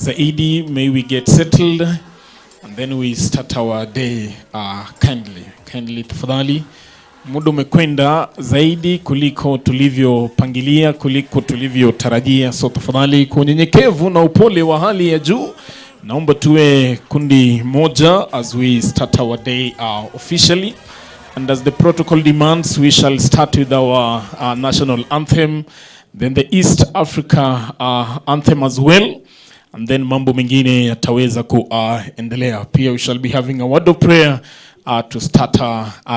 zaidi. May we get settled and then we start our day kindly tafadhali. Muda umekwenda zaidi kuliko tulivyopangilia, kuliko tulivyotarajia. So tafadhali kwa unyenyekevu na upole wa hali ya juu, naomba tuwe kundi moja as we start our day officially. And as the protocol demands, we shall start with our national anthem, then the East Africa anthem as well, and then mambo mengine yataweza kuendelea. Pia we shall be having a word of prayer to start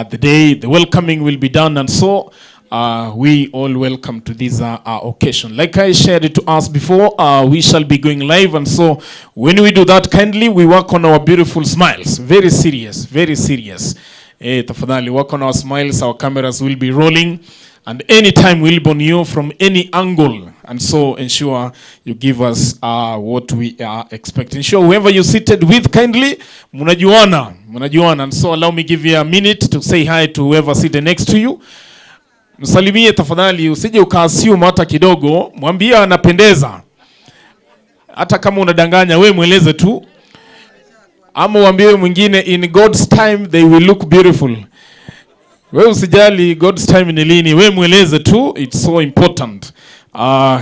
the day. The welcoming will be done, and so we all welcome to this occasion. Like I shared it to us before, we shall be going live, and so when we do that, kindly we work on our beautiful smiles. Very serious, very serious. Tafadhali work on our smiles. Our cameras will be rolling, and anytime we'll be on you from any angle, and so ensure you give us what we are expecting. Ensure whoever you seated with, kindly munajuana, and so allow me give you a minute to say hi to whoever seated next to you. Msalimie tafadhali, usije ukaassume hata kidogo, mwambie anapendeza. Hata kama unadanganya, wewe mueleze tu. Ama uambie mwingine, in God's time they will look beautiful. Wewe usijali God's time ni lini, wewe mueleze tu, it's so important.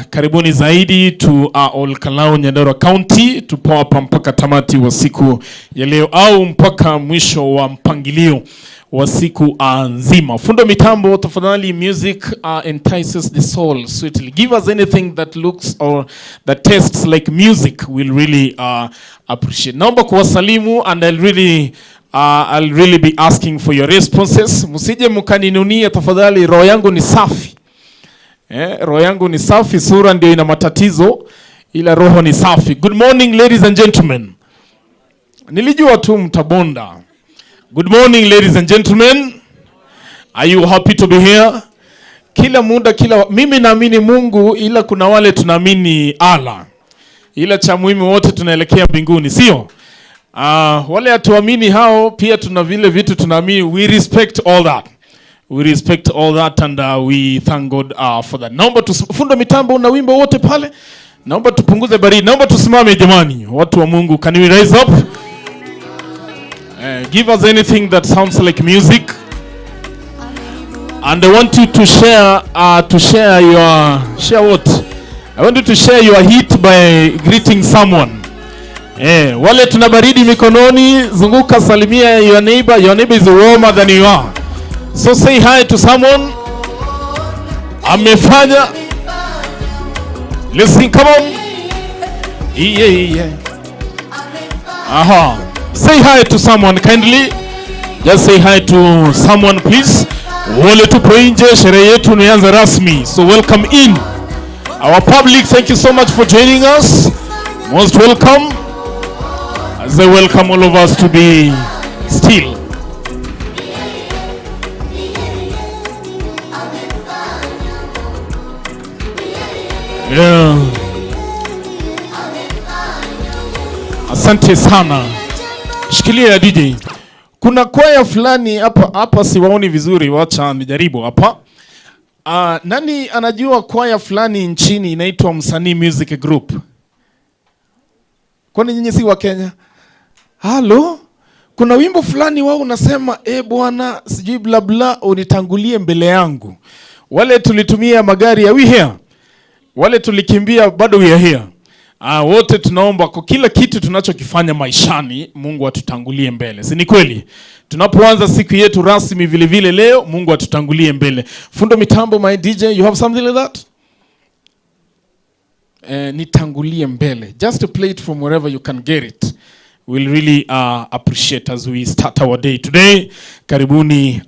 Karibuni zaidi to OLKALOU Nyandarua County, tupo hapa mpaka tamati wa siku ya leo au mpaka mwisho wa mpangilio wa siku nzima. Fundo mitambo tafadhali, music entices the soul sweetly. Give us anything that looks or that tastes like music, we'll really appreciate. Naomba kuwasalimu, and I'll really be asking for your responses. Musije mkaninunia tafadhali, roho yangu ni safi. Roho yangu ni safi, sura ndio ina matatizo, ila roho ni safi. Good morning ladies and gentlemen. Nilijua tu mtabonda. Good morning ladies and gentlemen. Are you happy to be here? Kila muda mimi naamini Mungu, ila kuna wale tunaamini Allah. Ila cha muhimu wote tunaelekea mbinguni, sio? Wale hatuamini hao pia tuna vile vitu tunaamini. We respect all that. We respect all that, and we thank God for that. Naomba tufunde mitambo na wimbo wote pale. Naomba tupunguze baridi. Naomba tusimame jamani. Watu wa Mungu, can we rise up? Give us anything that sounds like music. And I want you to share what? I want you to share your heat by greeting someone. Wale tuna baridi mikononi, zunguka, salimia your neighbor. Your neighbor is warmer than you are. So say hi to someone. Amefanya. Listen, come on. Yeah. Say hi to someone kindly. Just say hi to someone please. Wale tupo nje, sherehe yetu inaanza rasmi. So welcome in. Our public, thank you so much for joining us. Most welcome. As I welcome all of us to be still. Yeah. Asante sana. Shikilia DJ. Kuna kwaya fulani hapa siwaoni vizuri, wacha nijaribu hapa. Nani anajua kwaya fulani nchini inaitwa Msanii Music Group? Kwani nyinyi si wa Kenya? Halo? Kuna wimbo fulani wao unasema Bwana sijui bla bla unitangulie mbele yangu. Wale tulitumia magari ya we here. Wale tulikimbia bado we are here. Wote tunaomba kwa kila kitu tunachokifanya maishani Mungu atutangulie mbele. Si ni kweli? Tunapoanza siku yetu rasmi vile vile leo, Mungu atutangulie mbele. Fundo mitambo, my DJ, you have something like that? Nitangulie mbele. Just to play it from wherever you can get it. We'll really appreciate as we start our day today. Karibuni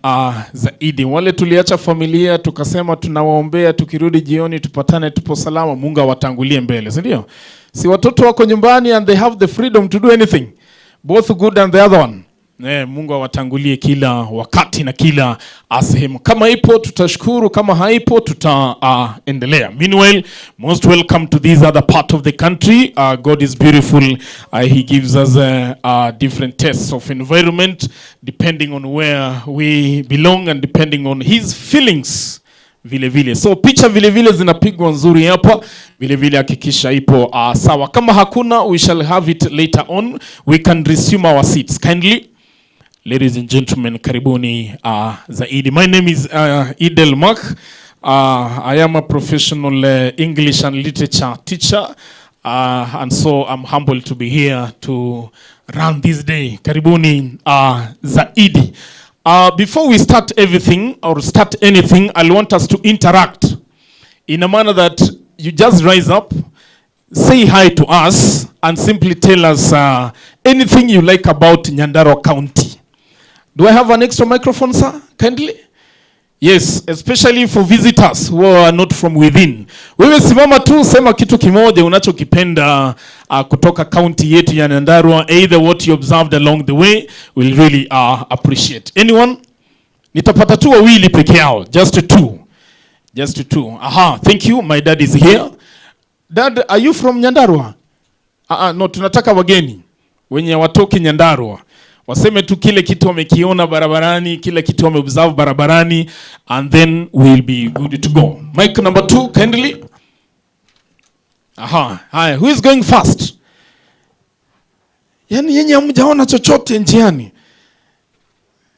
zaidi. Wale tuliacha familia tukasema tunawaombea tukirudi jioni tupatane tupo salama, Mungu awatangulie mbele. Si ndio? Si watoto wako nyumbani and they have the freedom to do anything, both good and the other one. Mungu awatangulie kila wakati na kila sehemu. Kama ipo tutashukuru, kama haipo tutaendelea. Meanwhile, most welcome to this other part of the country. God is beautiful. He gives us different tastes of environment depending on where we belong and depending on his feelings vile vile. So picha vile vile zinapigwa nzuri hapa. Vile vile hakikisha ipo sawa. Kama hakuna, we shall have it later on. We can resume our seats kindly. Ladies and gentlemen, karibuni zaidi. My name is Idel Mark. I am a professional English and literature teacher. And so I'm humbled to be here to run this day. Karibuni zaidi. Before we start everything or start anything, I want us to interact in a manner that you just rise up, say hi to us, and simply tell us anything you like about Nyandarua County. Do I have an extra microphone, sir? Kindly? Yes, especially for visitors who are not from within. Wewe simama tu, sema kitu kimoja unachokipenda kutoka county yetu ya Nyandarua, either what you observed along the way, we'll really appreciate. Anyone? Nitapata tu wawili peke yao, just two. Just two. Aha, thank you. My dad is here. Dad, are you from Nyandarua? No, tunataka wageni wenye watoki Nyandarua. Waseme tu kile kitu wamekiona barabarani, kile kitu wameobserve barabarani, and then we'll be good to go. Mic number 2, kindly. Aha, hi. Who is going first? Yani yenye hamjaona chochote njiani.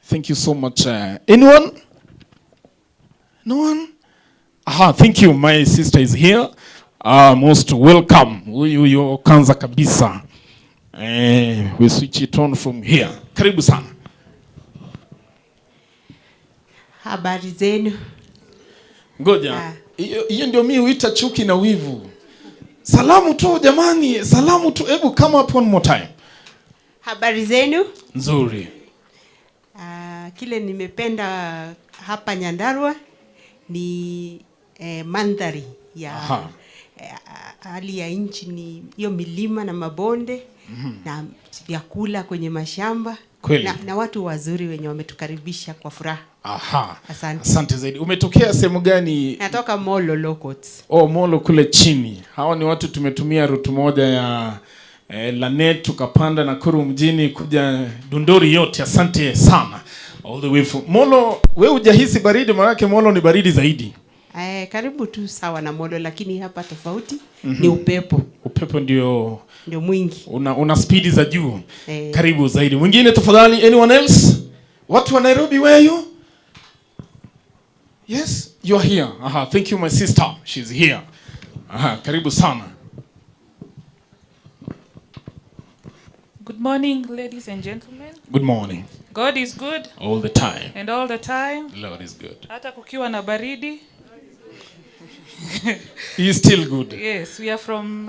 Thank you so much. Anyone? No one? Aha, thank you. My sister is here. Most welcome. Huyu kanza kabisa. We switch it on from here. Karibu sana. Habari zenu. Ngoja. Hiyo ndio mimi huita chuki na wivu. Salamu tu jamani, salamu tu. Hebu come up one more time. Habari zenu. Nzuri. Kile nimependa hapa Nyandarua ni mandhari ya hali ya nchi, ni hiyo milima na mabonde na vyakula kwenye mashamba na watu wazuri wenye wametukaribisha kwa furaha. Aha. Asante. Asante zaidi. Umetokea sehemu gani? Natoka Molo Lokots. Oh, Molo kule chini. Hao ni watu tumetumia route moja ya Lanet tukapanda Nakuru mjini kuja Dundori yote. Asante sana. All the way from Molo. Wewe hujahisi baridi? Maana Molo ni baridi zaidi. Karibu tu sawa na Molo, lakini hapa tofauti ni upepo. Upepo ndio mwingi. Una speed za juu. Karibu zaidi. Mwingine tafadhali. Anyone else? Watu wa Nairobi, where are you? Yes, you are here. Aha, thank you my sister. She's here. Aha, karibu sana. Good morning, ladies and gentlemen. Good morning. God is good. All the time. And all the time. Lord is good. Hata kukiwa na baridi. He is still good. Yes, we are from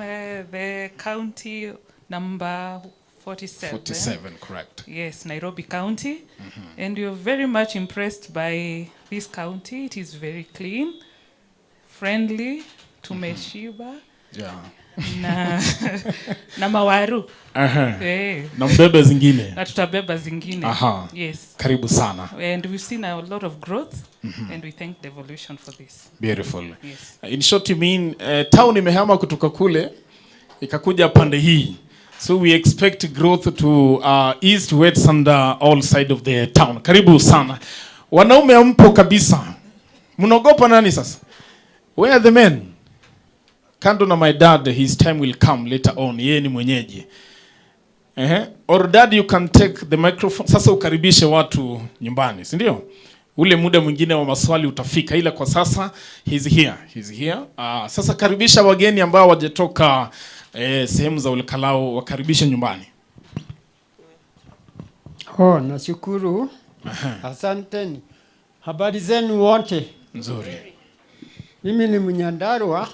the county number 47. 47, correct. Yes, Nairobi County. And we are very much impressed by this county. It is very clean, friendly, tumeshiba. Yeah. Na mawaru. Na mbebe zingine. Na tutabeba zingine. Yes. Karibu sana. And we've seen a lot of growth and we thank the evolution for this. Beautiful. Yes. In short you mean town imehama kutoka kule ikakuja pande hii. So we expect growth to east, west and all side of the town. Karibu sana. Wanaume ampo kabisa. Mnaogopa nani sasa? Where are the men? Kando na my dad, his time will come later on. Yeye ni mwenyeji. Or dad, you can take the microphone. Sasa ukaribishe watu nyumbani, si ndio? Ule muda mwingine wa maswali utafika, ila kwa sasa he's here. He's here. Sasa karibisha wageni ambao wajetoka sehemu za OLKALOU, wakaribishe nyumbani. Nashukuru. Asanteni. Habari zenu wote? Nzuri. Mimi ni Mnyandarua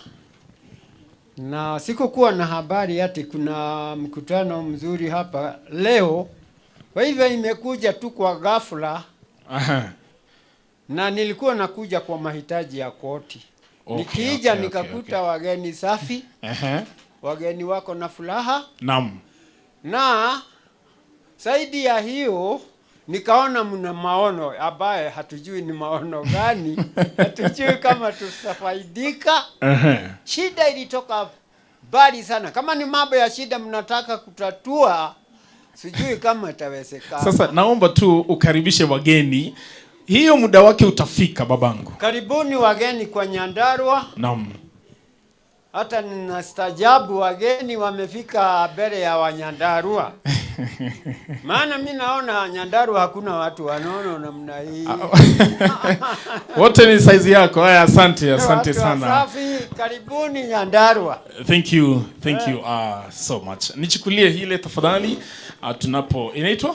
na sikukuwa na habari ati kuna mkutano mzuri hapa leo. Kwa hivyo imekuja tu kwa ghafla. Na nilikuwa nakuja kwa mahitaji ya koti. Nikija nikakuta wageni safi. Wageni wako na furaha. Naam. Na zaidi ya hiyo nikaona mna maono ambaye hatujui ni maono gani. Hatujui kama tutafaidika. Shida ilitoka bali sana. Kama ni mambo ya shida mnataka kutatua, sijui kama itawezekana. Sasa naomba tu ukaribishe wageni hiyo muda wake utafika babangu. Karibuni wageni kwa Nyandarua. Naam. Hata ninastajabu wageni wamefika mbele ya Wanyandarua. Maana mimi naona Nyandarua hakuna watu wanono namna hii. Wote ni size yako. Haya, asante sana. Safi, karibuni Nyandarua. Thank you so much. Nichukulie hile tafadhali. Tunapo inaitwa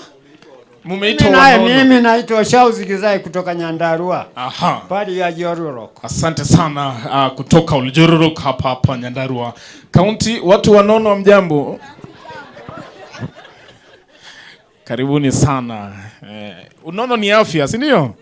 mimi naitwa Shauzi Gizai kutoka Nyandarua. Aha. Pari ya Jororok. Asante sana kutoka Jororok hapa Nyandarua County. Watu wanono mjambo. Karibuni sana. Unono ni afya, si ndio?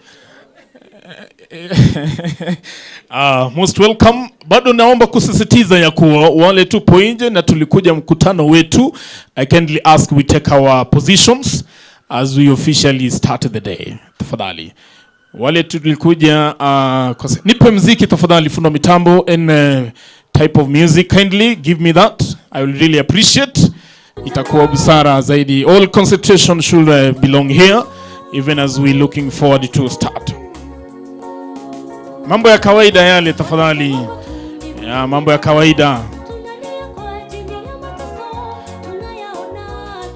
Most welcome. Bado naomba kusisitiza ya kuwa wale tupo nje na tulikuja mkutano wetu, I kindly ask we take our positions as we officially start the day. Tafadhali. Wale tulikuja nipe mziki tafadhali, fundo mitambo and type of music, kindly give me that. I will really appreciate. Itakuwa busara zaidi. All concentration should belong here even as we looking forward to start. Mambo ya kawaida yale tafadhali. Ya mambo ya kawaida.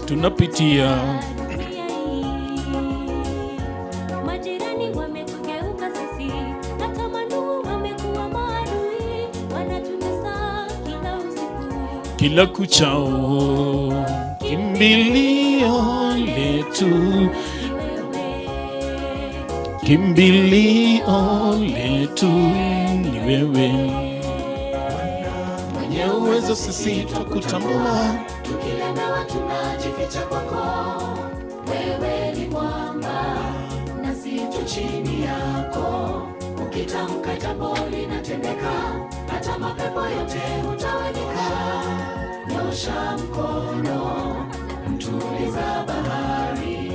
Tunapitia kila kuchao, kimbilio letu, kimbilio letu ni wewe. Mwenye uwezo sisi tukutambua, tukilemewa tunajificha kwako. Wewe ni mwamba nasi tu chini yako, ukitamka jambo linatendeka, hata mapepo yote hutawanyika. Nyosha mkono, mtuliza bahari.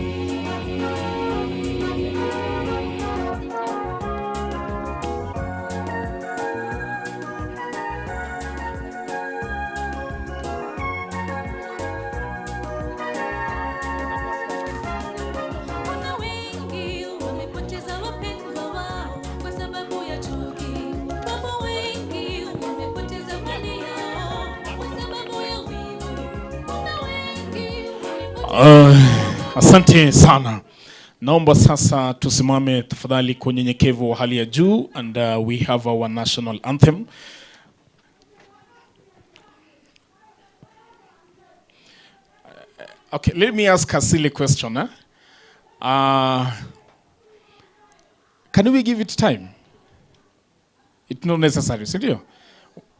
Kuna wengi wamepoteza wapendwa wao kwa sababu ya chuki. Wapo wengi wamepoteza mali yao kwa sababu ya wivu. Kuna wengi wamepoteza asante sana. Naomba sasa tusimame tafadhali kwa unyenyekevu wa hali ya juu and we have our national anthem. Okay, let me ask a silly question. Can we give it time? It's not necessary, sindio?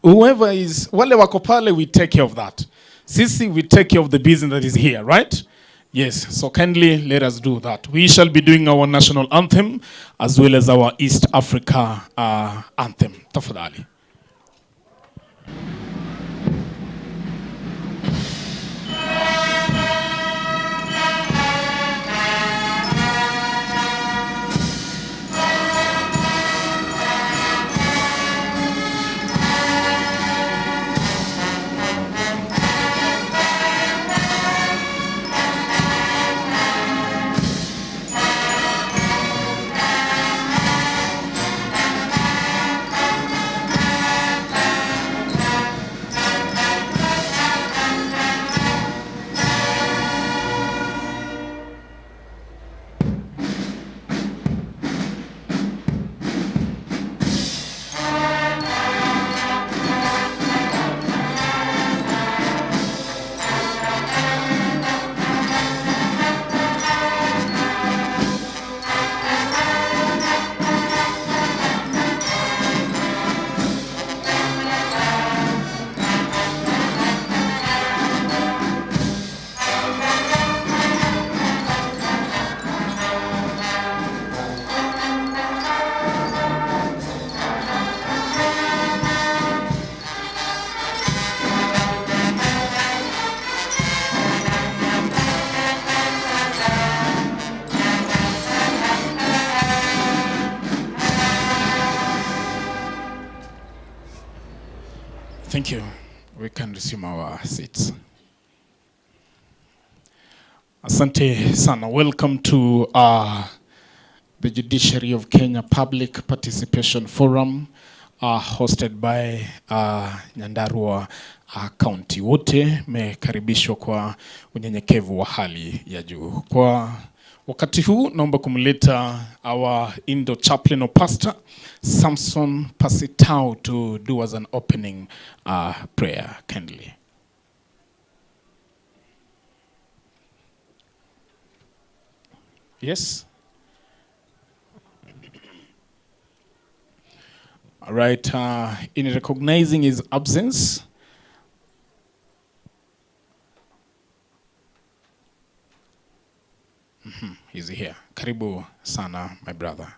Whoever is, wale wako pale, we take care of that. Sisi, we take care of the business that is here, right? Yes, so kindly let us do that. We shall be doing our national anthem as well as our East Africa anthem. Tafadhali. Thank you. We can resume our seats. Asante sana. Welcome to the Judiciary of Kenya Public Participation Forum hosted by Nyandarua County. Wote mekaribishwa kwa unyenyekevu wa hali ya juu. Kwa wakati huu naomba kumleta our Indo chaplain or pastor Samson Pasitao to do us an opening prayer kindly. Yes. All right, in recognizing his absence, he's here. Karibu sana, my brother.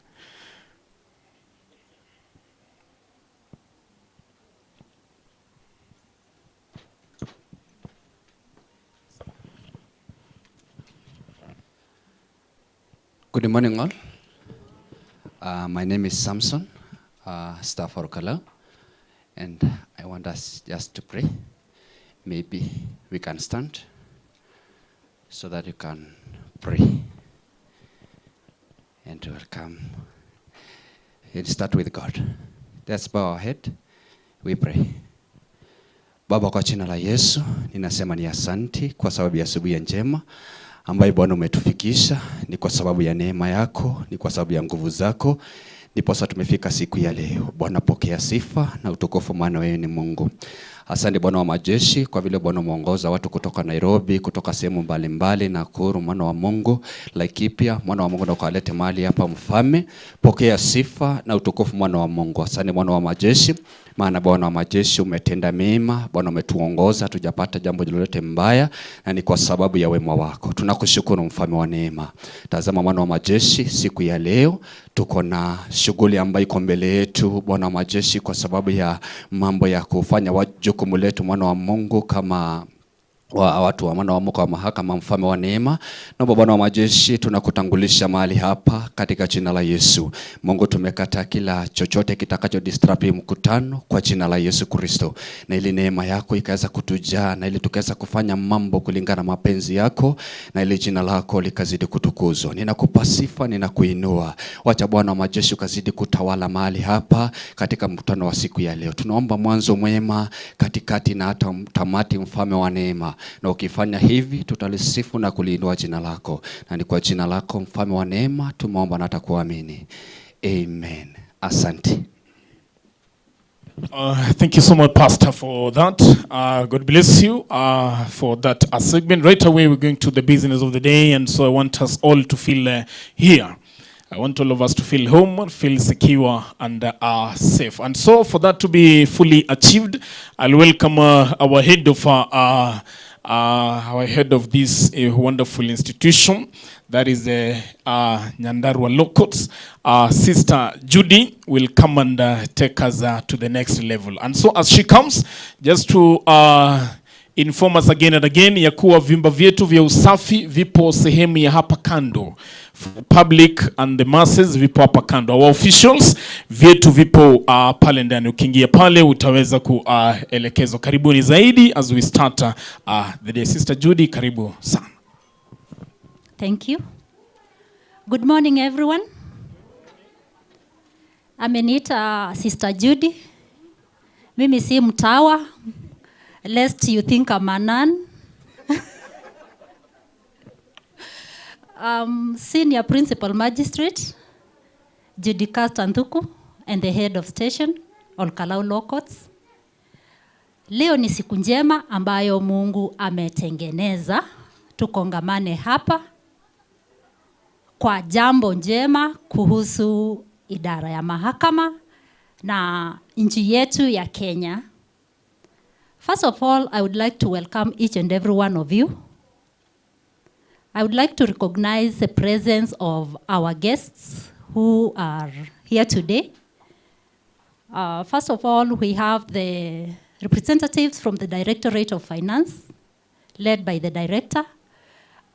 Good morning, all. My name is Samson, staff for OLKALOU, and I want us just to pray. Maybe we can stand so that you can pray and welcome and start with God. Let's bow our head. We pray. Baba, kwa jina la Yesu, ninasema ni asanti kwa sababu ya asubuhi njema ambayo Bwana umetufikisha. Ni kwa sababu ya neema yako, ni kwa sababu ya nguvu zako, ndiposa tumefika siku ya leo. Bwana, pokea sifa na utukufu, maana wewe ni Mungu. Asante Bwana wa majeshi kwa vile Bwana umeongoza watu kutoka Nairobi, kutoka sehemu mbalimbali, Nakuru, mwana wa Mungu, Laikipia, mwana wa Mungu, na ukalete mahali hapa Mfalme. Pokea sifa na utukufu, mwana wa Mungu. Asante Bwana wa majeshi, maana Bwana wa majeshi umetenda mema. Bwana umetuongoza, tujapata jambo lolote mbaya, na ni kwa sababu ya wema wako. Tunakushukuru Mfalme wa neema. Tazama Bwana wa majeshi, siku ya leo tuko na shughuli ambayo iko mbele yetu Bwana wa majeshi, kwa sababu ya mambo ya kufanya jukumu letu mwana wa Mungu kama watu wa mwana wa Mungu wa mahakama. Mfalme wa neema, naomba Bwana wa majeshi tunakutangulisha mahali hapa katika jina la Yesu. Mungu, tumekata kila chochote kitakacho disturb mkutano kwa jina la Yesu Kristo, na ili neema yako ikaweza kutujaa, na ili tukaweza kufanya mambo kulingana na mapenzi yako, na ili jina lako likazidi kutukuzwa. Ninakupa sifa, ninakuinua. Wacha Bwana wa majeshi ukazidi kutawala mahali hapa katika mkutano wa siku ya leo. Tunaomba mwanzo mwema, katikati na hata tamati, Mfalme wa neema. Na ukifanya hivi tutalisifu na kuliinua jina lako, na ni kwa jina lako Mfalme wa neema tumeomba na takuamini. Amen. Asante. Thank you so much, Pastor, for that. God bless you for that segment. Right away we're going to the business of the day, and so I want us all to feel here. I want all of us to feel home, feel secure and safe. And so for that to be fully achieved, I'll welcome our head of this wonderful institution, that is Nyandarua Locals. Sister Judy will come and take us to the next level. And so as she comes, just to inform us again and again ya kuwa vyumba vyetu vya usafi vipo sehemu ya hapa kando. Public and the masses vipo hapa kando. Our officials vyetu vipo pale ndani. Ukiingia pale utaweza kuelekezwa. Karibuni zaidi as we start the day. Sister Judy, karibu sana. Thank you. Good morning, everyone. Ameniita Sister Judy. Mimi si mtawa, lest you think I'm a nun. Senior Principal Magistrate, Judiciary Nthuku, and the Head of Station, OLKALOU Locals. Leo ni siku njema ambayo Mungu ametengeneza. Tukongamane hapa kwa jambo njema kuhusu idara ya mahakama na nchi yetu ya Kenya. First of all, I would like to welcome each and every one of you. I would like to recognize the presence of our guests who are here today. First of all, we have the representatives from the Directorate of Finance, led by the director.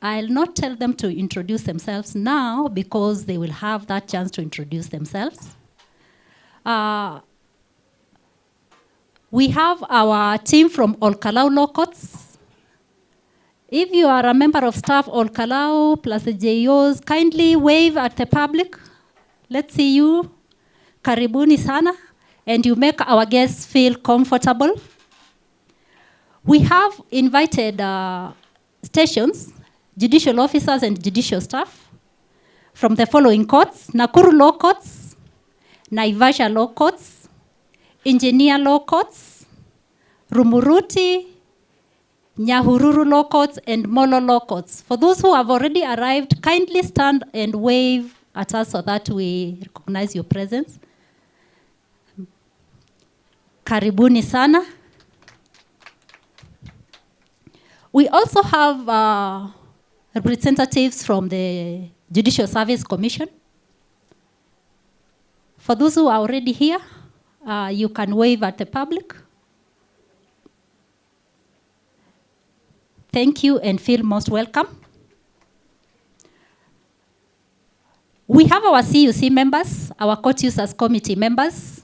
I'll not tell them to introduce themselves now because they will have that chance to introduce themselves. We have our team from OLKALOU Locals. If you are a member of staff OLKALOU plus the JOs, kindly wave at the public Let's see you. Karibuni sana. And you make our guests feel comfortable. We have invited stations, judicial officers and judicial staff from the following courts: Nakuru Law Courts, Naivasha Law Courts, Engineer Law Courts, Rumuruti, Nyahururu Law Courts, and Molo Law Courts. For those who have already arrived, kindly stand and wave at us so that we recognize your presence. Karibuni sana. We also have representatives from the Judicial Service Commission. For those who are already here, you can wave at the public. Thank you and feel most welcome. We have our CUC members, our Court Users Committee members.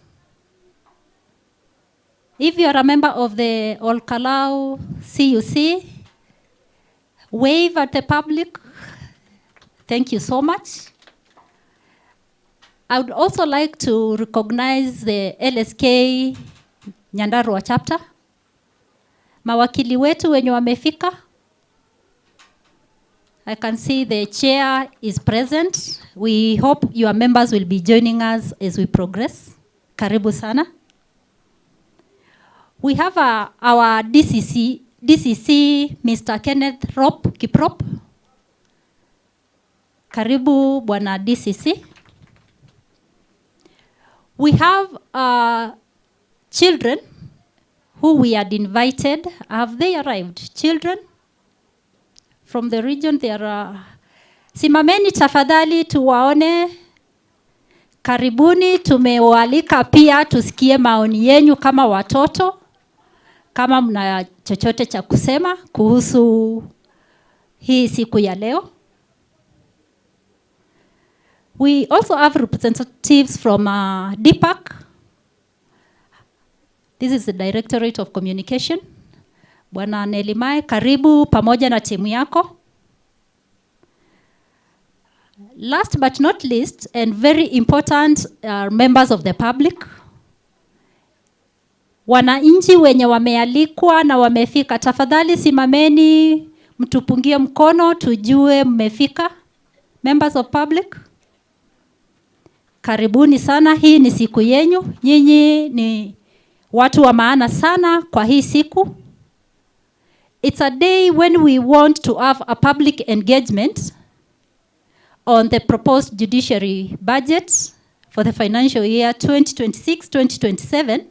If you are a member of the OLKALOU CUC, wave at the public. Thank you so much. I would also like to recognize the LSK Nyandarua chapter. Mawakili wetu wenye wamefika. I can see the chair is present. We hope your members will be joining us as we progress. Karibu sana. We have our DCC, Mr. Kenneth Kiprop. Karibu Bwana DCC. We have children who we had invited. Have they arrived? Children from the region, there are. Simameni tafadhali tuwaone. Karibuni, tumewaalika pia tusikie maoni yenu kama watoto. Kama mna chochote cha kusema kuhusu hii siku ya leo. We also have representatives from DPAC. This is the Directorate of Communication. Bwana Nelimai, karibu pamoja na timu yako. Last but not least, and very important, members of the public. Wananchi wenye wamealikwa na wamefika, tafadhali simameni mtupungie mkono tujue mmefika. Members of public, karibuni sana, hii ni siku yenu. Nyinyi ni watu wa maana sana kwa hii siku. It's a day when we want to have a public engagement on the proposed judiciary budget for the financial year 2026-2027.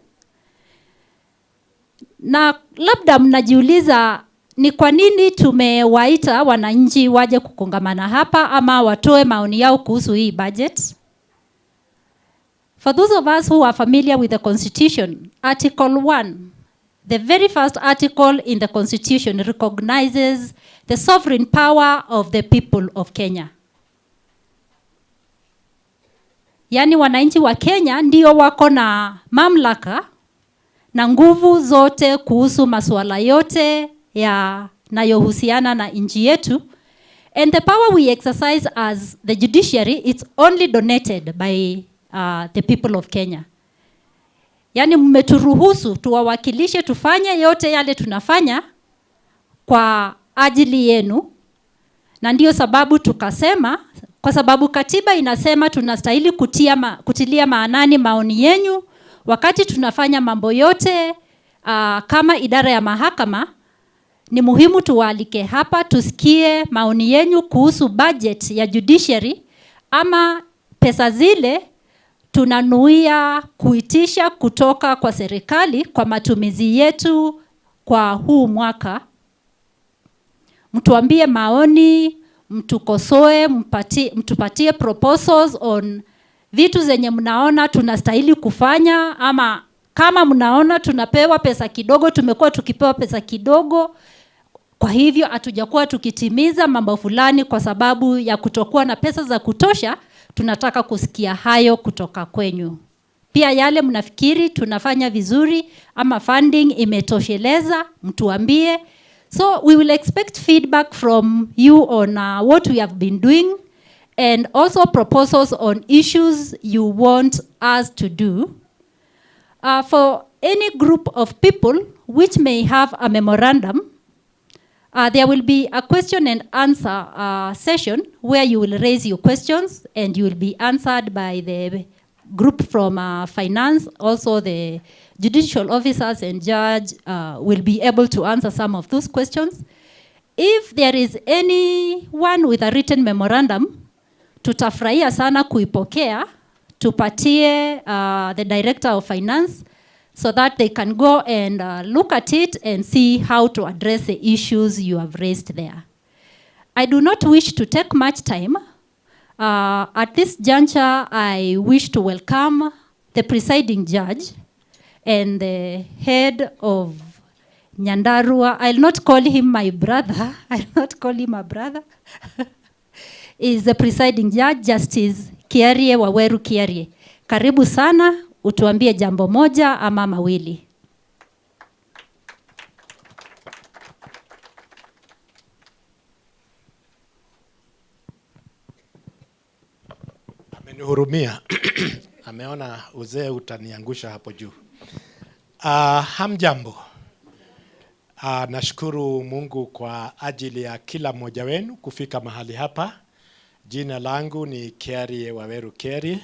Na labda mnajiuliza ni kwa nini tumewaita wananchi waje kukongamana hapa ama watoe maoni yao kuhusu hii budget. For those of us who are familiar with the Constitution, Article 1, the very first article in the Constitution recognizes the sovereign power of the people of Kenya. Yani wananchi wa Kenya ndio wako na mamlaka na nguvu zote kuhusu masuala yote yanayohusiana na nchi yetu. And the power we exercise as the judiciary, it's only donated by the people of Kenya. Yani mmeturuhusu tuwawakilishe tufanye yote yale tunafanya kwa ajili yenu. Na ndio sababu tukasema, kwa sababu katiba inasema tunastahili kutilia maanani maoni yenu wakati tunafanya mambo yote. Kama idara ya mahakama ni muhimu tuwaalike hapa tusikie maoni yenu kuhusu budget ya judiciary ama pesa zile tunanuia kuitisha kutoka kwa serikali kwa matumizi yetu kwa huu mwaka. Mtuambie maoni, mtukosoe, mtupatie proposals on vitu zenye mnaona tunastahili kufanya, ama kama mnaona tunapewa pesa kidogo, tumekuwa tukipewa pesa kidogo, kwa hivyo hatujakuwa tukitimiza mambo fulani kwa sababu ya kutokuwa na pesa za kutosha, tunataka kusikia hayo kutoka kwenyu. Pia yale mnafikiri tunafanya vizuri ama funding imetosheleza, mtuambie. So we will expect feedback from you on what we have been doing and also proposals on issues you want us to do. For any group of people which may have a memorandum, there will be a question and answer session where you will raise your questions and you will be answered by the group from finance. Also the judicial officers and judge will be able to answer some of those questions. If there is anyone with a written memorandum, tutafurahia sana kuipokea, tupatie the director of finance so that they can go and look at it and see how to address the issues you have raised there. I do not wish to take much time. At this juncture, I wish to welcome the presiding judge and the head of Nyandarua. I'll not call him my brother. I'll not call him a brother. Is the presiding judge, Justice Kiarie Waweru Kiarie. Karibu sana, utuambie jambo moja ama mawili. Amenihurumia. Ameona uzee utaniangusha hapo juu. Hamjambo. Nashukuru Mungu kwa ajili ya kila mmoja wenu kufika mahali hapa. Jina langu ni Kiarie Waweru Kiarie.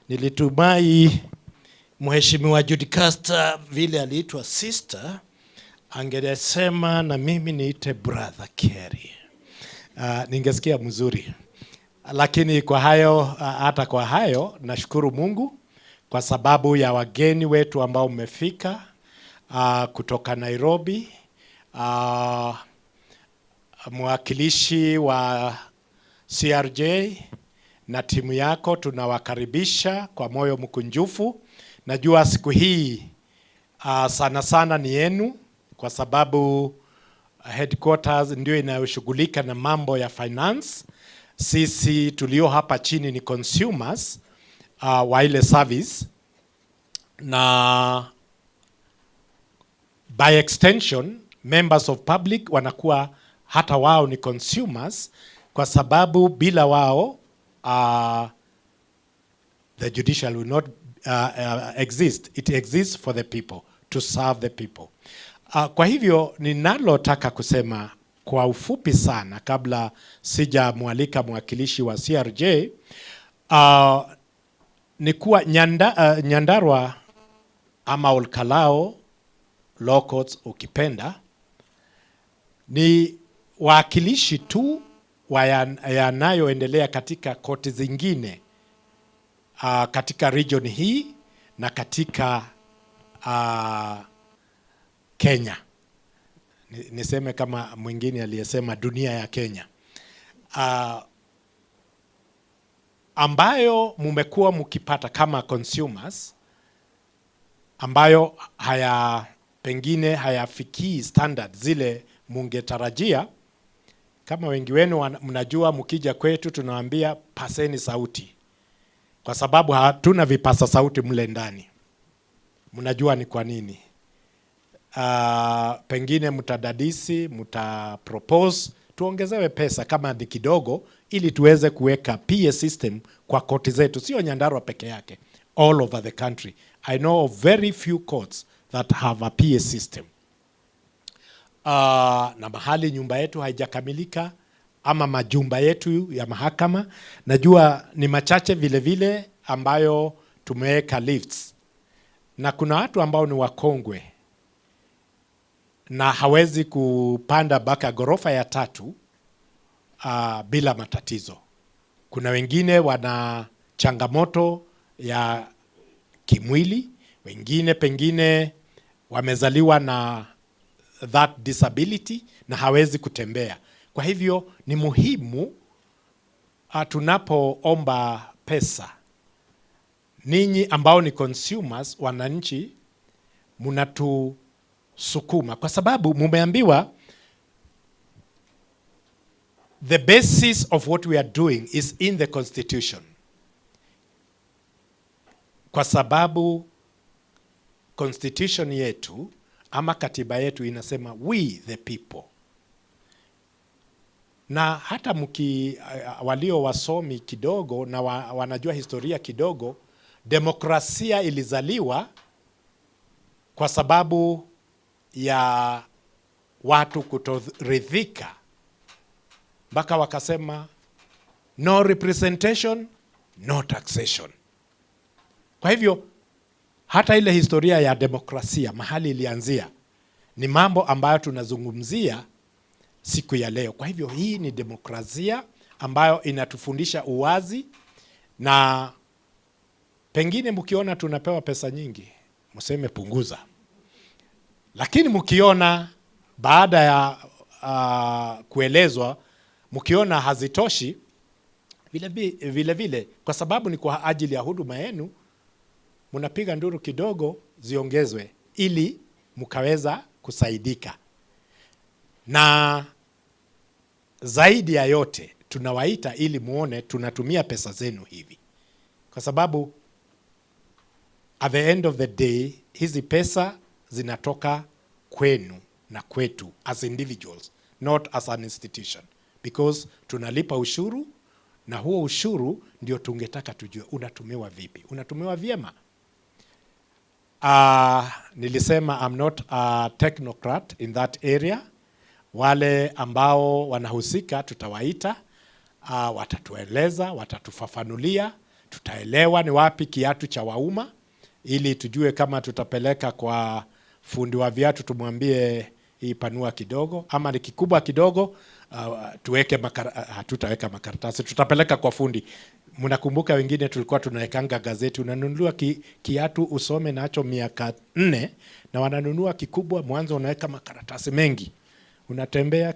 Nilitumai Mheshimiwa Judicaster vile aliitwa sister angesema na mimi niite brother Kiarie. Ningesikia mzuri. Lakini kwa hayo, hata kwa hayo, nashukuru Mungu kwa sababu ya wageni wetu ambao umefika kutoka Nairobi. Mwakilishi wa CRJ na timu yako tunawakaribisha kwa moyo mkunjufu. Najua siku hii sana sana ni yenu kwa sababu headquarters ndio inayoshughulika na mambo ya finance. Sisi tulio hapa chini ni consumers wa ile service, na by extension members of public wanakuwa hata wao ni consumers, kwa sababu bila wao the judicial will not exist. It exists for the people, to serve the people. Kwa hivyo ninalotaka kusema kwa ufupi sana kabla sijamwalika mwakilishi wa CRJ ni kuwa Nyandarua ama OLKALOU law courts ukipenda ni wakilishi tu yanayoendelea katika koti zingine katika region hii na katika Kenya. Niseme kama mwingine aliyesema dunia ya Kenya. Ambayo mumekuwa mkipata kama consumers, ambayo pengine hayafikii standard zile mungetarajia. Kama wengi wenu mnajua, mkija kwetu tunawaambia paseni sauti, kwa sababu hatuna vipasa sauti mle ndani. Mnajua ni kwa nini. Pengine mtadadisi, mtapropose tuongezewe pesa kama ni kidogo, ili tuweze kuweka PA system kwa koti zetu, sio Nyandarua peke yake, all over the country. I know of very few courts that have a PA system. Na mahali nyumba yetu haijakamilika ama majumba yetu ya mahakama, najua ni machache vile vile ambayo tumeweka lifts. Na kuna watu ambao ni wakongwe na hawezi kupanda mpaka ghorofa ya 3 bila matatizo. Kuna wengine wana changamoto ya kimwili, wengine pengine wamezaliwa na that disability na hawezi kutembea. Kwa hivyo ni muhimu tunapoomba pesa, ninyi ambao ni consumers, wananchi, mnatusukuma kwa sababu mumeambiwa the basis of what we are doing is in the constitution. Kwa sababu constitution yetu ama katiba yetu inasema we the people. Na hata walio wasomi kidogo na wanajua historia kidogo, demokrasia ilizaliwa kwa sababu ya watu kutoridhika, mpaka wakasema no representation, no taxation. Kwa hivyo hata ile historia ya demokrasia mahali ilianzia ni mambo ambayo tunazungumzia siku ya leo. Kwa hivyo hii ni demokrasia ambayo inatufundisha uwazi, na pengine mkiona tunapewa pesa nyingi, mseme punguza. Lakini mkiona baada ya kuelezwa, mkiona hazitoshi, vile vile kwa sababu ni kwa ajili ya huduma yenu, mnapiga nduru kidogo ziongezwe ili mkaweza kusaidika. Na zaidi ya yote tunawaita ili muone tunatumia pesa zenu hivi, kwa sababu at the end of the day hizi pesa zinatoka kwenu na kwetu as individuals, not as an institution, because tunalipa ushuru, na huo ushuru ndio tungetaka tujue unatumiwa vipi. Unatumiwa vyema. Nilisema I'm not a technocrat in that area. Wale ambao wanahusika tutawaita, watatueleza, watatufafanulia, tutaelewa ni wapi kiatu cha wauma, ili tujue kama tutapeleka kwa fundi wa viatu tumwambie hii panua kidogo, ama ni kikubwa kidogo tuweke hatutaweka makaratasi, tutapeleka kwa fundi. Mnakumbuka wengine tulikuwa tunawekanga gazeti, unanunua kiatu usome nacho miaka 4, na wananunua kikubwa, mwanzo unaweka makaratasi mengi, unatembea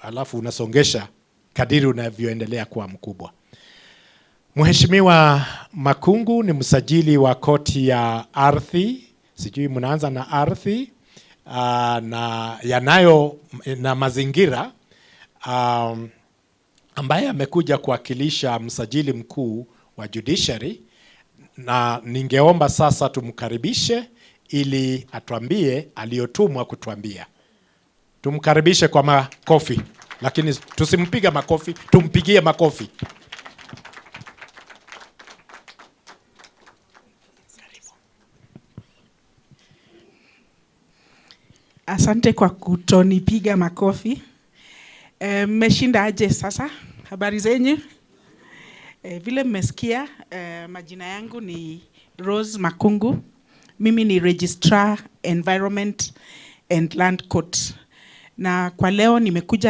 alafu unasongesha kadiri unavyoendelea kuwa mkubwa. Mheshimiwa Makungu ni msajili wa koti ya ardhi, sijui mnaanza na ardhi na yanayo na mazingira, ambaye amekuja kuwakilisha msajili mkuu wa Judiciary, na ningeomba sasa tumkaribishe ili atuambie aliyotumwa kutuambia. Tumkaribishe kwa makofi, lakini tusimpiga makofi, tumpigie makofi. Asante kwa kutonipiga makofi. Mmeshinda aje sasa? Habari zenyu? Vile mmesikia, majina yangu ni Rose Makungu. Mimi ni Registrar Environment and Land Court. Na kwa leo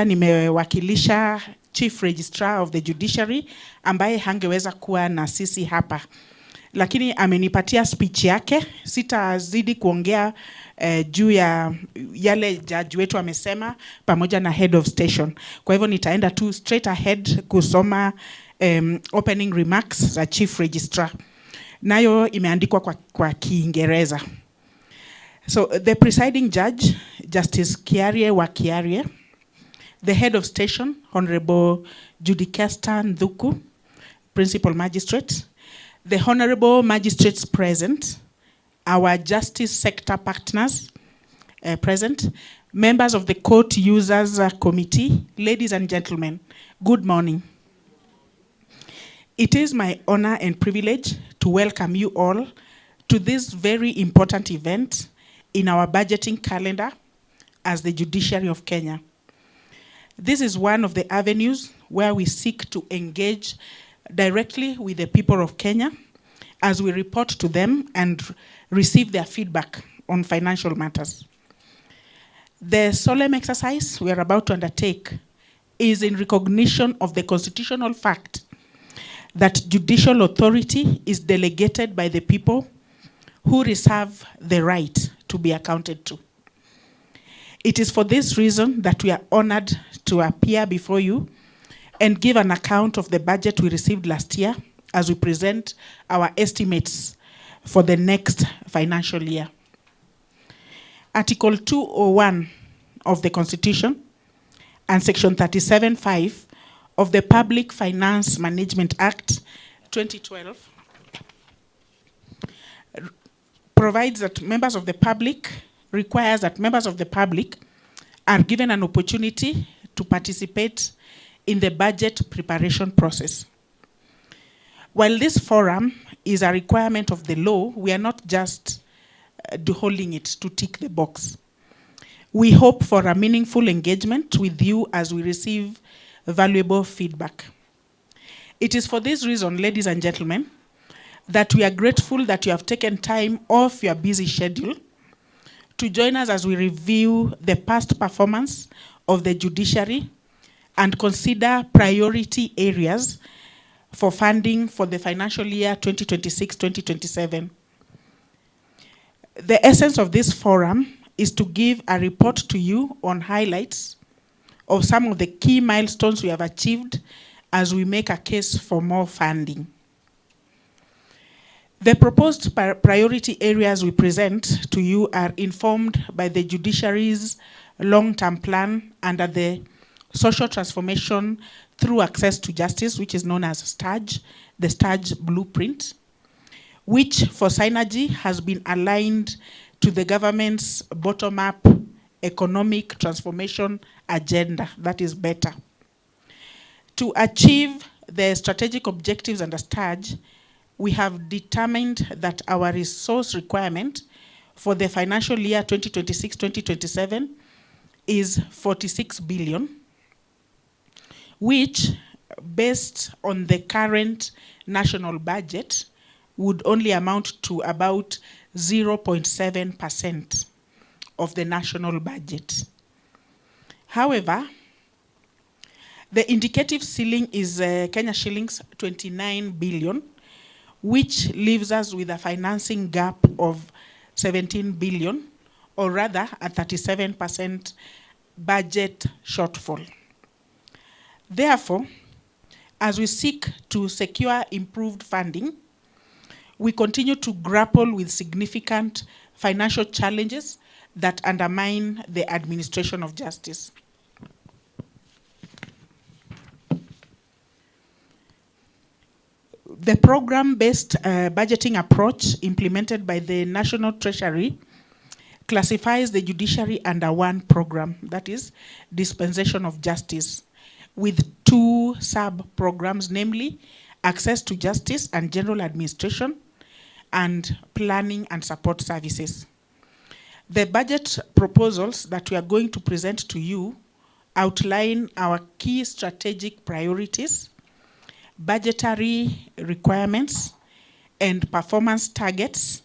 nimewakilisha Chief Registrar of the Judiciary ambaye hangeweza kuwa na sisi hapa. Lakini amenipatia speech yake, sitazidi kuongea juu ya yale judge wetu amesema pamoja na head of station. Kwa hivyo nitaenda tu straight ahead kusoma opening remarks za Chief Registrar. Nayo imeandikwa kwa Kiingereza. So the presiding judge, Justice Kiarie wa Kiarie, the head of station, Honorable Judiciary Ndhuku, Principal Magistrate, the Honorable Magistrates present, our Justice Sector partners present, members of the Court Users Committee, ladies and gentlemen, good morning. It is my honor and privilege to welcome you all to this very important event in our budgeting calendar as the Judiciary of Kenya. This is one of the avenues where we seek to engage directly with the people of Kenya as we report to them and receive their feedback on financial matters. The solemn exercise we are about to undertake is in recognition of the constitutional fact that judicial authority is delegated by the people who reserve the right to be accounted to. It is for this reason that we are honored to appear before you and give an account of the budget we received last year as we present our estimates for the next financial year. Article 201 of the Constitution and Section 37(5) of the Public Finance Management Act 2012 provides that requires that members of the public are given an opportunity to participate in the budget preparation process. While this forum is a requirement of the law, we are not just holding it to tick the box. We hope for a meaningful engagement with you as we receive valuable feedback. It is for this reason, ladies and gentlemen, that we are grateful that you have taken time off your busy schedule to join us as we review the past performance of the judiciary and consider priority areas for funding for the financial year 2026-2027. The essence of this forum is to give a report to you on highlights of some of the key milestones we have achieved as we make a case for more funding. The proposed priority areas we present to you are informed by the judiciary's long-term plan under the social transformation through access to justice, which is known as STARJ, the STARJ blueprint, which for synergy has been aligned to the government's bottom-up economic transformation agenda, that is better. To achieve the strategic objectives under STARJ, we have determined that our resource requirement for the financial year 2026-2027 is 46 billion, which, based on the current national budget, would only amount to about 0.7% of the national budget. However, the indicative ceiling is Kenya shillings 29 billion, which leaves us with a financing gap of 17 billion, or rather a 37% budget shortfall. Therefore, as we seek to secure improved funding, we continue to grapple with significant financial challenges that undermine the administration of justice. The program-based budgeting approach implemented by the National Treasury classifies the judiciary under one program, that is dispensation of justice, with two sub-programs, namely access to justice and general administration, and planning and support services. The budget proposals that we are going to present to you outline our key strategic priorities, budgetary requirements, and performance targets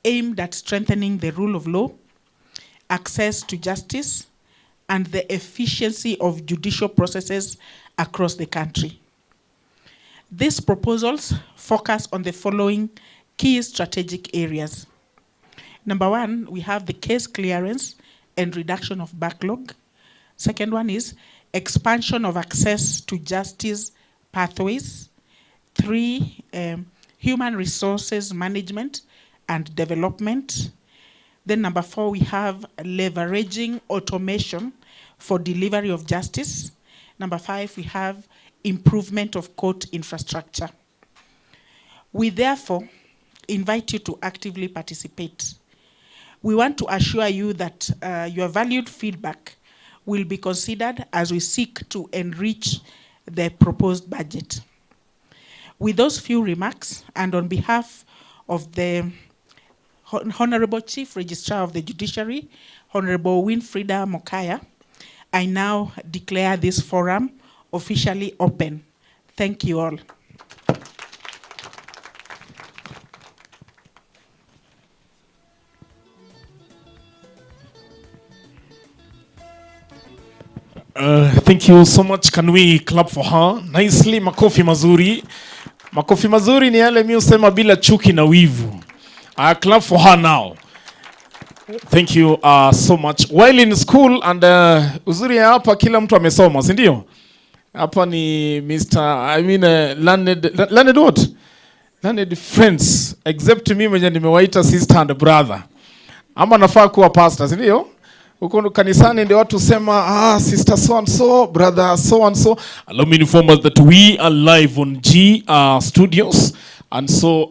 aimed at strengthening the rule of law, access to justice, and the efficiency of judicial processes across the country. These proposals focus on the following key strategic areas. Number one, we have the case clearance and reduction of backlog. Second one is expansion of access to justice pathways. 3, human resources management and development. Then number 4, we have leveraging automation for delivery of justice. Number 5, we have improvement of court infrastructure. We therefore invite you to actively participate. We want to assure you that your valued feedback will be considered as we seek to enrich the proposed budget. With those few remarks, and on behalf of the Honorable Chief Registrar of the Judiciary, Honorable Winfrida Mokaya, I now declare this forum officially open. Thank you all. Thank you so much. Can we clap for her? Nicely, makofi mazuri. Makofi mazuri ni yale mi usema bila chuki na wivu. Clap for her now. Thank you so much. While in school, and uzuri ya hapa kila mtu amesoma, si ndio? Hapa ni learned what? Learned friends, except me mwenye nimewaita sister and brother. Ama nafaa kuwa pastor, si ndio? Huko kanisani ndio watu sema sister so and so, brother so and so. Allow me to inform us that we are live on G Studios, and so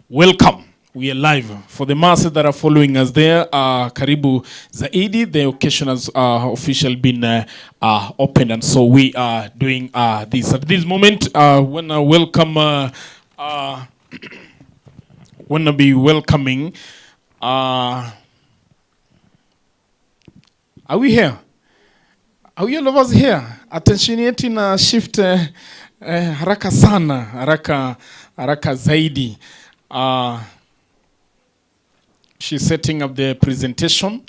welcome We are live. For the masses that are following us there, karibu zaidi. The occasion has officially been opened, and so we are doing this. At this moment, when I welcome, when I be welcoming, are we here? Are we all of us here? Attention yetu na shift haraka sana, haraka zaidi. She's setting up the presentation,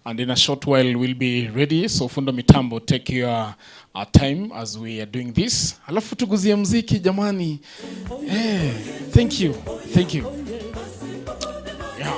and in a short while we'll be ready. So Fundo Mitambo, take your time as we are doing this. Alafu tuguzie mziki jamani. Thank you. Thank you. Yeah.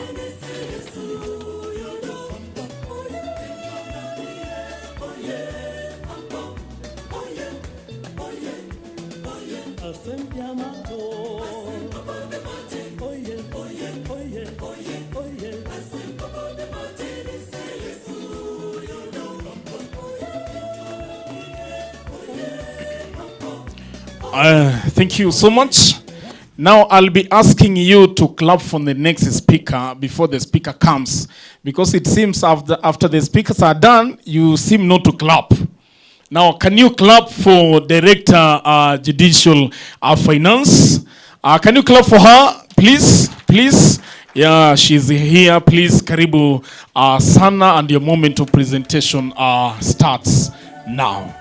Thank you so much. Now I'll be asking you to clap for the next speaker before the speaker comes, because it seems after the speakers are done, you seem not to clap. Now, can you clap for Director Judicial Finance? Can you clap for her, please? Please. Yeah, she's here. Please, karibu sana, and your moment of presentation starts now.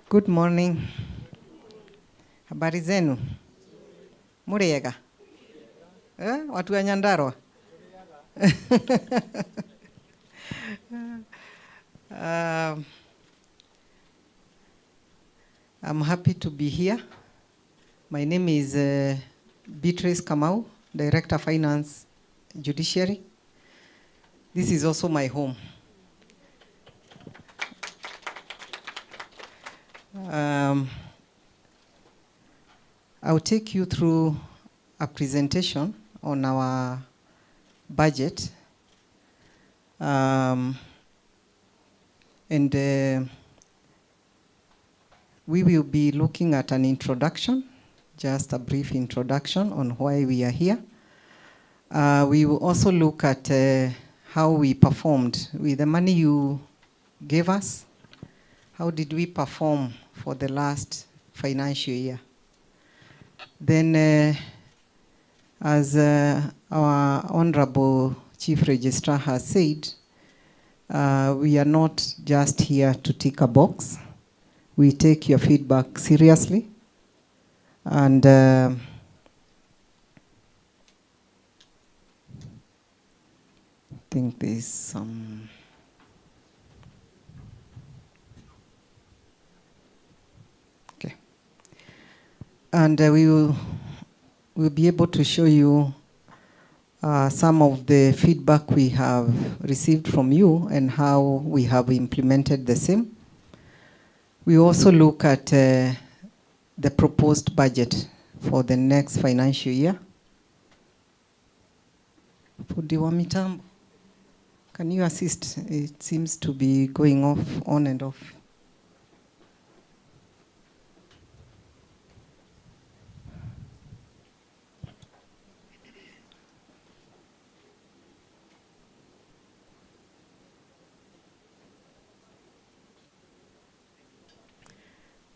Good morning. Habari zenu? Muriega? Watu wa Nyandarua? I'm happy to be here. My name is Beatrice Kamau, Director Finance, Judiciary. This is also my home. I'll take you through a presentation on our budget. We will be looking at an introduction, just a brief introduction on why we are here. We will also look at how we performed with the money you gave us. How did we perform for the last financial year? Then, as our Honorable Chief Registrar has said, we are not just here to tick a box. We take your feedback seriously. And I think there's some... And we'll be able to show you some of the feedback we have received from you and how we have implemented the same. We also look at the proposed budget for the next financial year. Fundi wa mitambo, can you assist? It seems to be going off, on and off.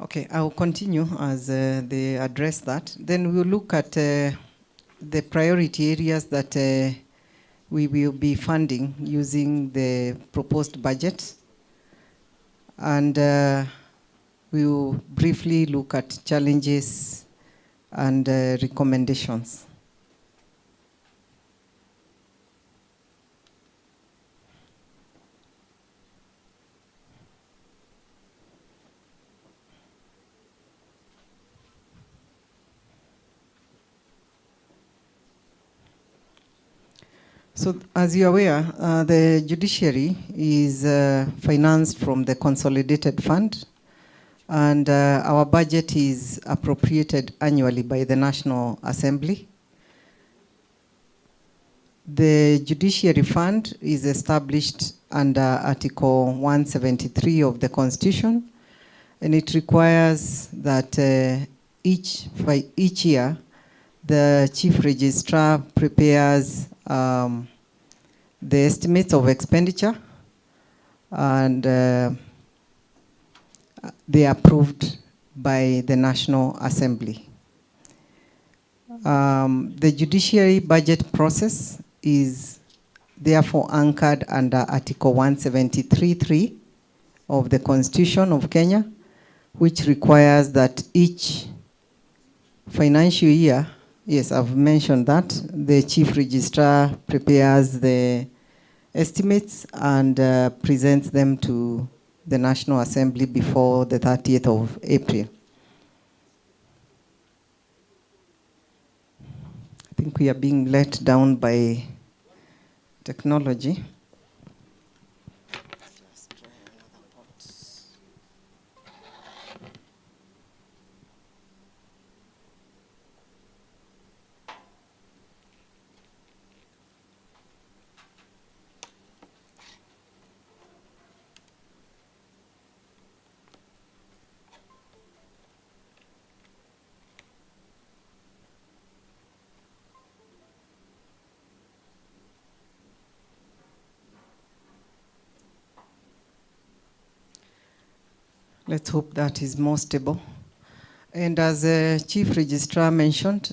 Okay, I will continue as they address that. Then we'll look at the priority areas that we will be funding using the proposed budget. And we will briefly look at challenges and recommendations. So, as you're aware, the judiciary is financed from the consolidated fund, and our budget is appropriated annually by the National Assembly. The judiciary fund is established under Article 173 of the Constitution, and it requires that each year the Chief Registrar prepares the estimates of expenditure, and they are approved by the National Assembly. The judiciary budget process is therefore anchored under Article 173.3 of the Constitution of Kenya, which requires that each financial year, yes, I've mentioned that, the Chief Registrar prepares the estimates and presents them to the National Assembly before the 30th of April. I think we are being let down by technology. Let's hope that is more stable. And as the Chief Registrar mentioned,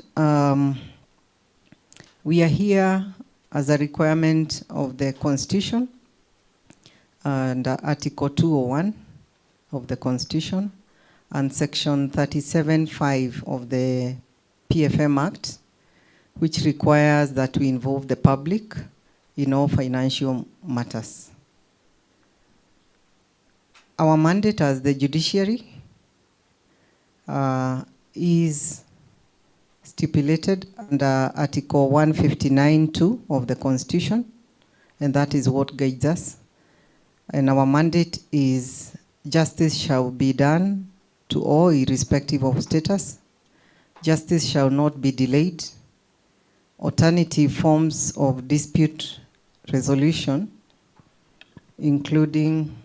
we are here as a requirement of the Constitution and Article 201 of the Constitution and Section 37(5) of the PFM Act, which requires that we involve the public in all financial matters. Our mandate as the judiciary is stipulated under Article 159(2) of the Constitution, and that is what guides us. And our mandate is justice shall be done to all irrespective of status. Justice shall not be delayed. Alternative forms of dispute resolution, including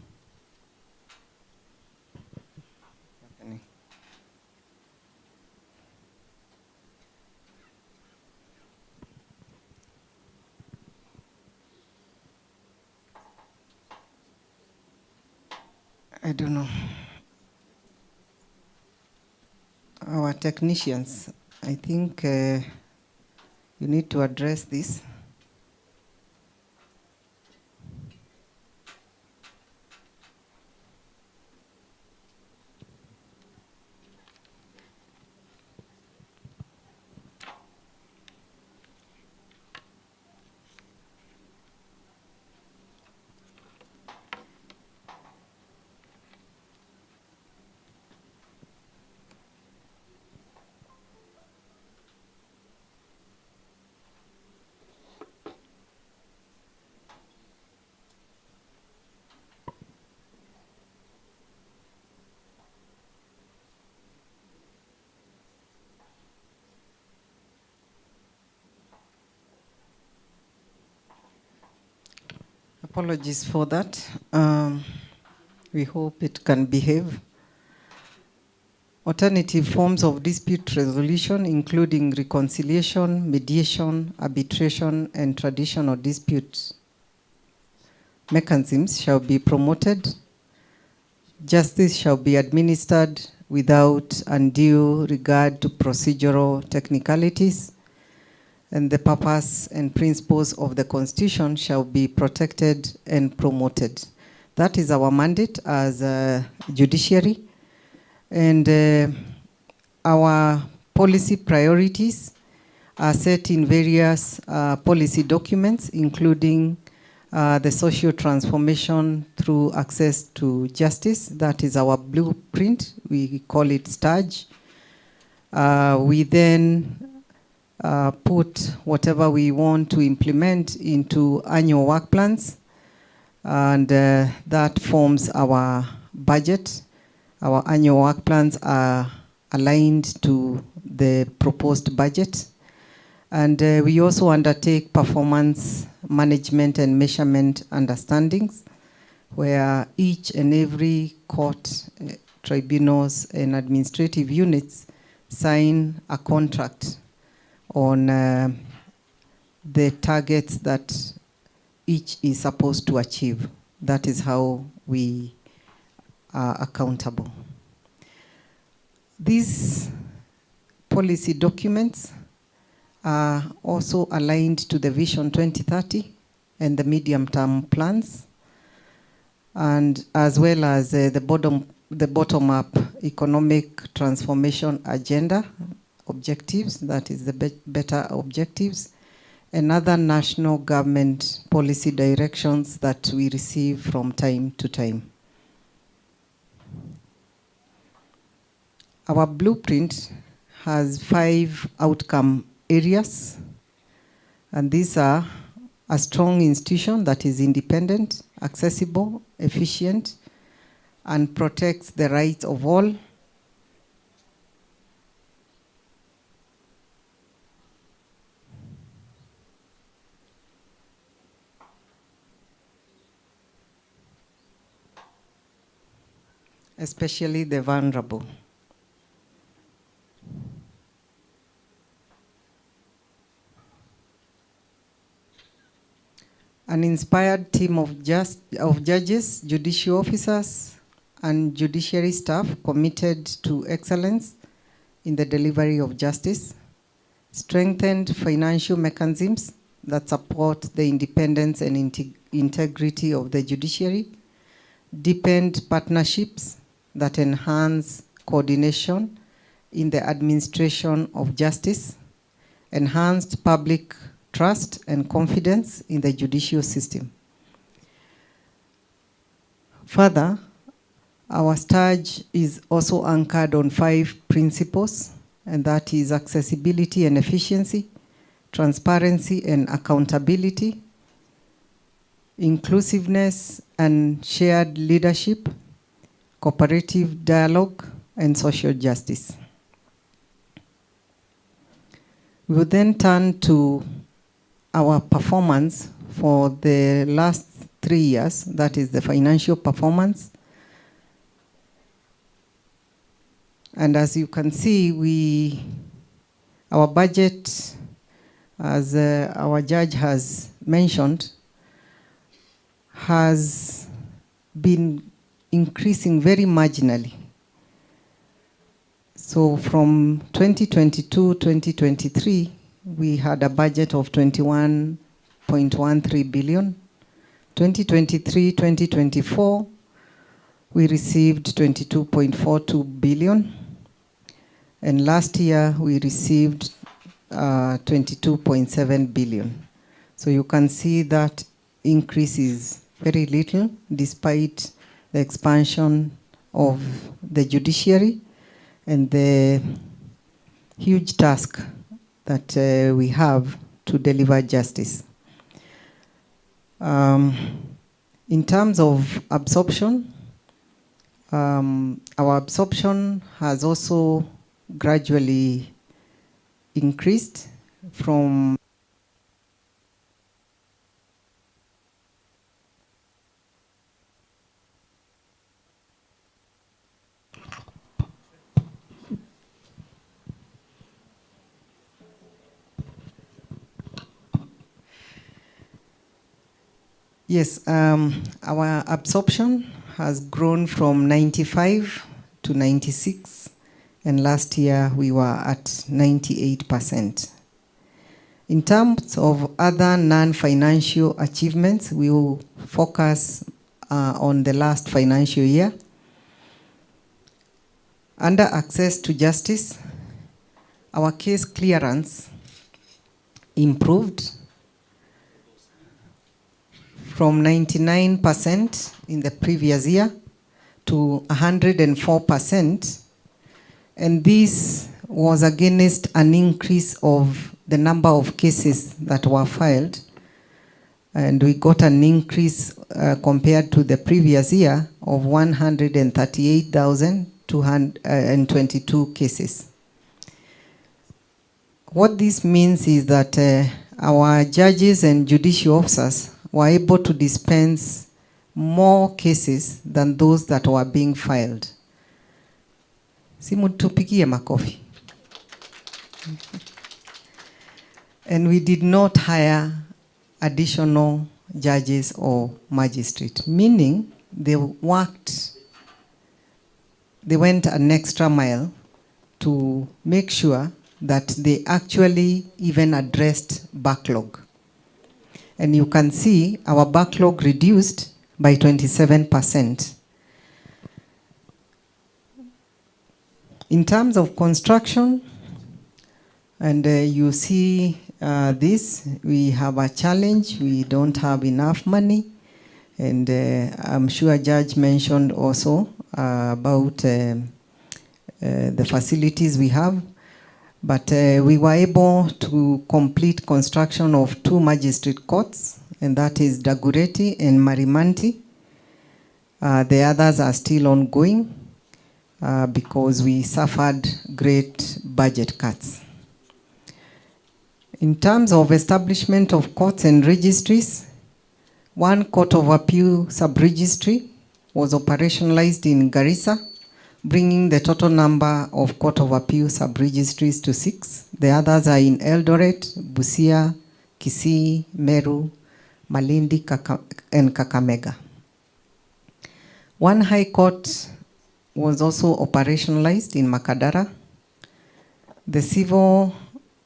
I don't know. Our technicians, I think you need to address this. Apologies for that. We hope it can behave. Alternative forms of dispute resolution, including reconciliation, mediation, arbitration, and traditional dispute mechanisms shall be promoted. Justice shall be administered without undue regard to procedural technicalities, and the purpose and principles of the Constitution shall be protected and promoted. That is our mandate as a judiciary. And our policy priorities are set in various policy documents, including the social transformation through access to justice. That is our blueprint. We call it STARJ. We then put whatever we want to implement into annual work plans, and that forms our budget. Our annual work plans are aligned to the proposed budget. And we also undertake performance management and measurement understandings, where each and every court, tribunals, and administrative units sign a contract on the targets that each is supposed to achieve. That is how we are accountable. These policy documents are also aligned to the Vision 2030 and the medium-term plans, and as well as the bottom-up economic transformation agenda objectives, that is the better objectives, and other national government policy directions that we receive from time to time. Our blueprint has 5 outcome areas, and these are a strong institution that is independent, accessible, efficient, and protects the rights of all. Especially the vulnerable. An inspired team of judges, judicial officers, and judiciary staff committed to excellence in the delivery of justice, strengthened financial mechanisms that support the independence and integrity of the judiciary, deepened partnerships that enhance coordination in the administration of justice, enhanced public trust and confidence in the judicial system. Further, our STAJ is also anchored on 5 principles, and that is accessibility and efficiency, transparency and accountability, inclusiveness and shared leadership, cooperative dialogue, and social justice. We will then turn to our performance for the last 3 years, that is the financial performance. And as you can see, our budget, as our judge has mentioned, has been increasing very marginally. So from 2022-2023, we had a budget of 21.13 billion. 2023-2024, we received 22.42 billion. And last year, we received 22.7 billion. So you can see that increase is very little, despite the expansion of the judiciary and the huge task that we have to deliver justice. In terms of absorption, our absorption has also gradually increased from our absorption has grown from 95 to 96, and last year we were at 98%. In terms of other non-financial achievements, we will focus on the last financial year. Under access to justice, our case clearance improved from 99% in the previous year to 104%. And this was against an increase of the number of cases that were filed. And we got an increase compared to the previous year of 138,222 cases. What this means is that our judges and judicial officers were able to dispense more cases than those that were being filed. Simutupigie makofi. And we did not hire additional judges or magistrates, meaning they went an extra mile to make sure that they actually even addressed backlog. And you can see our backlog reduced by 27%. In terms of construction, and you see this, we have a challenge. We don't have enough money. And I'm sure Judge mentioned also about the facilities we have. But we were able to complete construction of 2 magistrate courts, and that is Dagoretti and Marimanti. The others are still ongoing because we suffered great budget cuts. In terms of establishment of courts and registries, 1 Court of Appeal sub-registry was operationalized in Garissa, bringing the total number of Court of Appeal sub-registries to 6. The others are in Eldoret, Busia, Kisii, Meru, Malindi, and Kakamega. 1 High Court was also operationalized in Makadara. The Civil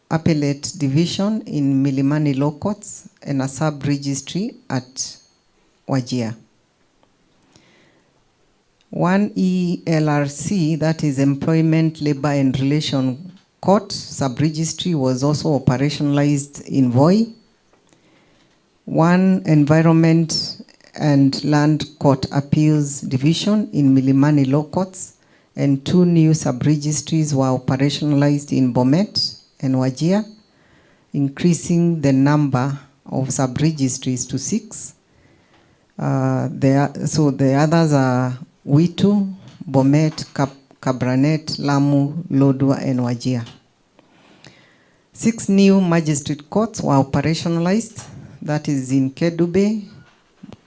Appellate Division in Milimani Law Courts, and a sub-registry at Wajir. 1 ELRC, that is Employment, Labor and Relation Court, sub-registry was also operationalized in Voi. 1 Environment and Land Court Appeals Division in Milimani Law Courts, and 2 new sub-registries were operationalized in Bomet and Wajir, increasing the number of sub-registries to 6. So the others are Witu, Bomet, Kabranet, Lamu, Lodwar, and Wajir. 6 new magistrate courts were operationalized, that is in Kedube,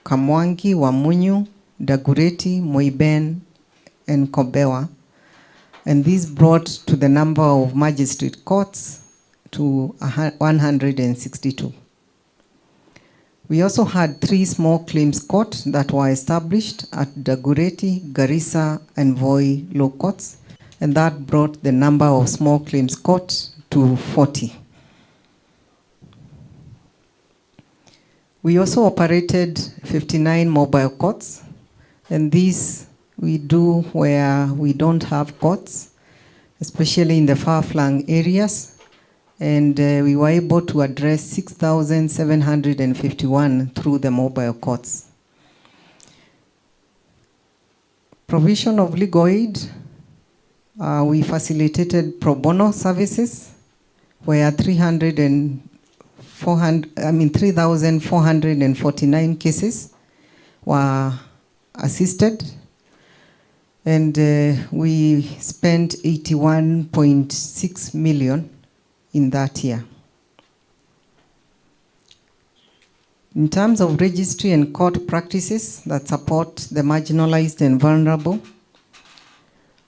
Kamwangi, Wamunyu, Dagoretti, Moiben, and Kobewa. And this brought to the number of magistrate courts to 162. We also had 3 small claims courts that were established at Dagoretti, Garissa, and Voi law courts, and that brought the number of small claims courts to 40. We also operated 59 mobile courts, and these we do where we don't have courts, especially in the far-flung areas, and we were able to address 6,751 through the mobile courts. Provision of legal aid, we facilitated pro bono services, where 3,449 cases were assisted. And we spent 81.6 million in that year. In terms of registry and court practices that support the marginalized and vulnerable,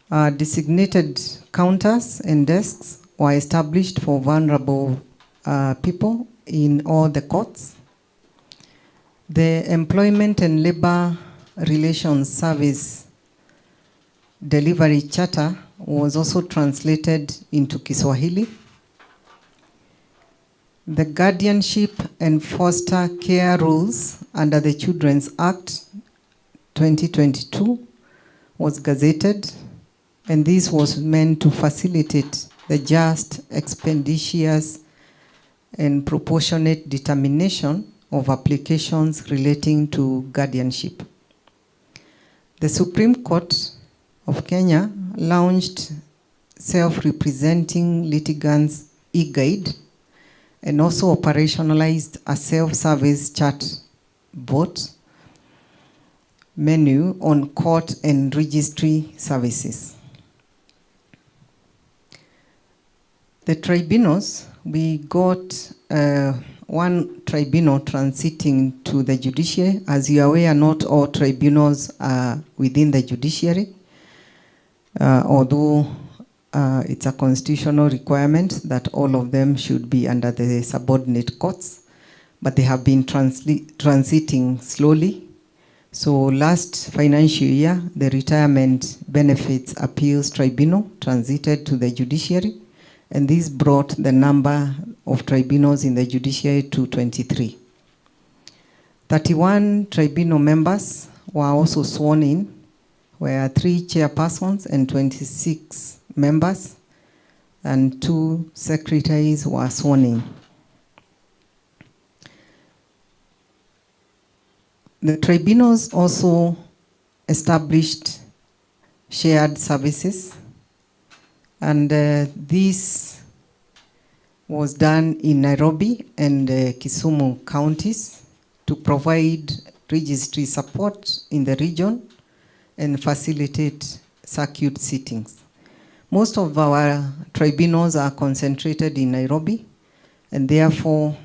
designated counters and desks were established for vulnerable people in all the courts. The Employment and Labor Relations Service Delivery Charter was also translated into Kiswahili. The guardianship and foster care rules under the Children's Act 2022 was gazetted, and this was meant to facilitate the just, expeditious, and proportionate determination of applications relating to guardianship. The Supreme Court of Kenya launched self-representing litigants e-guide and also operationalized a self-service chat bot menu on court and registry services. The tribunals we got one tribunal transiting to the judiciary. As you are aware, not all tribunals are within the judiciary, although it's a constitutional requirement that all of them should be under the subordinate courts, but they have been transiting slowly. So last financial year, the Retirement Benefits Appeals Tribunal transited to the judiciary, and this brought the number of tribunals in the judiciary to 23. 31 tribunal members were also sworn in, where 3 chairpersons and 26 members, and 2 secretaries were sworn in. The tribunals also established shared services, and this was done in Nairobi and Kisumu counties to provide registry support in the region and facilitate circuit sittings. Most of our tribunals are concentrated in Nairobi, and therefore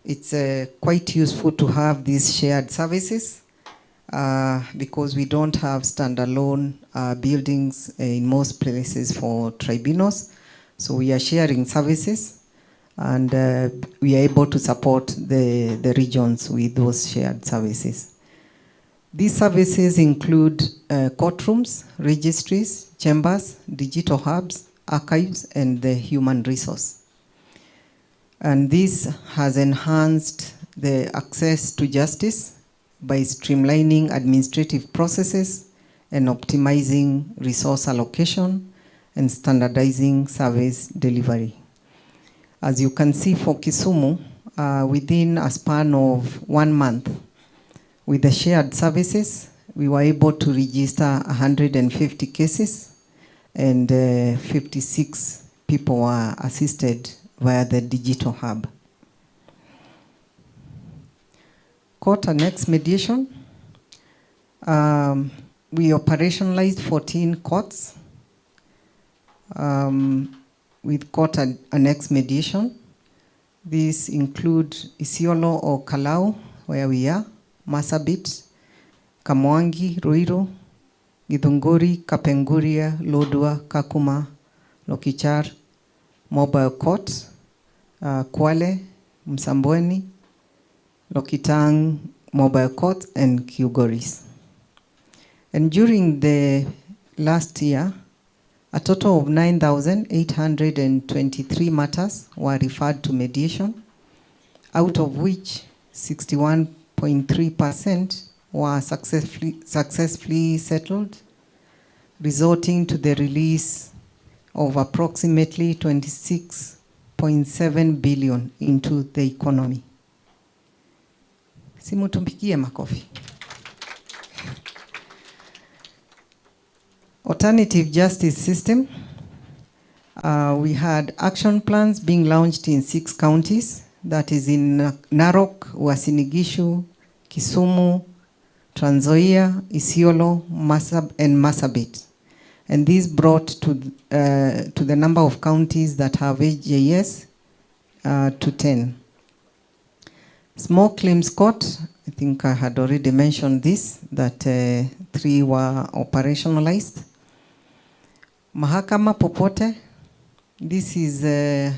it's quite useful to have these shared services because we don't have standalone buildings in most places for tribunals. So we are sharing services, and we are able to support the regions with those shared services. These services include courtrooms, registries, chambers, digital hubs, archives, and the human resource. And this has enhanced the access to justice by streamlining administrative processes and optimizing resource allocation and standardizing service delivery. As you can see for Kisumu, within a span of 1 month, with the shared services, we were able to register 150 cases, and 56 people were assisted via the digital hub. Court annex mediation. We operationalized 14 courts with court annex mediation. These include Isiolo or OLKALOU, where we are, Marsabit, Kamwangi, Ruiru, Githunguri, Kapenguria, Lodwar, Kakuma, Lokichar, Mobile Court, Kwale, Msambweni, Lokitang, Mobile Court, and Kilgoris. And during the last year, a total of 9,823 matters were referred to mediation, out of which 61.3% were successfully settled, resulting to the release of approximately 26.7 billion into the economy. Simutumpigie makofi. Alternative justice system. We had action plans being launched in 6 counties, that is in Narok, Uasin Gishu, Kisumu, Trans Nzoia, Isiolo, and Marsabit. And this brought to the number of counties that have HJS to 10. Small claims court, I think I had already mentioned this, that 3 were operationalized. Mahakama Popote, this is an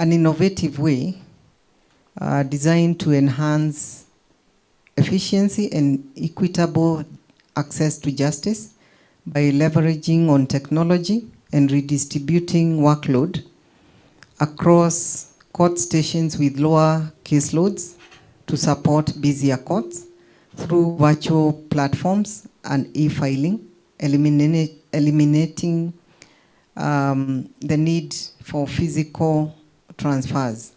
innovative way designed to enhance efficiency and equitable access to justice by leveraging on technology and redistributing workload across court stations with lower caseloads to support busier courts through virtual platforms and e-filing, eliminating the need for physical transfers.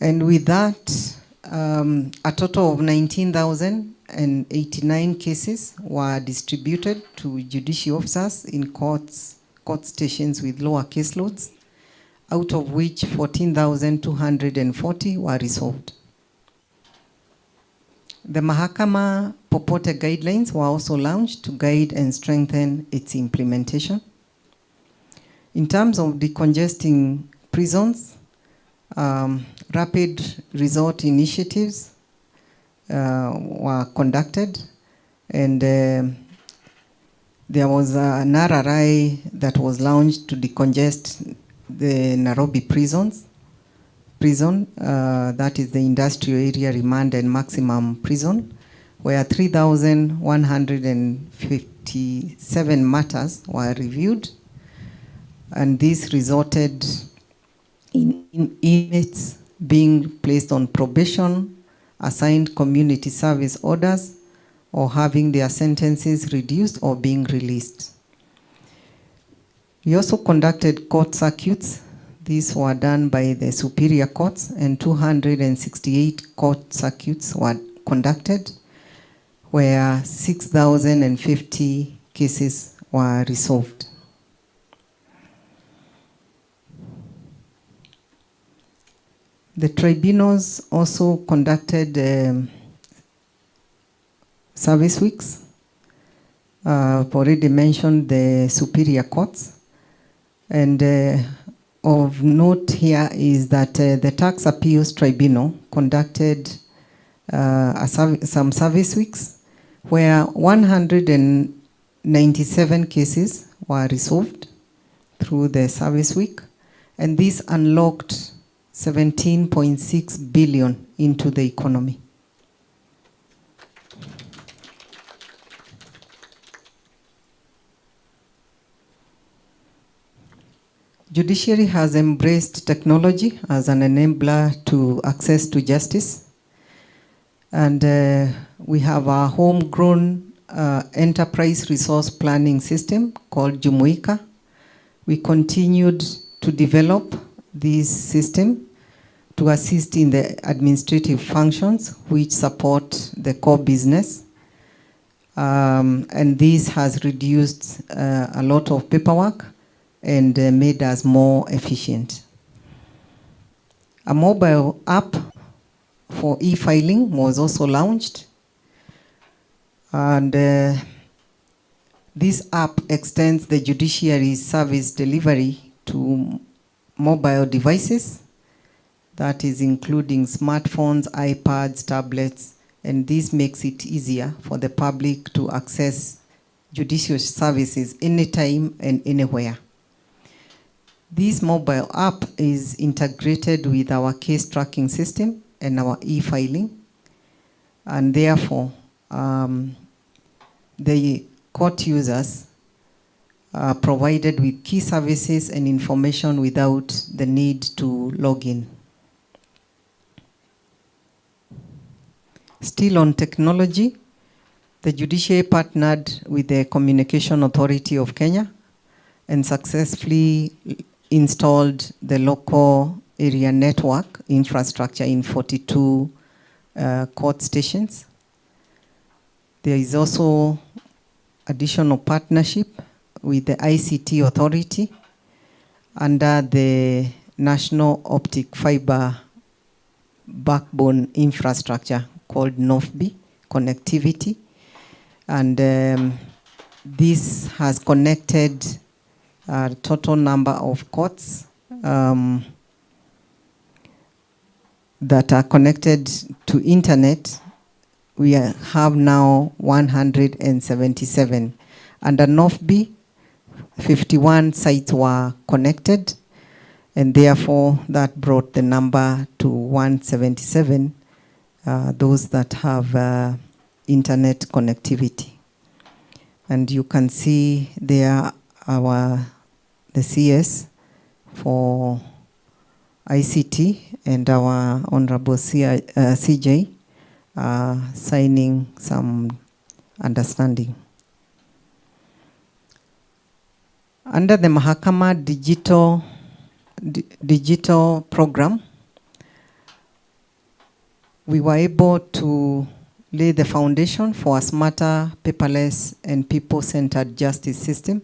And with that, a total of 19,089 cases were distributed to judicial officers in court stations with lower caseloads, out of which 14,240 were resolved. The Mahakama Popote guidelines were also launched to guide and strengthen its implementation. In terms of decongesting prisons, rapid resort initiatives were conducted, and there was an RRI that was launched to decongest the Nairobi prison, that is the industrial area remand and maximum prison, where 3,157 matters were reviewed, and this resulted in inmates being placed on probation, assigned community service orders, or having their sentences reduced or being released. We also conducted court circuits. These were done by the superior courts, and 268 court circuits were conducted, where 6,050 cases were resolved. The tribunals also conducted service weeks. I've already mentioned the superior courts. And of note here is that the Tax Appeals Tribunal conducted some service weeks where 197 cases were resolved through the service week, and this unlocked 17.6 billion into the economy. Judiciary has embraced technology as an enabler to access to justice. And we have a homegrown enterprise resource planning system called Jumuika. We continued to develop this system to assist in the administrative functions which support the core business. And this has reduced a lot of paperwork and made us more efficient. A mobile app for e-filing was also launched. And this app extends the judiciary's service delivery to mobile devices, that is including smartphones, iPads, tablets, and this makes it easier for the public to access judicial services anytime and anywhere. This mobile app is integrated with our case tracking system and our e-filing, and therefore the court users are provided with key services and information without the need to log in. Still on technology, the judiciary partnered with the Communication Authority of Kenya and successfully installed the local area network infrastructure in 42 court stations. There is also additional partnership with the ICT Authority under the National Optic Fiber Backbone Infrastructure called NOFB Connectivity. And this has connected a total number of courts that are connected to internet. We have now 177. Under NOFB, 51 sites were connected, and therefore that brought the number to 177, those that have internet connectivity. And you can see there the CS for ICT and our Honorable CJ signing some understanding. Under the Mahakama digital program, we were able to lay the foundation for a smarter, paperless, and people-centered justice system,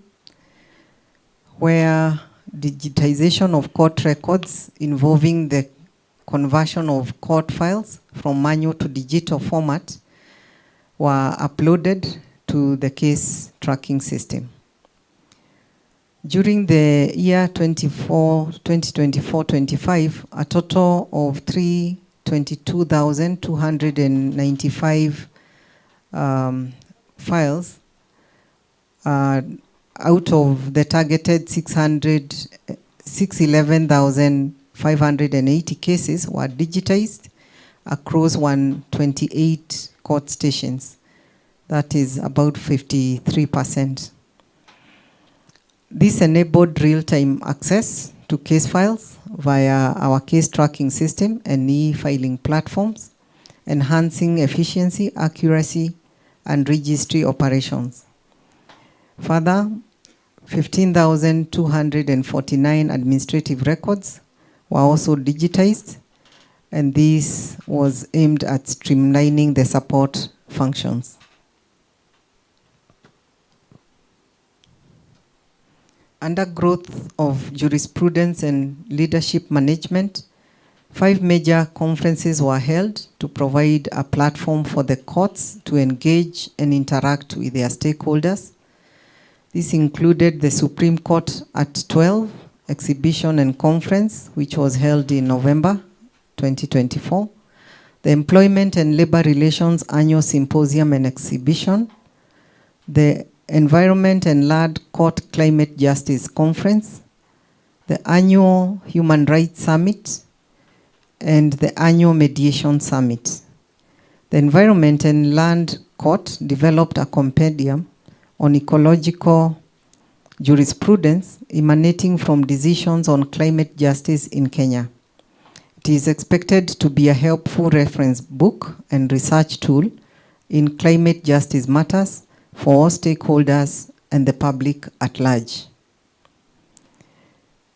where digitization of court records involving the conversion of court files from manual to digital format were uploaded to the case tracking system. During the year 2024-25, a total of 322,295 files out of the targeted 611,580 cases were digitized across 128 court stations. That is about 53%. This enabled real-time access to case files via our case tracking system and e-filing platforms, enhancing efficiency, accuracy, and registry operations. Further, 15,249 administrative records were also digitized, and this was aimed at streamlining the support functions. Under growth of jurisprudence and leadership management, 5 major conferences were held to provide a platform for the courts to engage and interact with their stakeholders. This included the Supreme Court at 12 exhibition and conference, which was held in November 2024, the Employment and Labor Relations Annual Symposium and Exhibition, the Environment and Land Court Climate Justice Conference, the Annual Human Rights Summit, and the Annual Mediation Summit. The Environment and Land Court developed a compendium on ecological jurisprudence emanating from decisions on climate justice in Kenya. It is expected to be a helpful reference book and research tool in climate justice matters for all stakeholders and the public at large.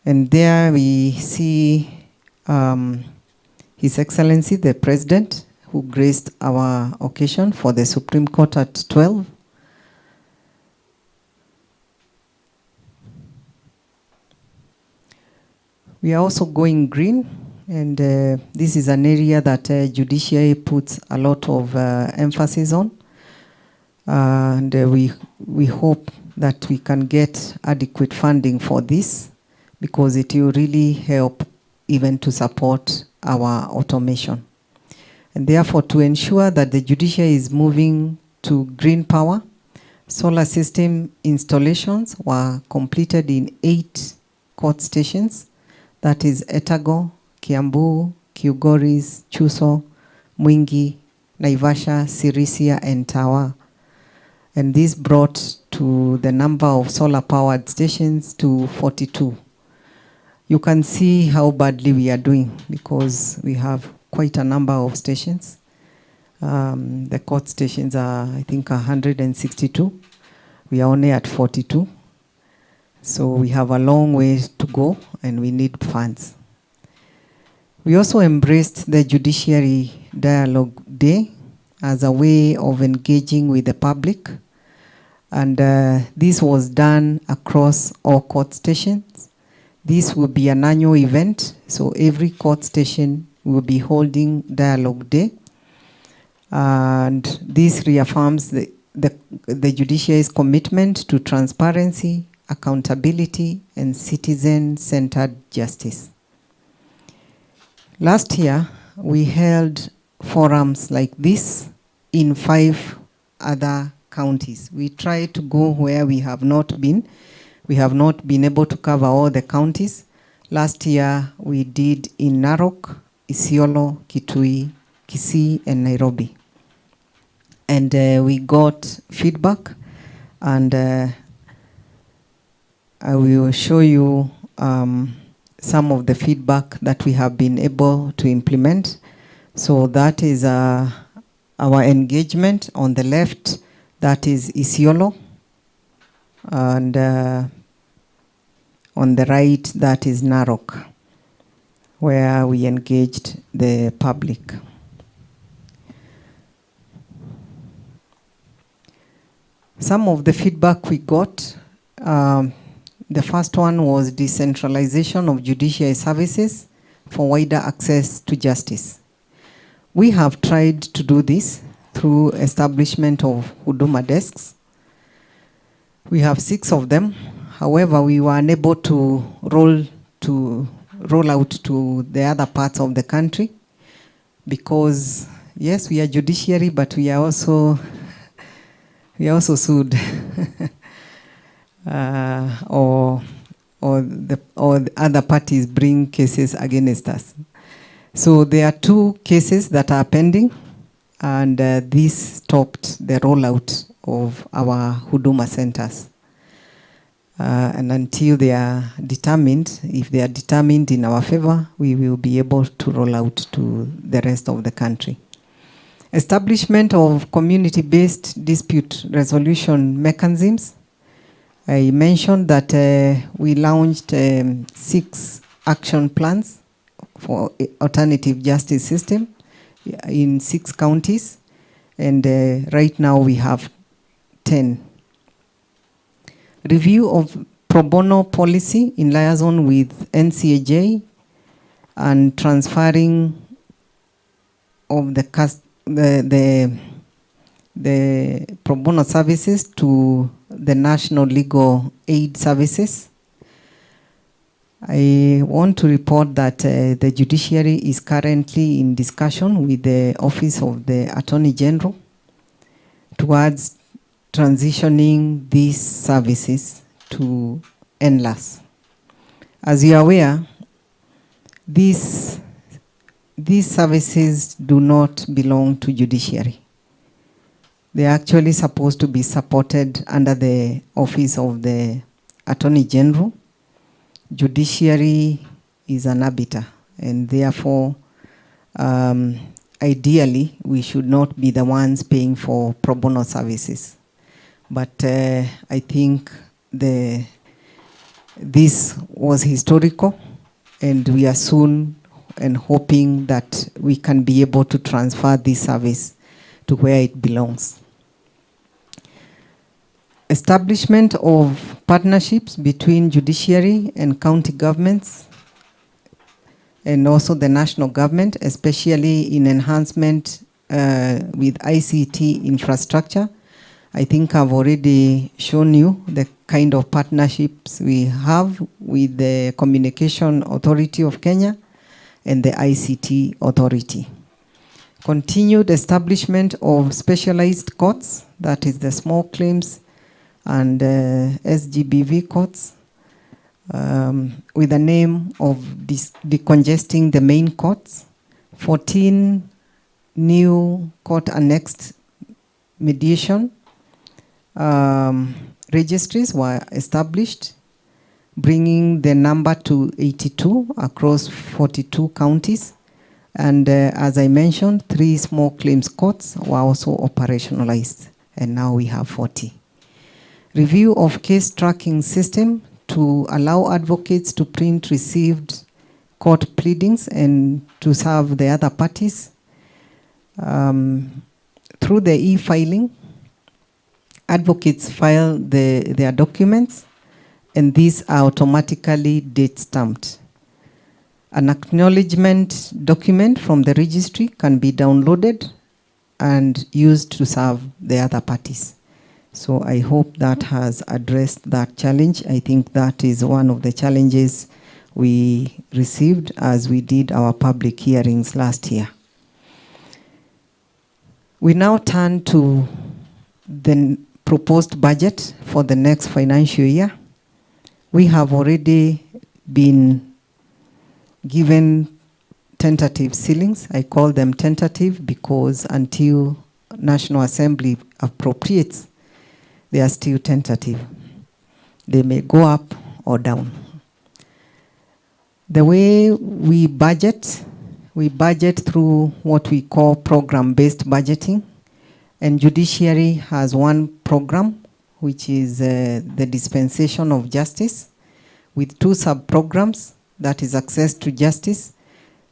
And there we see His Excellency the President, who graced our occasion for the Supreme Court at 12. We are also going green, and this is an area that Judiciary puts a lot of emphasis on. And we hope that we can get adequate funding for this, because it will really help even to support our automation. And therefore, to ensure that the judiciary is moving to green power, solar system installations were completed in 8 court stations, that is Etago, Kiambu, Kilgoris, Chuso, Mwingi, Naivasha, Sirisia, and Tawa. And this brought to the number of solar-powered stations to 42. You can see how badly we are doing, because we have quite a number of stations. The court stations are, I think, 162. We are only at 42. So we have a long way to go, and we need funds. We also embraced the Judiciary Dialogue Day as a way of engaging with the public. And this was done across all court stations. This will be an annual event, so every court station will be holding Dialogue Day. And this reaffirms the judiciary's commitment to transparency, accountability, and citizen-centered justice. Last year, we held forums like this in 5 other counties. We try to go where we have not been. We have not been able to cover all the counties. Last year, we did in Narok, Isiolo, Kitui, Kisii, and Nairobi. And we got feedback, and I will show you some of the feedback that we have been able to implement. So that is our engagement. On the left, that is Isiolo, and on the right, that is Narok, where we engaged the public. Some of the feedback we got, the first one was decentralization of judiciary services for wider access to justice. We have tried to do this through establishment of Huduma desks. We have 6 of them However, we were unable to roll out to the other parts of the country because, yes, we are judiciary, but we are also sued. Or the other parties bring cases against us. So there are 2 cases that are pending, and this stopped the rollout of our Huduma centers. And until they are determined, if they are determined in our favor, we will be able to roll out to the rest of the country. Establishment of community-based dispute resolution mechanisms. I mentioned that we launched 6 action plans for alternative justice system in 6 counties, and right now we have 10. Review of pro bono policy in liaison with NCAJ and transferring of the pro bono services to the National Legal Aid Services. I want to report that the Judiciary is currently in discussion with the Office of the Attorney General towards transitioning these services to NLAS. As you are aware, these services do not belong to Judiciary. They are actually supposed to be supported under the Office of the Attorney General. Judiciary is an arbiter, and therefore, ideally, we should not be the ones paying for pro bono services. But I think this was historical, and we are soon and hoping that we can be able to transfer this service to where it belongs. Establishment of partnerships between judiciary and county governments, and also the national government, especially in enhancement with ICT infrastructure. I think I've already shown you the kind of partnerships we have with the Communication Authority of Kenya and the ICT Authority. Continued establishment of specialized courts, that is the small claims and SGBV courts, with the name of decongesting the main courts. 14 new court-annexed mediation registries were established, bringing the number to 82 across 42 counties. And as I mentioned, 3 small claims courts were also operationalized, and now we have 40. Review of case tracking system to allow advocates to print received court pleadings and to serve the other parties. Through the e-filing, advocates file their documents, and these are automatically date stamped. An acknowledgement document from the registry can be downloaded and used to serve the other parties. So I hope that has addressed that challenge. I think that is one of the challenges we received as we did our public hearings last year. We now turn to the proposed budget for the next financial year. We have already been given tentative ceilings. I call them tentative because until National Assembly appropriates, they are still tentative. They may go up or down. The way we budget through what we call program-based budgeting, and Judiciary has one program, which is the dispensation of justice, with 2 sub-programs, that is access to justice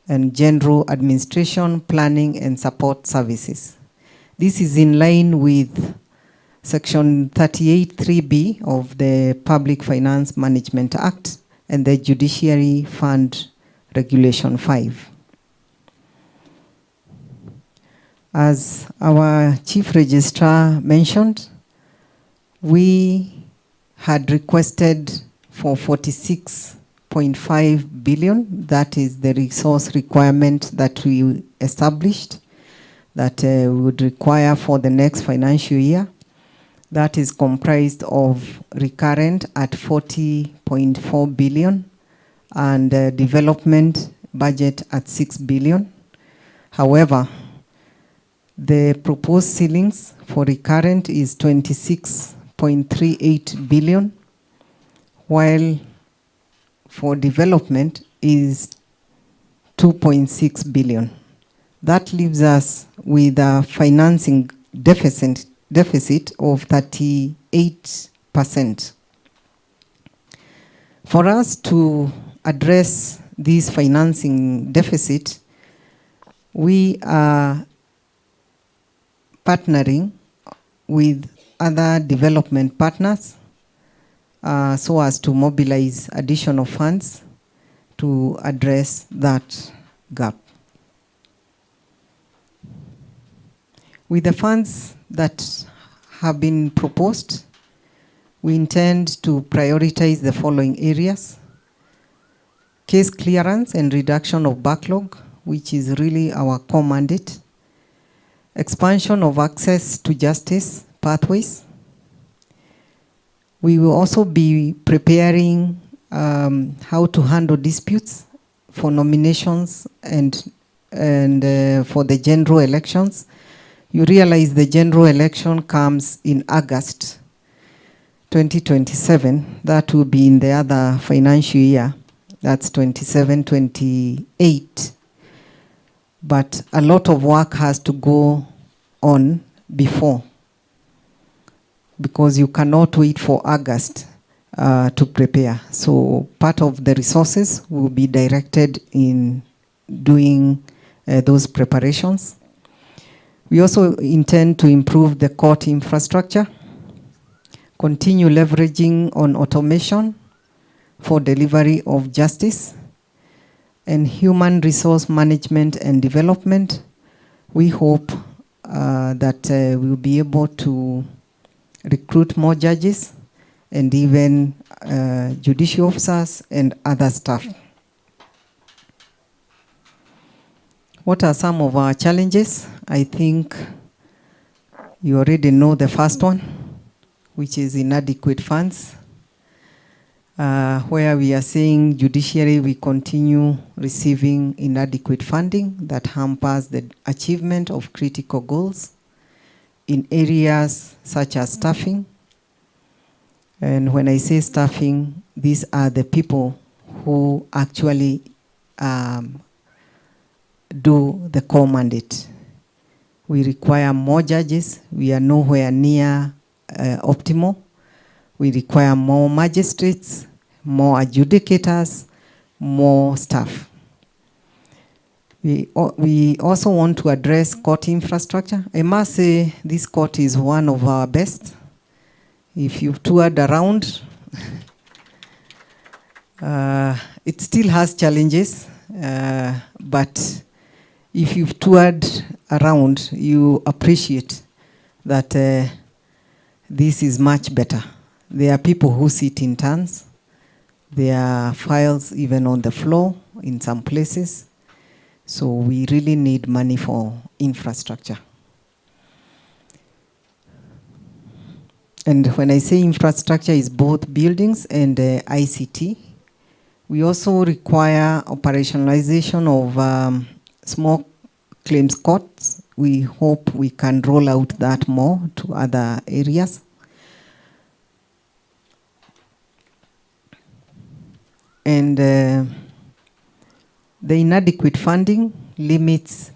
and general administration, planning, and support services. This is in line with Section 38(3)(b) of the Public Finance Management Act and the Judiciary Fund Regulation 5. As our Chief Registrar mentioned, we had requested for 46.5 billion. That is the resource requirement that we established that we would require for the next financial year. That is comprised of recurrent at 40.4 billion and development budget at 6 billion. However, the proposed ceilings for recurrent is 26.38 billion, while for development is 2.6 billion. That leaves us with a financing deficit of 38%. For us to address this financing deficit, we are partnering with other development partners so as to mobilize additional funds to address that gap. With the funds that have been proposed, we intend to prioritize the following areas: case clearance and reduction of backlog, which is really our core mandate; expansion of access to justice pathways. We will also be preparing how to handle disputes for nominations and for the general elections. You realize the general election comes in August 2027. That will be in the other financial year. That's 27-28. But a lot of work has to go on before, because you cannot wait for August to prepare. So part of the resources will be directed in doing those preparations. We also intend to improve the court infrastructure, continue leveraging on automation for delivery of justice, and human resource management and development. We hope that we'll be able to recruit more judges and even judicial officers and other staff. What are some of our challenges? I think you already know the first one, which is inadequate funds, where we are saying judiciary, we continue receiving inadequate funding that hampers the achievement of critical goals in areas such as staffing. And when I say staffing, these are the people who actually do the core mandate. We require more judges. We are nowhere near optimal. We require more magistrates, more adjudicators, more staff. We also want to address court infrastructure. I must say this court is one of our best. If you've toured around, it still has challenges, but if you've toured around, you appreciate that this is much better. There are people who sit in turns. There are files even on the floor in some places. So we really need money for infrastructure. And when I say infrastructure, it's both buildings and ICT. We also require operationalization of small claims courts. We hope we can roll out that more to other areas. And the inadequate funding limits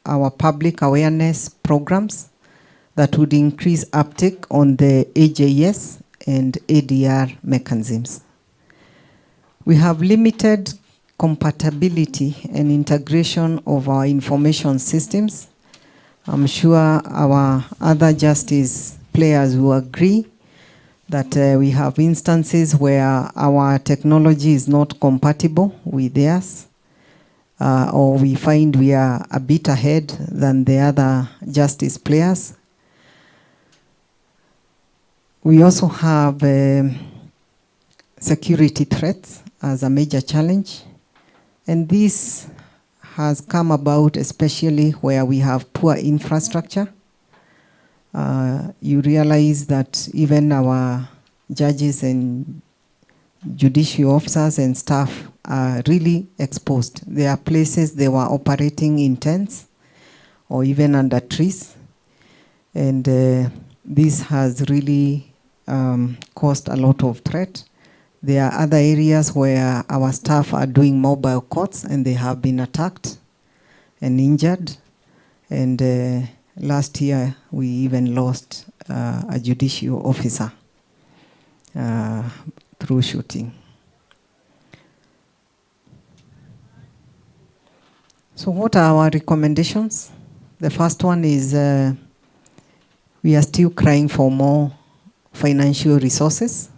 our public awareness programs that would increase uptake on the AJS and ADR mechanisms. We have limited compatibility and integration of our information systems. I'm sure our other justice players will agree that we have instances where our technology is not compatible with theirs, or we find we are a bit ahead than the other justice players. We also have security threats as a major challenge. And this has come about especially where we have poor infrastructure. You realize that even our judges and judicial officers and staff are really exposed. There are places they were operating in tents or even under trees. And this has really caused a lot of threat. There are other areas where our staff are doing mobile courts and they have been attacked and injured. And last year we even lost a judicial officer through shooting. So what are our recommendations? The first one is we are still crying for more financial resources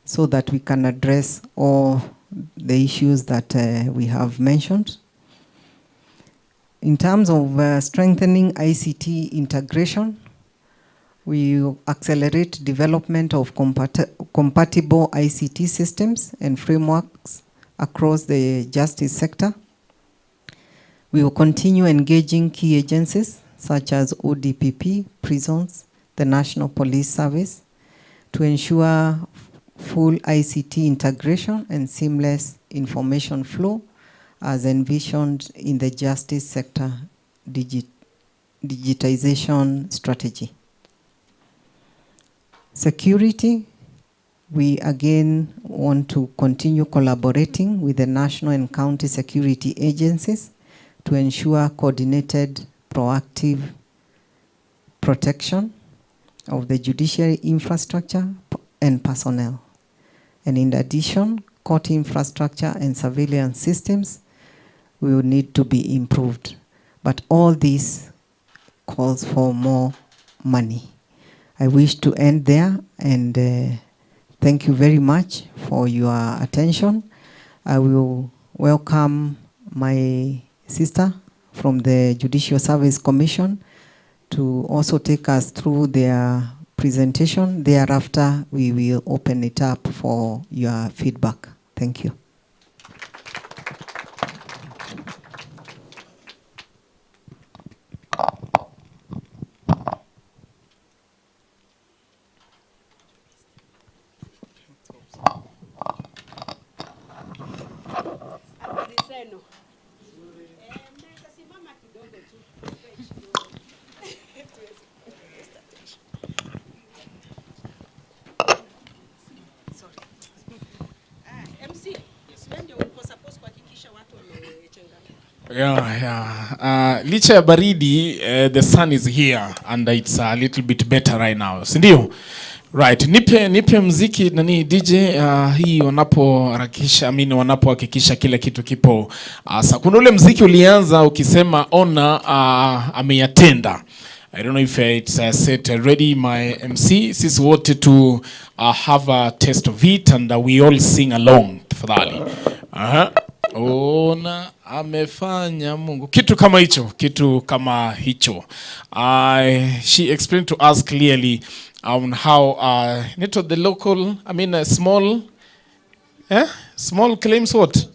so that we can address all the issues that we have mentioned. In terms of strengthening ICT integration, we will accelerate development of compatible ICT systems and frameworks across the justice sector. We will continue engaging key agencies such as ODPP, prisons, the National Police Service, to ensure full ICT integration and seamless information flow as envisioned in the justice sector digitization strategy. Security, we again want to continue collaborating with the national and county security agencies to ensure coordinated, proactive protection of the judiciary infrastructure and personnel. And in addition, court infrastructure and surveillance systems will need to be improved. But all this calls for more money. I wish to end there and thank you very much for your attention. I will welcome my sister from the Judicial Service Commission to also take us through their presentation. Thereafter, we will open it up for your feedback. Thank you. Licha ya baridi, the sun is here and it's a little bit better right now. Sindio? Right. Nipe mziki nani DJ hii wanapoharakisha wanapohakikisha kila kitu kipo. Kuna ule mziki ulianza ukisema ona ameyatenda. I don't know if it's set ready, my MC. Sisi wote to have a taste of it and we all sing along. Tafadhali. Ona amefanya Mungu. Kitu kama hicho. She explained to us clearly on how the local, small claims what?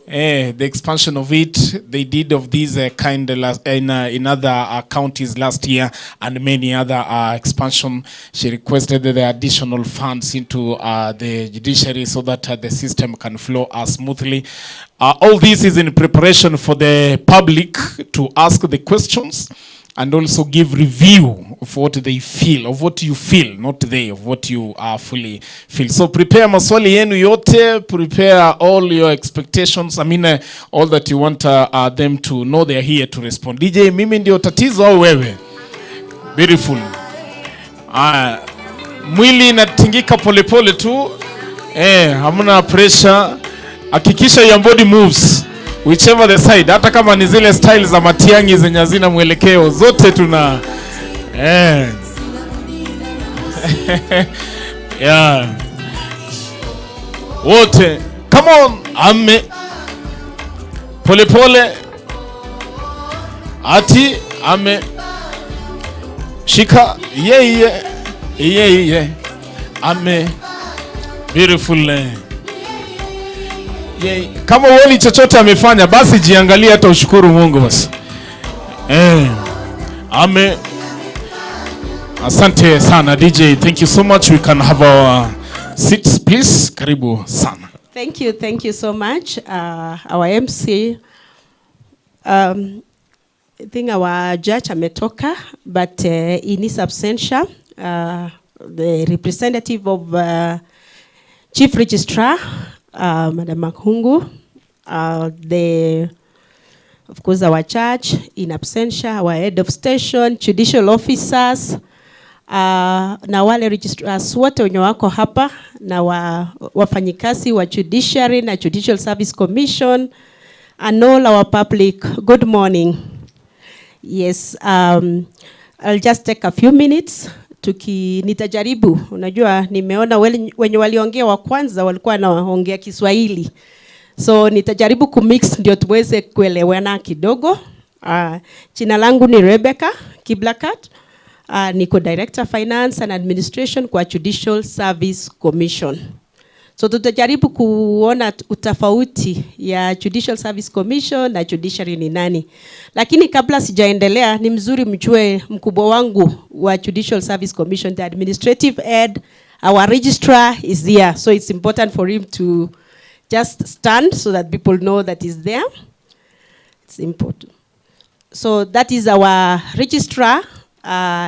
The expansion of it, they did of these kind in other counties last year and many other expansion. She requested the additional funds into the judiciary so that the system can flow smoothly. All this is in preparation for the public to ask the questions and also give review of what they feel, of what you feel, not they, of what you fully feel. So prepare maswali yenu yote, prepare all your expectations, all that you want them to know. They are here to respond. DJ, mimi ndio tatizo au wewe? Beautiful. Mwili inatingika polepole tu, hamuna pressure. Hakikisha your body moves whichever the side, hata kama ni zile style za Matiangi zenye hazina mwelekeo, zote tuna yeah. Wote come on, pole pole, ati shika yeah. Beautiful. Kama uoni chochote amefanya, basi jiangalie hata ushukuru Mungu basi. Asante sana DJ. Thank you so much. We can have our seats please. Karibu sana. Thank you so much. Our MC, I think our judge ametoka, but in his absentia, the representative of Chief Registrar, Madam Makungu, of course our judge in absentia, our head of station, judicial officers, na wale registrars wote wenye wako hapa, na wafanyikazi wa Judiciary na Judicial Service Commission, and all our public, good morning. Yes, I'll just take a few minutes. Nitajaribu, unajua nimeona wenye waliongea wa kwanza walikuwa wanaongea Kiswahili. So nitajaribu kumix ndio tuweze kuelewana kidogo. Jina langu ni Rebecca Kiblakat. Niko Director Finance and Administration kwa Judicial Service Commission. So tutajaribu kuona utofauti ya Judicial Service Commission na Judiciary ni nani. Lakini kabla sijaendelea, ni mzuri mjue mkubwa wangu wa Judicial Service Commission, the administrative head, our registrar is here. So it's important for him to just stand so that people know that he's there. It's important. So that is our registrar,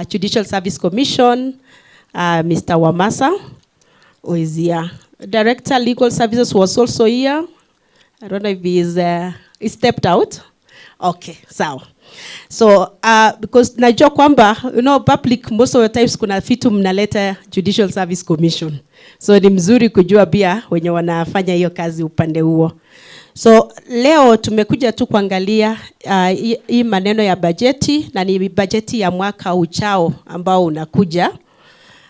Judicial Service Commission, Mr. Wamasa, who is here. Director Legal Services was also here. I don't know if he stepped out. Okay, sawa. So because najua kwamba, you know, public most of the times kuna vitu mnaleta Judicial Service Commission. So ni mzuri kujua pia wenye wanafanya hiyo kazi upande huo. So leo tumekuja tu kuangalia hii maneno ya bajeti, na ni bajeti ya mwaka ujao ambao unakuja.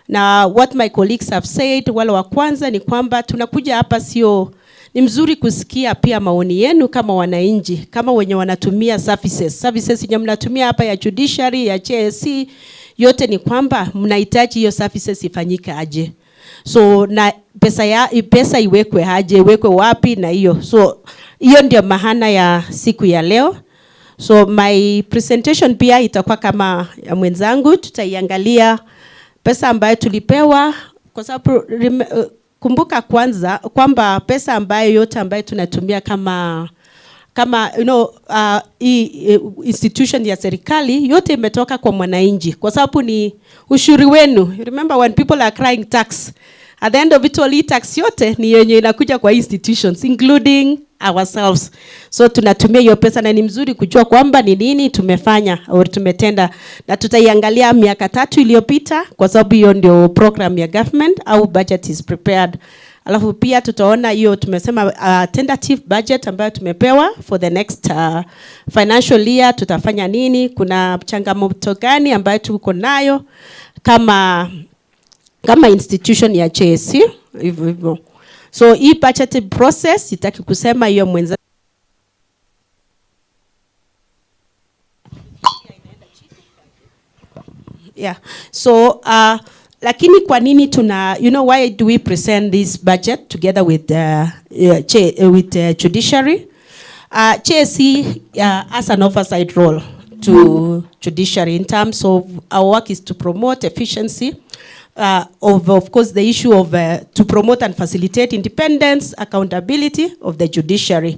Na what my colleagues have said, wale wa kwanza ni kwamba tunakuja hapa sio, ni mzuri kusikia pia maoni yenu kama wananchi, kama wenye wanatumia services yenye mnatumia hapa ya Judiciary, ya JSC, yote ni kwamba mnahitaji hiyo services ifanyike aje. So na pesa iwekwe aje, iwekwe wapi na hiyo. So hiyo ndio maana ya siku ya leo. So my presentation pia itakuwa kama ya mwenzangu, tutaiangalia pesa ambayo tulipewa, kwa sababu kumbuka kwanza kwamba pesa ambayo yote ambayo tunatumia kama you know, institution ya serikali yote imetoka kwa mwananchi, kwa sababu ni ushuru wenu. You remember when people are crying tax, at the end of it all, tax yote ni yenye inakuja kwa institutions including ourselves. So tunatumia hiyo pesa, na ni mzuri kujua kwamba ni nini tumefanya au tumetenda, na tutaiangalia miaka 3 iliyopita, kwa sababu hiyo ndio program ya government au budget is prepared. Alafu pia tutaona hiyo tumesema tentative budget ambayo tumepewa for the next financial year, tutafanya nini, kuna changamoto gani ambayo tuko nayo kama institution ya JSC hivyo. So hii budget process sitaki kusema hiyo mwenza. Yeah. So lakini kwa nini you know, why do we present this budget together with Judiciary? JSC has an oversight role to Judiciary in terms of our work is to promote efficiency, of course the issue of to promote and facilitate independence, accountability of the Judiciary,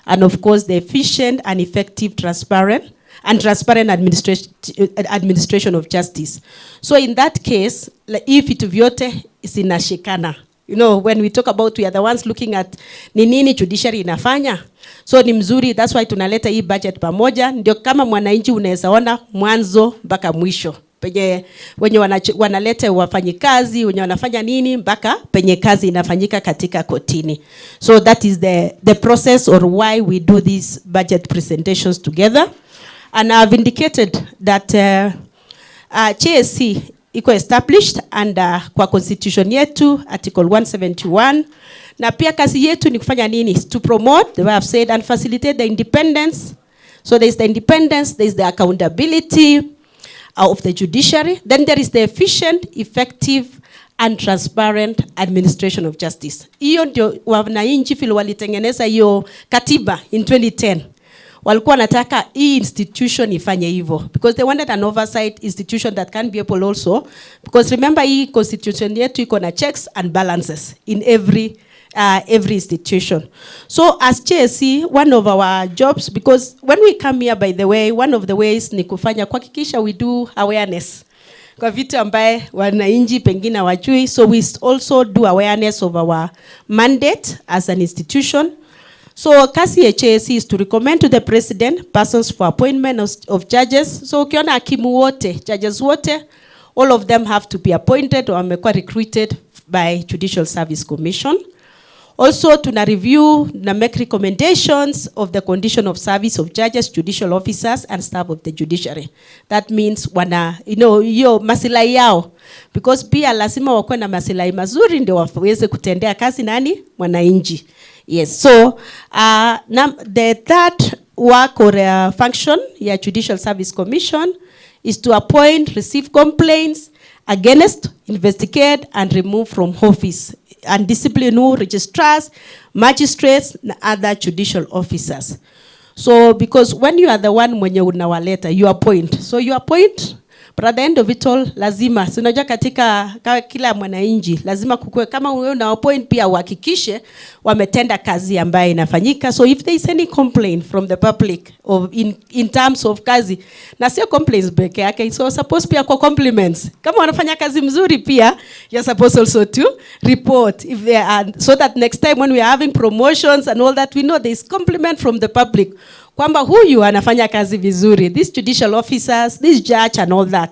and of course the efficient and effective transparent administration of justice. So in that case, if vitu vyote zinashikana, you know, when we talk about, we are the ones looking at ni nini Judiciary inafanya. So ni mzuri, that's why tunaleta hii budget pamoja, ndio kama mwananchi unaweza ona mwanzo mpaka mwisho. Penye wenye wanaleta wafanyikazi, wenye wanafanya nini mpaka penye kazi inafanyika katika kotini. So that is the process or why we do these budget presentations together. And I've indicated that JSC iko established under kwa constitution yetu article 171, na pia kazi yetu ni kufanya nini, to promote, the way I've said, and facilitate the independence. So there is the independence, there is the accountability of the Judiciary, then there is the efficient, effective and transparent administration of justice. Hiyo ndio wananchi vile walitengeneza hiyo katiba in 2010. Walikuwa wanataka hii institution ifanye hivyo because they wanted an oversight institution that can be able also, because remember hii constitution yetu iko na checks and balances in every institution. So as JSC, one of our jobs, because when we come here, by the way, one of the ways ni kufanya kuhakikisha we do awareness kwa vitu ambaye wananchi pengine wajui. So we also do awareness of our mandate as an institution. So kazi ya JSC is to recommend to the president persons for appointment of judges. So ukiona hakimu wote, judges wote, all of them have to be appointed or wamekuwa recruited by Judicial Service Commission. Also, tuna review na make recommendations of the condition of service of judges, judicial officers, and staff of the judiciary. That means wana, hiyo maslahi yao, because pia lazima wakuwe na maslahi mazuri ndio waweze kutendea kazi nani? Wananchi. Yes, so the third work or function ya Judicial Service Commission is to appoint, receive complaints against, investigate, and remove from office and discipline registrars, magistrates, and other judicial officers. So, because when you are the one mwenye unawaleta, you appoint. So you appoint, but at the end of it all, lazima. So unajua katika kila mwananchi, lazima kukue, kama wewe una appoint pia uhakikishe wametenda kazi ambayo inafanyika. So if there is any complaint from the public of in terms of kazi, na sio complaints peke yake, so suppose pia kwa compliments. Kama wanafanya kazi mzuri pia, you're supposed also to report if they are, so that next time when we are having promotions and all that, we know there is compliment from the public. Kwamba huyu anafanya kazi vizuri, these judicial officers, this judge and all that.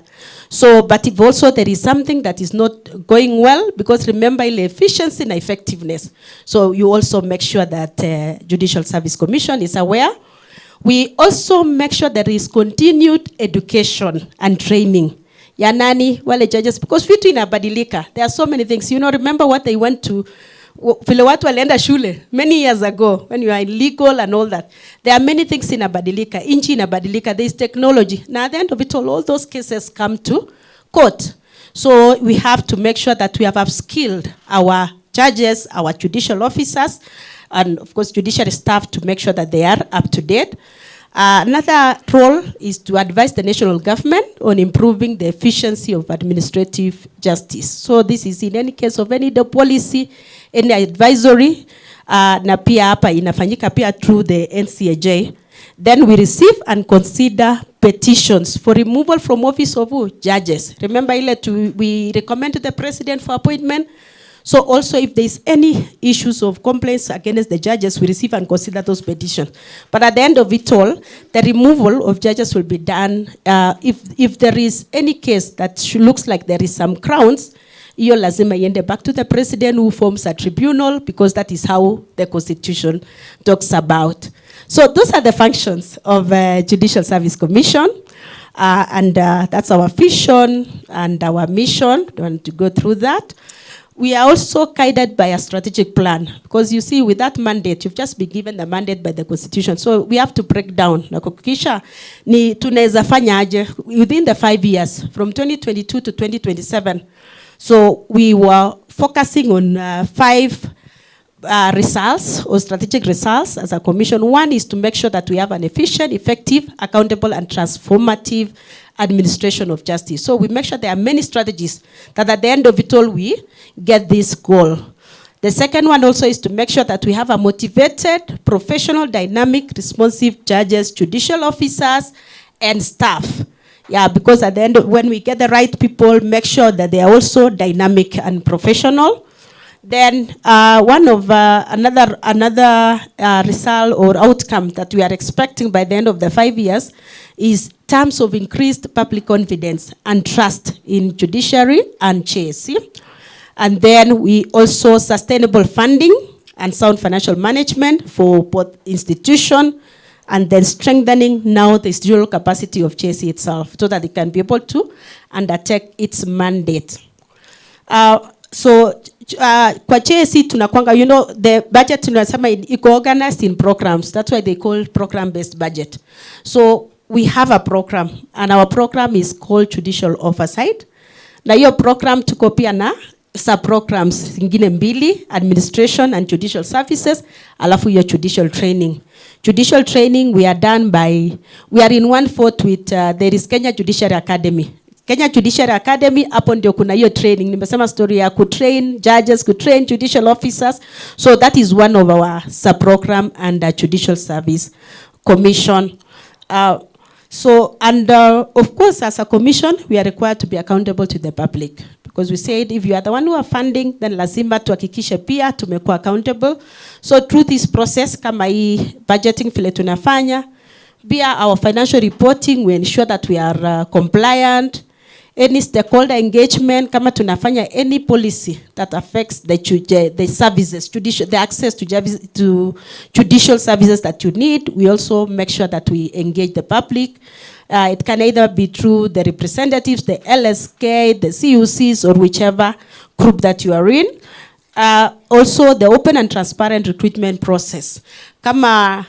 So, but if also there is something that is not going well, because remember ile efficiency and effectiveness. So you also make sure that Judicial Service Commission is aware. We also make sure there is continued education and training. Ya nani, wale judges, because vitu inabadilika. There are so many things. You know, remember what they went to, vile watu walienda shule many years ago when you are illegal and all that. There are many things inabadilika, inchi inabadilika, there is technology. Now at the end of it all those cases come to court. So we have to make sure that we have upskilled our judges, our judicial officers, and of course judiciary staff to make sure that they are up to date. Another role is to advise the national government on improving the efficiency of administrative justice. So this is in any case of any policy, any advisory, na pia hapa inafanyika pia through the NCAJ. Then we receive and consider petitions for removal from office of judges. Remember we recommend to the president for appointment. So also if there is any issues of complaints against the judges, we receive and consider those petitions. But at the end of it all, the removal of judges will be done if there is any case that looks like there is some grounds, iyo lazima iende back to the president who forms a tribunal, because that is how the constitution talks about. So those are the functions of Judicial Service Commission. And that's our vision and our mission. Don't want to go through that. We are also guided by a strategic plan, because you see with that mandate, you've just been given the mandate by the Constitution. So we have to break down. Na kuhakikisha ni tunaweza fanya aje within the 5 years, from 2022 to 2027. So we were focusing on 5 results or strategic results as a commission. One is to make sure that we have an efficient, effective, accountable, and transformative administration of justice. So we make sure there are many strategies that at the end of it all we get this goal. The second one also is to make sure that we have a motivated, professional, dynamic, responsive judges, judicial officers, and staff. Yeah, because at the end, when we get the right people, make sure that they are also dynamic and professional. Then one of another result or outcome that we are expecting by the end of the 5 years is terms of increased public confidence and trust in judiciary and JSC. And then we also sustainable funding and sound financial management for both institution, and then strengthening now the institutional capacity of JSC itself so that it can be able to undertake its mandate. Kwa JSC tunakwanga, you know, the budget tunasema iko organized in programs. That's why they call program-based budget. So we have a program, and our program is called Judicial Oversight. Na hiyo program tuko pia na sub-programs zingine mbili, administration and judicial services, alafu hiyo judicial training. Judicial training we are in 1/4 with there is Kenya Judiciary Academy. Kenya Judiciary Academy, hapo ndio kuna hiyo training. Nimesema story ya kutrain judges, kutrain judicial officers. So that is one of our sub-program under Judicial Service Commission. Of course, as a commission, we are required to be accountable to the public. Because we said, if you are the one who are funding, then lazima tuhakikishe pia tumekuwa accountable. So through this process, kama hii budgeting vile tunafanya, via our financial reporting, we ensure that we are compliant. Any stakeholder engagement, kama tunafanya any policy that affects the services, the access to judicial services that you need, we also make sure that we engage the public. It can either be through the representatives, the LSK, the CUCs, or whichever group that you are in. Also, the open and transparent recruitment process. Kama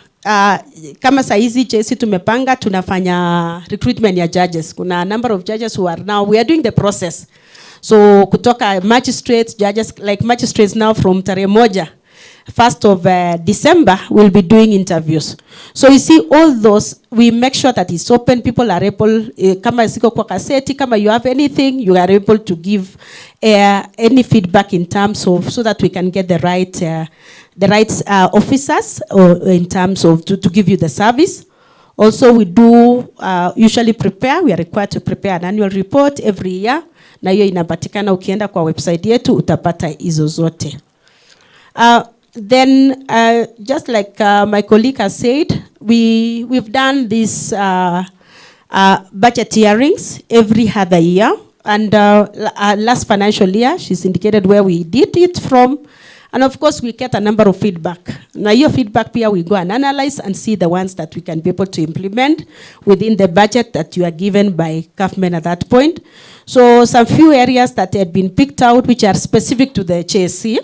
saizi JC tumepanga tunafanya recruitment ya judges. Kuna a number of judges who are now, we are doing the process. So kutoka magistrates, judges, like magistrates now from tarehe moja, 1st of December, we'll be doing interviews. So you see all those, we make sure that it's open, people are able, kama siko kwa kaseti, kama you have anything, you are able to give any feedback in terms of, so that we can get the right officers or in terms of to give you the service. Also we do usually prepare, we are required to prepare an annual report every year, na hiyo inapatikana ukienda kwa website yetu utapata hizo zote. Then just like my colleague has said, we've done these budget hearings every other year, and last financial year she's indicated where we did it from, and of course we get a number of feedback. Now your feedback here we go and analyze and see the ones that we can be able to implement within the budget that you are given by government at that point. So some few areas that had been picked out which are specific to the JSC.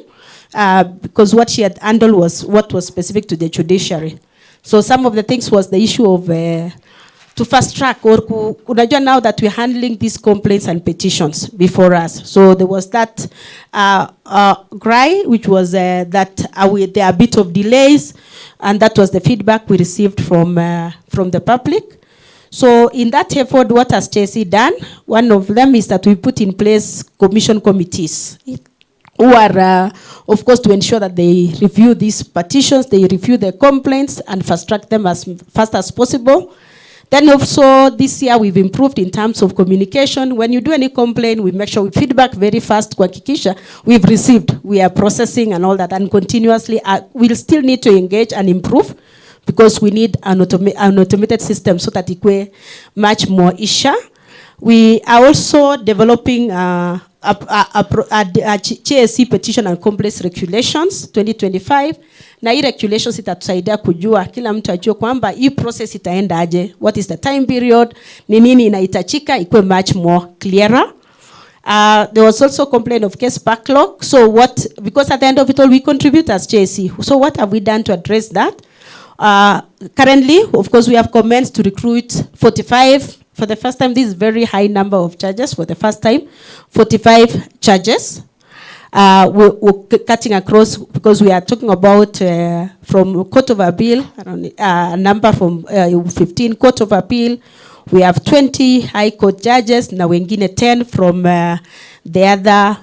Because what she had handled was what was specific to the judiciary. So some of the things was the issue of to fast track, or unajua now that we're handling these complaints and petitions before us. So there was that cry, which was that there are a bit of delays, and that was the feedback we received from the public. So in that effort, what has JC done? One of them is that we put in place commission committees, who are, of course, to ensure that they review these petitions, they review the complaints, and fast track them as fast as possible. Then also this year we've improved in terms of communication. When you do any complaint, we make sure we feedback very fast. Kuhakikisha we've received, we are processing and all that, and continuously we'll still need to engage and improve, because we need an automated system so that it will much more isha. We are also developing a JSC petition and complaints regulations 2025. Na hii regulations itatusaidia kujua, kila mtu ajue kwamba hii process itaenda aje, what is the time period, ni nini inahitajika, ikuwe much more clearer. There was also complaint of case backlog. So because at the end of it all we contribute as JSC. So what have we done to address that? Currently, of course, we have commenced to recruit 45 for the first time. This is very high number of judges for the first time. 45 judges. We're cutting across, because we are talking about from Court of Appeal, a number from 15 Court of Appeal. We have 20 High Court judges, na wengine 10 from the other,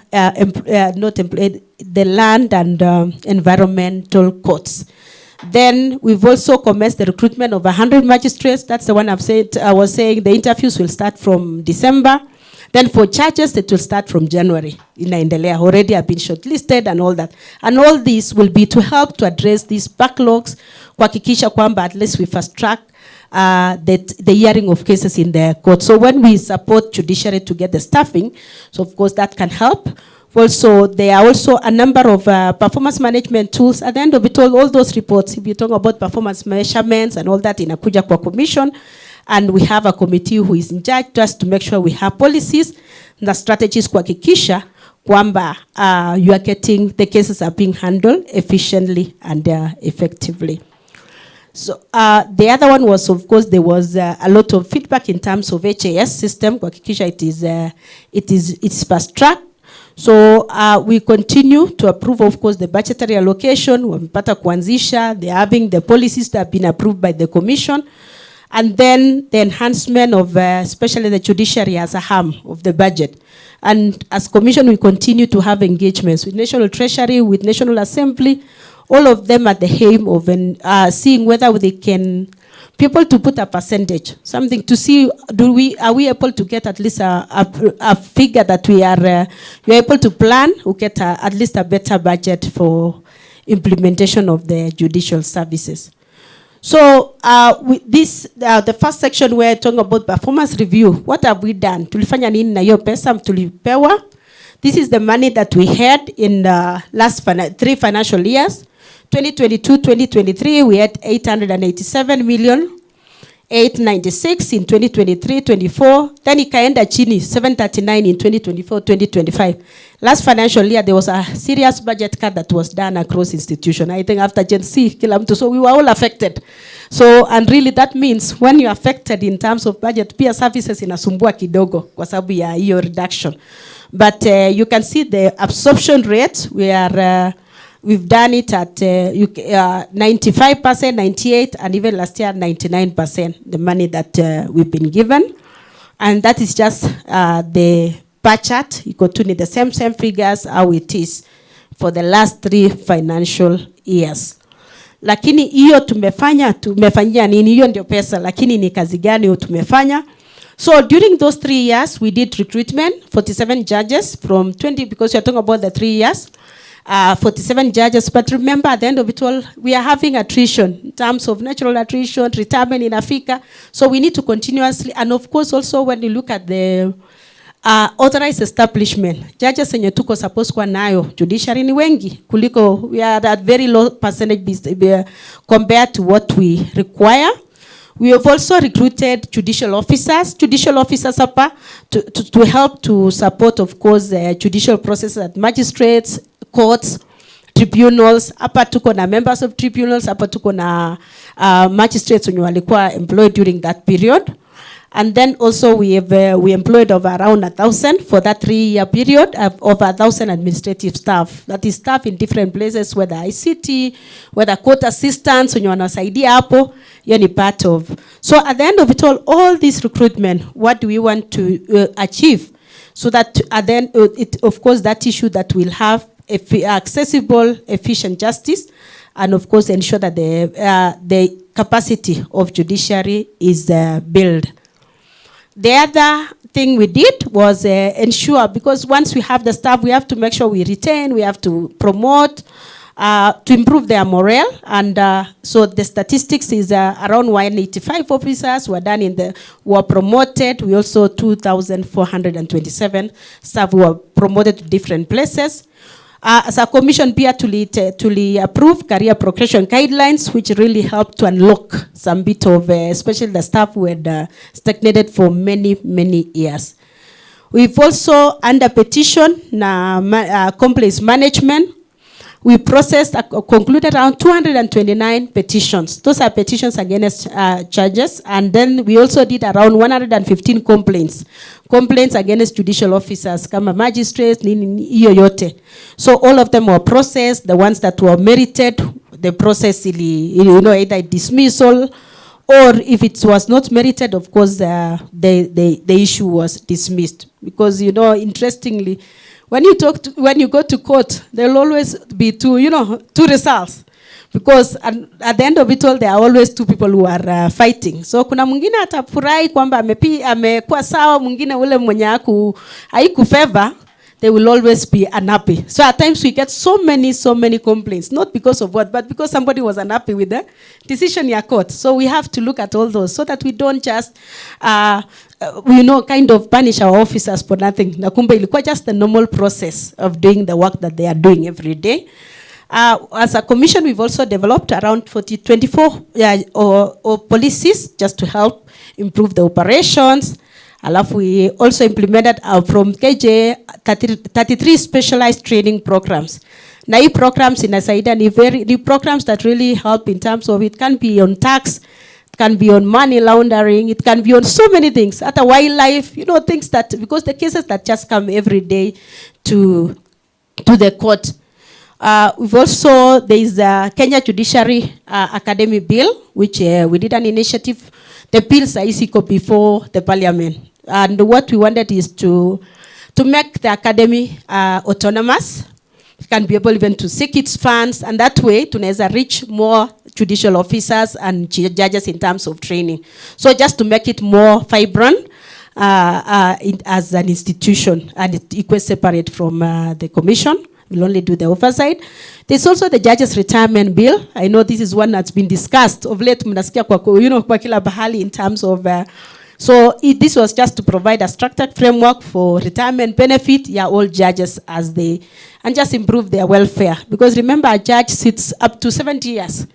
the land and environmental courts. Then we've also commenced the recruitment of 100 magistrates. That's the one I was saying the interviews will start from December. Then for judges, it will start from January. Inaendelea, already have been shortlisted and all that. And all this will be to help to address these backlogs, kuhakikisha kwamba at least we fast track the hearing of cases in the court. So when we support judiciary to get the staffing, so of course that can help. Also, there are also a number of performance management tools. At the end of it all those reports, if you talk about performance measurements and all that, inakuja kwa commission. And we have a committee who is in charge just to make sure we have policies and the strategies kuhakikisha kwamba you are getting, the cases are being handled efficiently and effectively. So the other one was, of course, there was a lot of feedback in terms of HAS system kuhakikisha it's fast track. So we continue to approve, of course, the budgetary allocation. Wamepata kuanzisha, they're having the policies that have been approved by the commission. And then the enhancement of especially the judiciary as a arm of the budget. And as commission, we continue to have engagements with National Treasury, with National Assembly, all of them at the aim of seeing whether they can, people to put a percentage, something to see, are we able to get at least a figure that you're able to plan, or get at least a better budget for implementation of the judicial services. So with this, the first section we're talking about performance review. What have we done? Tulifanya nini na hiyo pesa tulipewa? This is the money that we had in the last 3 financial years. 2022-2023, we had 887 million. 896 in 2023-24, then ikaenda chini 739 in 2024-2025. Last financial year there was a serious budget cut that was done across institution. I think after Gen Z, kila mtu, so we were all affected. So and really that means when you're affected in terms of budget, pia services inasumbua kidogo kwa sababu ya hiyo reduction. But you can see the absorption rate. We've done it at 95%, 98%, and even last year 99%, the money that we've been given. And that is just the bar chart. You continue the same figures how it is for the last 3 financial years. Lakini hiyo tumefanyia nini? Hiyo ndio pesa, lakini ni kazi gani tumefanya? So during those 3 years, we did recruitment, 47 judges from 20, because you're talking about the 3 years. 47 judges, but remember at the end of it all, we are having attrition in terms of natural attrition, retirement in Africa. So we need to continuously, and of course also when you look at the authorized establishment, judges enye tuko supposed kwa nayo, judiciary ni wengi, kuliko we are at very low percentage compared to what we require. We have also recruited judicial officers hapa to help to support, of course, the judicial processes at magistrates, courts, tribunals. Hapa tuko na members of tribunals, hapa tuko na magistrates wenye walikuwa employed during that period. And then also we employed over around 1,000 for that 3-year period, over 1,000 administrative staff. That is staff in different places, whether ICT, whether court assistants, wenye wanasaidia hapo, hiyo ni part of. So at the end of it all this recruitment, what do we want to achieve? So that then, of course, that issue that will have accessible, efficient justice, and of course ensure that the capacity of judiciary is built. The other thing we did was ensure, because once we have the staff, we have to make sure we retain, we have to promote, to improve their morale. And so the statistics is around 185 officers were promoted. We also 2,427 staff who were promoted to different places. As a commission, pia tuli approve career progression guidelines, which really helped to unlock some bit of, especially the staff who had stagnated for many years. We've also, under petition, complaints management, we processed, concluded around 229 petitions. Those are petitions against charges. And then we also did around 115 complaints. Complaints against judicial officers, kama magistrates, hiyo yote. So all of them were processed. The ones that were merited, the process, either dismissal, or if it was not merited, of course, the issue was dismissed. Because, interestingly, when you go to court, there will always be two results. Because at the end of it all, there are always two people who are fighting. So kuna mwingine atafurahi kwamba amekuwa sawa, mwingine ule mwenye haikufavor, they will always be unhappy. So at times we get so many complaints, not because of what, but because somebody was unhappy with the decision in court. So we have to look at all those so that we don't just kind of punish our officers for nothing. Na kumbe ilikuwa just the normal process of doing the work that they are doing every day. As a commission, we've also developed around 24 policies just to help improve the operations. Alafu we also implemented from KJ 33 specialized training programs. Na hii programs inasaidia ni programs that really help in terms of, it can be on tax, it can be on money laundering, it can be on so many things, at a wildlife, things that, because the cases that just come every day to the court. We've also, there is a Kenya Judiciary Academy Bill, which we did an initiative. The bills are equal before the parliament. And what we wanted is to make the academy autonomous. It can be able even to seek its funds, and that way tunaweza reach more judicial officers and judges in terms of training. So just to make it more vibrant as an institution, and it equals separate from the commission. We'll only do the oversight. There's also the Judges Retirement Bill. I know this is one that's been discussed of late, mnasikia kwa kwa kila bahali in terms of this was just to provide a structured framework for retirement benefit, all judges as they, and just improve their welfare. Because remember, a judge sits up to 70 years.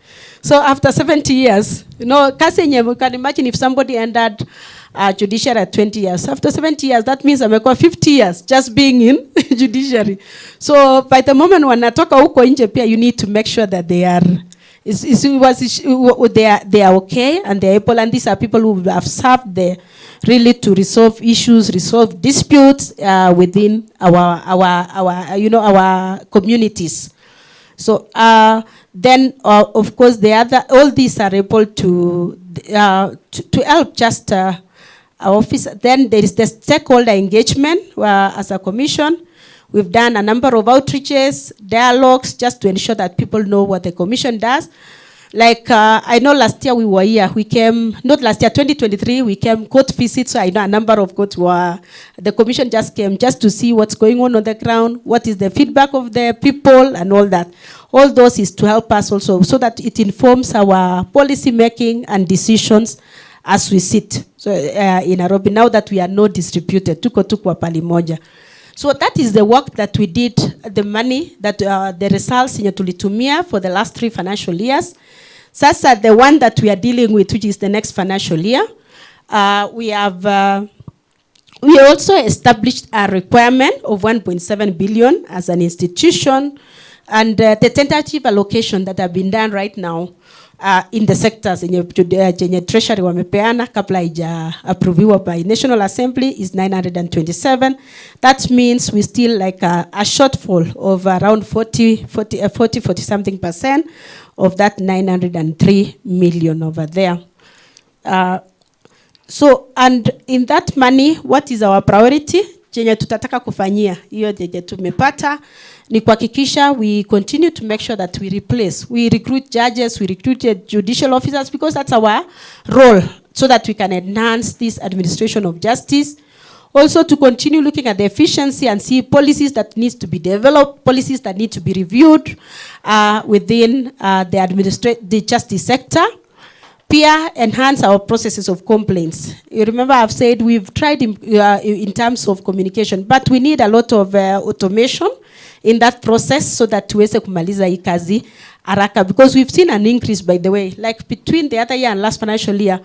So after 70 years, you can imagine if somebody entered judiciary at 20 years. After 70 years, that means amekuwa 50 years just being in judiciary. So by the moment wanatoka huko nje pia, you need to make sure that they are they are okay and they are able, and these are people who have served there really to resolve issues, resolve disputes within our communities. So then of course all these are able to help just our office. Then there is the stakeholder engagement as a commission. We've done a number of outreaches, dialogues, just to ensure that people know what the commission does. Like, I know last year we were here, we came, not last year, 2023, we came court visits, so I know a number of courts were, the commission just came just to see what's going on the ground, what is the feedback of the people and all that. All those is to help us also, so that it informs our policy making and decisions as we sit. So in Nairobi, now that we are not distributed, tuko pali moja. So that is the work that we did, the money, that the results in tulitumia for the last 3 financial years. Sasa the one that we are dealing with, which is the next financial year, we also established a requirement of 1.7 billion as an institution, and the tentative allocation that have been done right now in the sectors yenye treasury wamepeana kabla haija approviwa by National Assembly is 927. That means we still like a shortfall of around 40 something percent of that 903 million over there. So, and in that money, what is our priority? Chenye tutataka kufanyia hiyo yenye tumepata ni kuhakikisha we continue to make sure that we recruit judges, we recruit judicial officers, because that's our role, so that we can enhance this administration of justice. Also to continue looking at the efficiency and see policies that needs to be developed, policies that need to be reviewed within the justice sector. Peer enhance our processes of complaints. You remember I've said we've tried in terms of communication, but we need a lot of automation in that process so that tuweze kumaliza hii kazi haraka, because we've seen an increase, by the way, like between the other year and last financial year,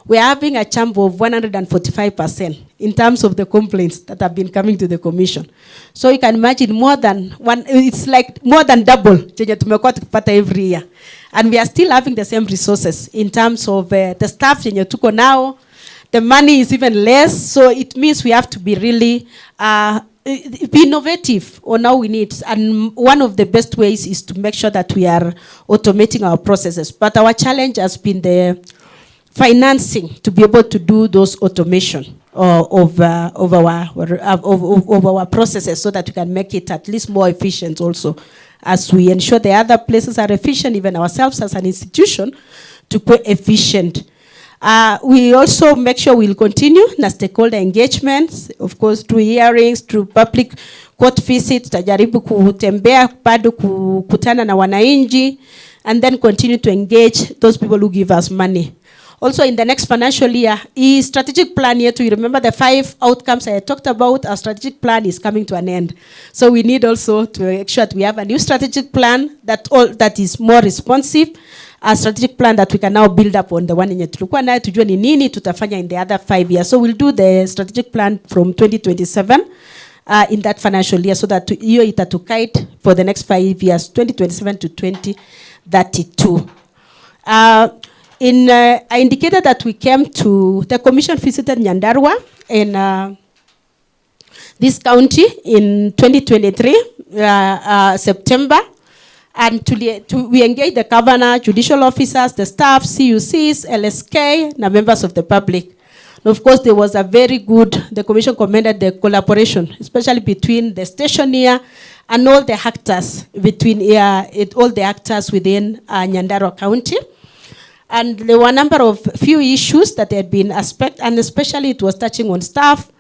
we're having a jump of 145% in terms of the complaints that have been coming to the commission. So you can imagine it's like more than double chenye tumekuwa tukipata every year. And we are still having the same resources in terms of the staff chenye tuko now. The money is even less, so it means we have to be really be innovative on how we need. And one of the best ways is to make sure that we are automating our processes. But our challenge has been the financing to be able to do those automation of our processes, so that we can make it at least more efficient also, as we ensure the other places are efficient, even ourselves as an institution to be efficient. We also make sure we'll continue na stakeholder engagements, of course through hearings, through public court visits, tajaribu kutembea bado kukutana na wananchi, and then continue to engage those people who give us money. Also in the next financial year, strategic plan yetu, you remember the 5 outcomes I talked about, our strategic plan is coming to an end. So we need also to make sure that we have a new strategic plan that is more responsive, a strategic plan that we can now build up on the one yenye tulikuwa nayo, tujue ni nini tutafanya in the other 5 years. So we'll do the strategic plan from 2027 in that financial year, so that hiyo itatukite for the next 5 years, 2027 to 2032. I indicated that we came to, the commission visited Nyandarua, and this county in 2023, September. And we engage the governor, judicial officers, the staff, CUCs, LSK, and members of the public. And of course, there was a very good, the commission commended the collaboration, especially between the station here and all the actors, all the actors within Nyandarua County. And there were a number of few issues that had been and especially it was touching on staff,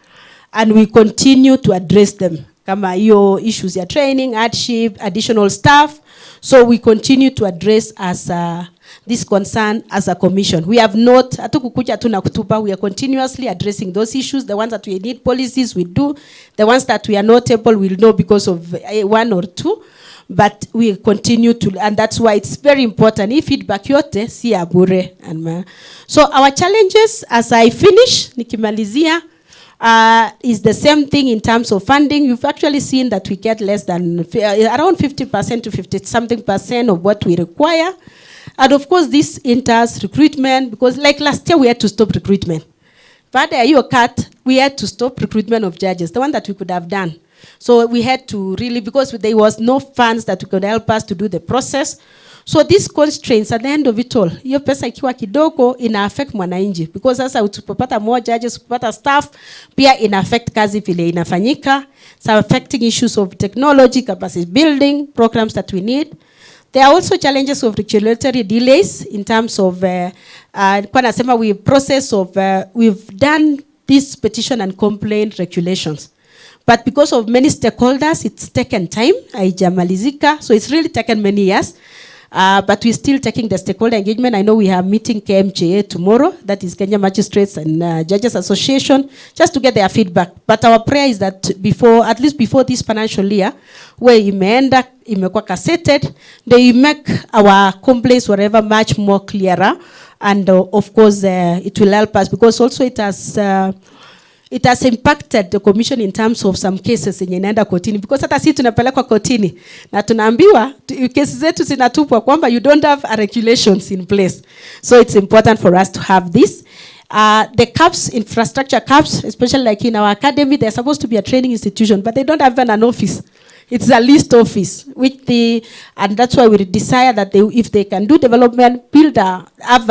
and we continue to address them. Kama hiyo issues ya training, hardship, additional staff. So we continue to address as this concern as a commission. We have not, hatukukuja tu na kutupa, we are continuously addressing those issues. The ones that we need policies, we do. The ones that we are not able, we'll know because of one or two. But we continue to, and that's why it's very important. If feedback yote, si ya bure. So our challenges, as I finish, nikimalizia, is the same thing in terms of funding. You've actually seen that we get less than around 50% to 50-something% of what we require. And of course, this enters recruitment, because like last year, we had to stop recruitment. But you cut, we had to stop recruitment of judges, the one that we could have done. So we had to really, because there was no funds that could help us to do the process. So these constraints at the end of it all, hiyo pesa ikiwa kidogo ina affect mwananchi, because sasa utupopata more judges, upata staff, pia ina affect kazi vile inafanyika. It's affecting issues of technology, capacity building, programs that we need. There are also challenges of regulatory delays in terms of, kwa nasema we've done this petition and complaint regulations. But because of many stakeholders, it's taken time, haijamalizika, so it's really taken many years. But we're still taking the stakeholder engagement. I know we have meeting KMJA tomorrow, that is Kenya Magistrates and Judges Association, just to get their feedback. But our prayer is that at least before this financial year, where imeenda, imekuwa cassetted, they make our complaints whatever much more clearer. And of course, it will help us, because also it has impacted the commission in terms of some cases yenye inaenda kotini, because hata sisi tunapelekwa kotini na tunaambiwa cases zetu zinatupwa kwamba you don't have regulations in place. So it's important for us to have this. The CAPS, infrastructure CAPS, especially like in our academy, they're supposed to be a training institution, but they don't have an office. It's a list office, and that's why we desire that if they can do development, have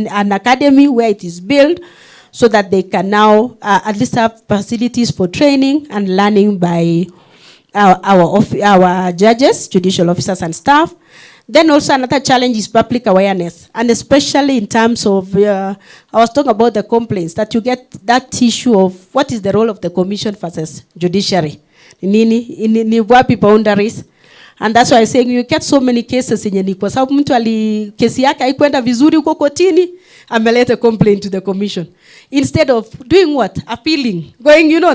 an academy where it is built, so that they can now at least have facilities for training and learning by our judges, judicial officers and staff. Then also another challenge is public awareness, and especially in terms of, I was talking about the complaints, that you get that issue of what is the role of the commission versus judiciary. Ni wapi boundaries? And that's why I'm saying you get so many cases yenye ni kwa sababu mtu kesi yake haikwenda vizuri huko kotini, ameleta complaint to the commission. Instead of doing what? Appealing.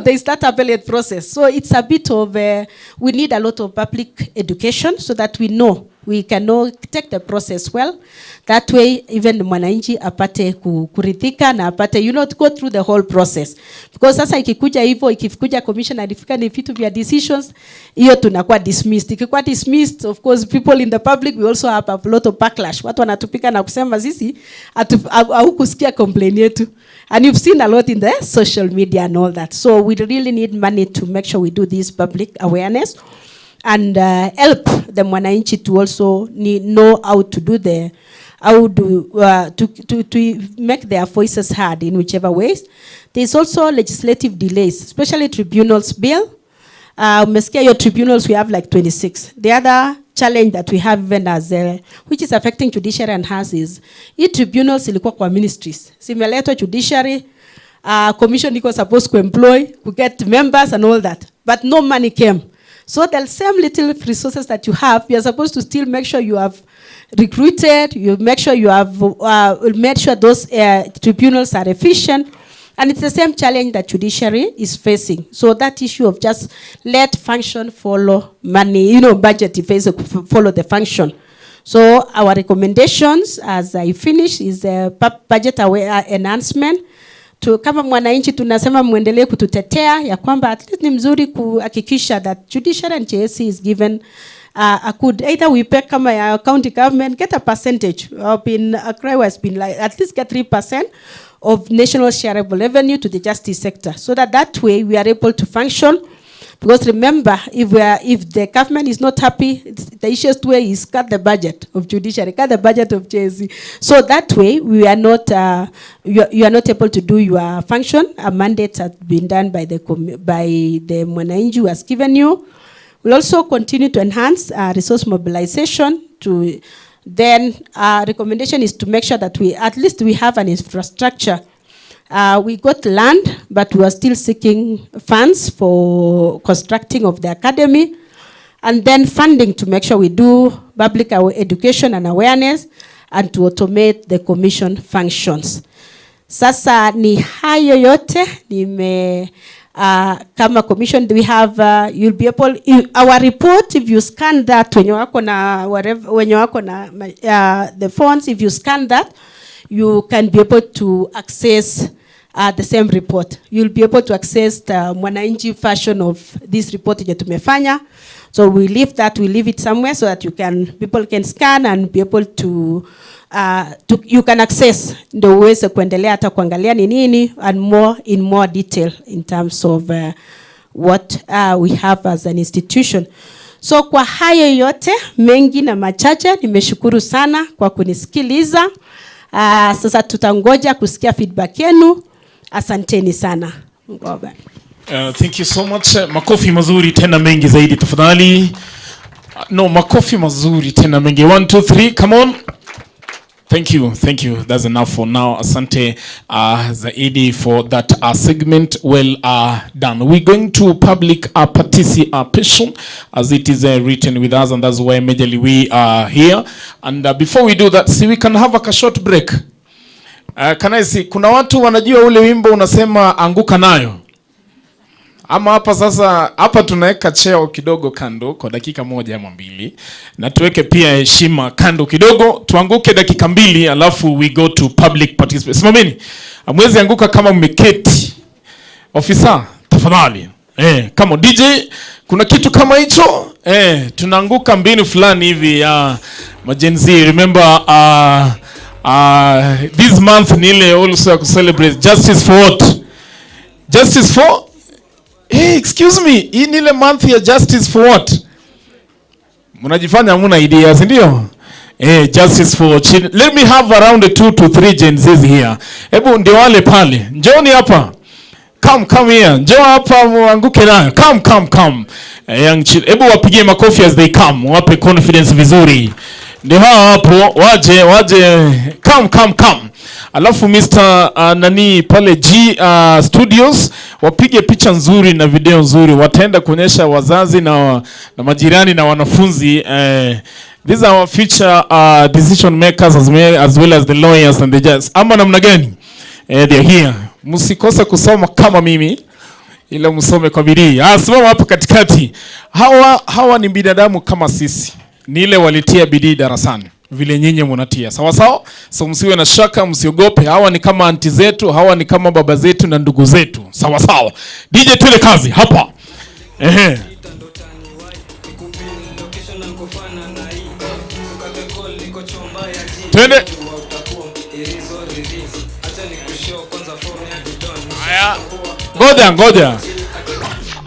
There's that appellate process. So it's a bit of, we need a lot of public education so that we know, we can know, take the process well. That way, even mwananchi apate kuridhika na apate, to go through the whole process. Because sasa ikikuja commission ifika ni vitu vya decisions, hiyo tunakuwa dismissed. Ikikuwa dismissed, of course, people in the public, we also have a lot of backlash. Watu wanatupika na kusema sisi, au kusikia complaint yetu. And you've seen a lot in the social media and all that. So we really need money to make sure we do this public awareness and help the mwananchi to also know how to do to make their voices heard in whichever ways. There's also legislative delays, especially tribunals bill. Umesikia your tribunals, we have like 26. The other challenge that we have even as which is affecting judiciary and us is tribunals ilikuwa kwa ministries. Simeletwa judiciary, commission iko supposed to employ, to get members and all that, but no money came. So the same little resources that you have, you are supposed to still make sure you have recruited, you make sure you have made sure those tribunals are efficient. And it's the same challenge that judiciary is facing. So that issue of just let function follow money, budget follow the function. So our recommendations, as I finish, is a budget enhancement. Kama mwananchi tunasema muendelee kututetea ya kwamba at least ni mzuri kuhakikisha that judiciary and JSC is given could either we pay kama ya county government, get a percentage. Accra has been like at least get 3% of national shareable revenue to the justice sector, so that way we are able to function. Because remember, if the government is not happy, the easiest way is cut the budget of judiciary, cut the budget of JSC. So that way we are not, you are not able to do your function. A mandate has been done by the Mwananchi who has given you. We'll also continue to enhance resource mobilization. Then recommendation is to make sure that at least we have an infrastructure. We got land, but we are still seeking funds for constructing of the academy, and then funding to make sure we do public education and awareness, and to automate the commission functions. Sasa ni hayo yote kama commission we have, you'll be able, our report, if you scan that, when you wako na whatever, when you wako na the fonts, if you scan that, you can be able to access the same report. You'll be able to access the Mwananchi version of this report yenye tumefanya. So we leave it somewhere so that people can scan and be able to you can access, ndio uweze kuendelea hata kuangalia ni nini and in more detail in terms of what we have as an institution. So kwa hayo yote mengi na machache, nimeshukuru sana kwa kunisikiliza. Sasa tutangoja kusikia feedback yenu. Asanteni sana. Ngoba. Thank you so much. Makofi mazuri tena mengi zaidi tafadhali. No, makofi mazuri tena mengi. 1 2 3, come on. Thank you. That's enough for now. Asante zaidi for that segment. Well done. We're going to public participation as it is written with us, and that's why majorly we are here. And before we do that, see, we can have a short break. Can I see? Kuna watu wanajua ule wimbo unasema anguka nayo. Ama hapa sasa, hapa tunaweka cheo kidogo kando kwa dakika 1 ama 2, na tuweke pia heshima kando kidogo, tuanguke dakika 2, alafu we go to public participation. Simameni. Hamwezi anguka kama mmeketi. Officer, tafadhali. Kama DJ, kuna kitu kama hicho? Tunaanguka mbinu fulani hivi ya majenzi. Remember this month nile also celebrate justice for what? Justice for? Excuse me, hii nile month ya justice for what? Mnajifanya hamuna ideas, ndio? Justice for children. Let me have around 2 to 3 Gen Zs here. Hebu ndio wale pale. Njooni hapa. Come here. Njoo hapa muanguke nayo. Come. Young children. Hebu wapigie makofi as they come. Wape confidence vizuri. Ndio hapo waje. Come. Alafu Mr. nani pale G Studios wapige picha nzuri na video nzuri, wataenda kuonyesha wazazi na majirani na wanafunzi. These are our future decision makers as well as the lawyers and the judges. Ama namna gani? They are here. Msikose kusoma kama mimi, ila msome kwa bidii. Simama hapa katikati. Hawa ni binadamu kama sisi. Ni ile walitia bidii darasani vile nyinyi mnatia. Sawa? So msiwe na shaka, msiogope. Hawa ni kama anti zetu, hawa ni kama baba zetu na ndugu zetu. Sawa. DJ tuele kazi hapa. Twende. Haya. Ngoja.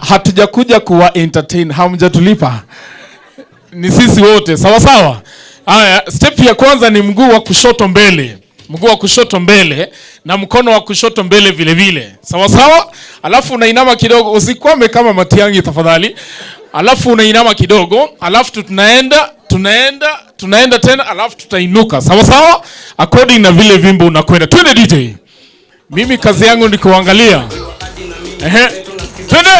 Hatujakuja kuwa entertain, hamjatulipa. Ni sisi wote. Sawa. Haya, step ya kwanza ni mguu wa kushoto mbele. Mguu wa kushoto mbele na mkono wa kushoto mbele vile vile. Sawa? Alafu unainama kidogo, usikwame kama Matiangi tafadhali. Alafu unainama kidogo, alafu tunaenda tena, alafu tutainuka. Sawa? According na vile vimbo unakwenda. Twende DJ. Mimi kazi yangu ni kuangalia. Twende.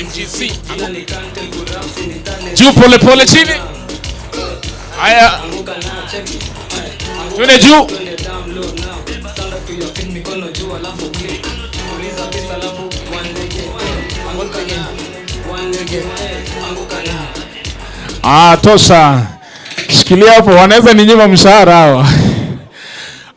NGC. Juu pole chini. Haya. Twende juu. Tosha. Shikilia hapo, wanaweza ninyima mshahara hawa.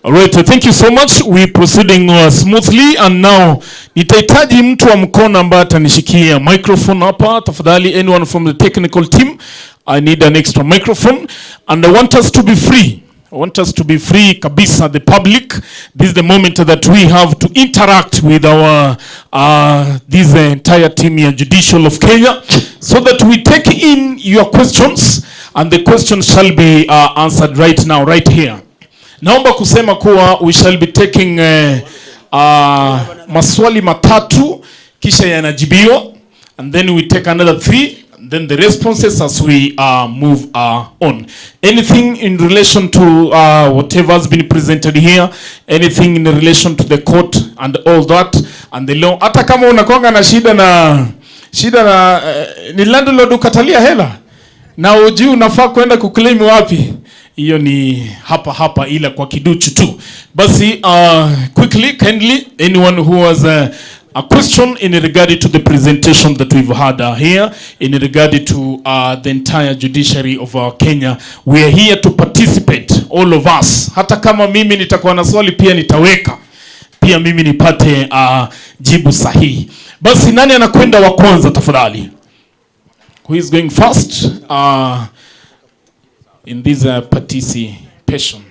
All right, thank you so much. We proceeding smoothly, and now nitahitaji mtu wa mkono ambaye atanishikia microphone hapa tafadhali. Anyone from the technical team, I need an extra microphone, and I want us to be free. I want us to be free kabisa, the public. This is the moment that we have to interact with our this entire team here, Judicial of Kenya, so that we take in your questions, and the questions shall be answered right now, right here. Naomba kusema kuwa we shall be taking maswali matatu kisha yanajibiwa, and then we take another 3, and then the responses as we move on. Anything in relation to whatever has been presented here, anything in relation to the court and all that and the law. Hata kama unakonga na shida na ni landlord ukatalia hela na uji unafaa kwenda kuclaim wapi? Hiyo ni hapa ila kwa kiduchu tu. Basi quickly, kindly, anyone who has a question in regard to the presentation that we've had here, in regard to the entire judiciary of Kenya. We are here to participate, all of us. Hata kama mimi nitakuwa na swali pia nitaweka, pia mimi nipate jibu sahihi. Basi nani anakwenda wa kwanza tafadhali? Who is going first in this participation?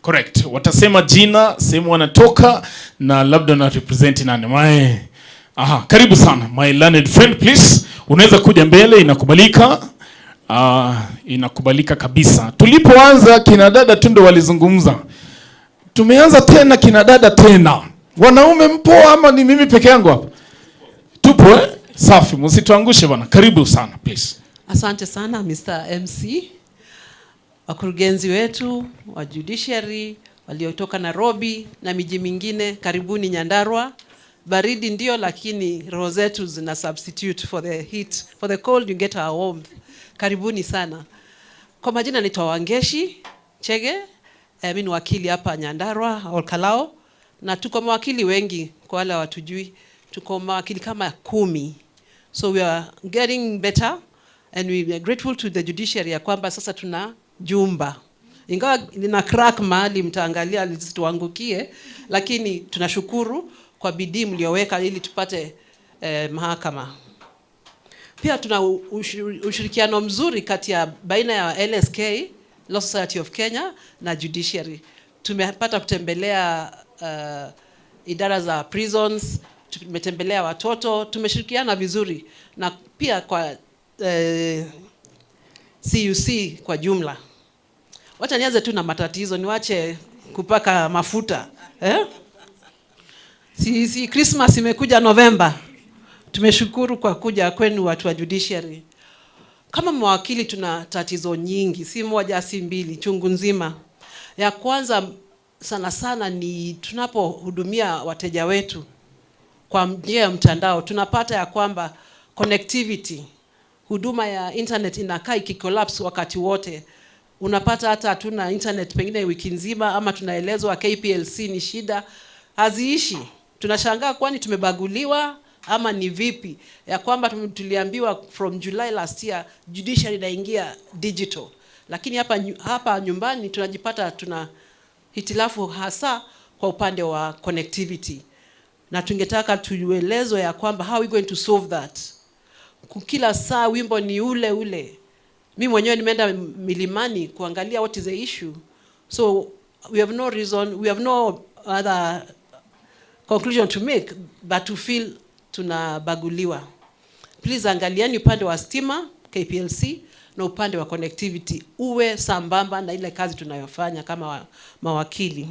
Correct. Watasema jina, sehemu wanatoka, na labda na represent nani. Karibu sana. My learned friend, please. Unaweza kuja mbele, inakubalika. Inakubalika kabisa. Tulipoanza kina dada tundo walizungumza. Tumeanza tena kina dada tena. Wanaume mpo ama ni mimi peke yangu hapa? Tupo Safi, msituangushe bwana. Karibu sana, please. Asante sana Mr. MC. Wakurugenzi wetu wa Judiciary waliotoka Nairobi na miji mingine, karibuni Nyandarua. Baridi ndio, lakini roho zetu zina substitute for the heat. For the cold you get our warmth. Karibuni sana. Kwa majina naitwa Wangeshi Chege. Mimi ni wakili hapa Nyandarua, OLKALOU, na tuko mawakili wengi kwa wale watujui. Tuko mawakili kama 10. So we are getting better, and we are grateful to the judiciary ya kwamba sasa tuna jumba. Ingawa nina crack mahali mtaangalia lisituangukie, lakini tunashukuru kwa bidii mlioweka ili tupate mahakama. Pia tuna ushirikiano mzuri kati ya baina ya LSK, Law Society of Kenya, na Judiciary. Tumepata kutembelea idara za prisons, tumetembelea watoto, tumeshirikiana vizuri, na pia kwa CUC kwa jumla. Wacha nianze tu na matatizo, niwache kupaka mafuta. Si Christmas imekuja November. Tumeshukuru kwa kuja kwenu watu wa Judiciary. Kama mawakili tuna tatizo nyingi, si moja si mbili, chungu nzima. Ya kwanza sana ni tunapohudumia wateja wetu kwa njia ya mtandao, tunapata ya kwamba connectivity, huduma ya internet inakaa ikicollapse wakati wote. Unapata hata hatuna internet pengine wiki nzima, ama tunaelezwa KPLC ni shida, haziishi. Tunashangaa kwani tumebaguliwa ama ni vipi? Ya kwamba tuliambiwa from July last year judiciary inaingia digital. Lakini hapa nyumbani tunajipata tuna hitilafu hasa kwa upande wa connectivity. Na tungetaka tuelezwe ya kwamba how are we going to solve that? Kila saa wimbo ni ule ule. Mimi mwenyewe nimeenda milimani kuangalia what is the issue. So we have no reason, we have no other conclusion to make but to feel tunabaguliwa. Please angalieni upande wa stima, KPLC, na upande wa connectivity uwe sambamba na ile kazi tunayofanya kama mawakili.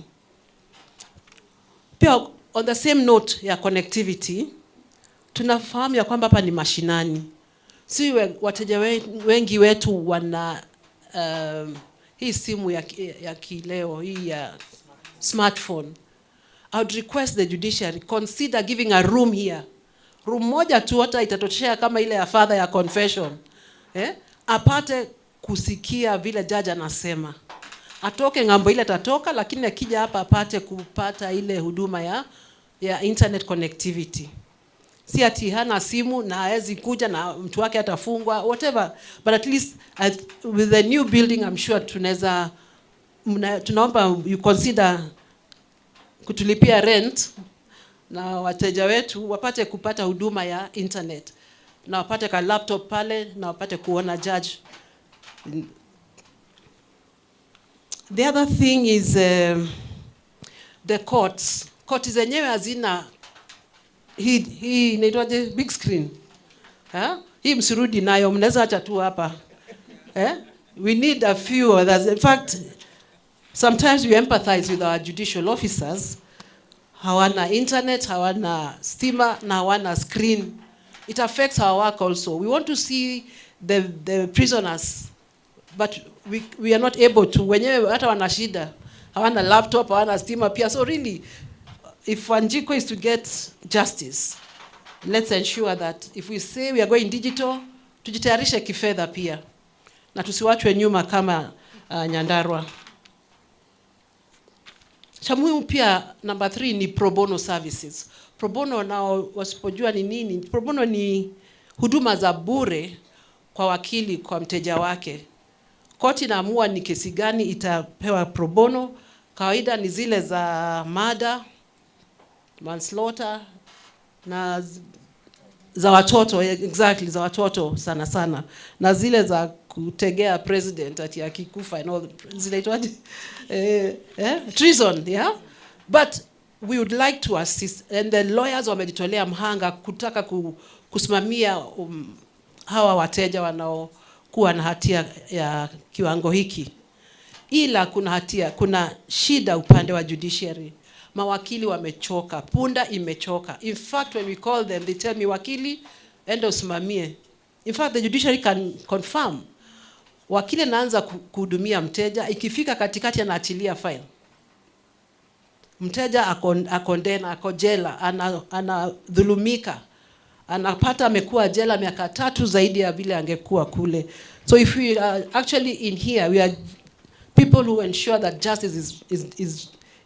Pia on the same note ya connectivity, tunafahamu ya kwamba hapa ni mashinani. Si wateja wengi wetu wana hii simu ya kileo, hii ya smartphone. I would request the judiciary consider giving a room here. Room moja tu hata itatoshea kama ile ya father ya confession. Apate kusikia vile judge anasema. Atoke ngambo ile atatoka, lakini akija hapa apate kupata ile huduma ya internet connectivity. Si ati hana simu na haezi kuja na mtu wake atafungwa, whatever. But at least with the new building I'm sure tunaweza tunaomba you consider kutulipia rent na wateja wetu wapate kupata huduma ya internet na wapate ka laptop pale na wapate kuona judge. The other thing is the courts. Courts zenyewe hazina hii inaitwaje big screen. Hii msirudi nayo, mnaweza acha tu hapa. We need a few others. In fact, sometimes we empathize with our judicial officers. Hawana internet, hawana stima, na hawana screen. It affects our work also. We want to see the prisoners, but we are not able to. Wenyewe hata wana shida. Hawana laptop, hawana stima pia. So really, if Wanjiko is to get justice, let's ensure that if we say we are going digital, tujitayarishe kifedha pia. Na tusiwachwe nyuma kama Nyandarua. Cha muhimu pia number 3 ni pro bono services. Pro bono nao wasipojua ni nini? Pro bono ni huduma za bure kwa wakili kwa mteja wake. Koti inaamua ni kesi gani itapewa pro bono. Kawaida ni zile za murder, manslaughter na za watoto, exactly za watoto sana sana, na zile za kutegea president ati akikufa and all zinaitwaje treason, yeah. But we would like to assist, and the lawyers wamejitolea mhanga kutaka kusimamia hawa wateja wanaokuwa na hatia ya kiwango hiki. Ila kuna shida upande wa judiciary. Mawakili wamechoka, punda imechoka. In fact, when we call them, they tell me, wakili, enda usimamie. In fact, the judiciary can confirm. Wakili anaanza kuhudumia mteja, ikifika katikati anaachilia file. Mteja akondena, akojela, anadhulumika. Anapata amekuwa jela miaka 3 zaidi ya vile angekuwa kule. So if we are actually in here, we are people who ensure that justice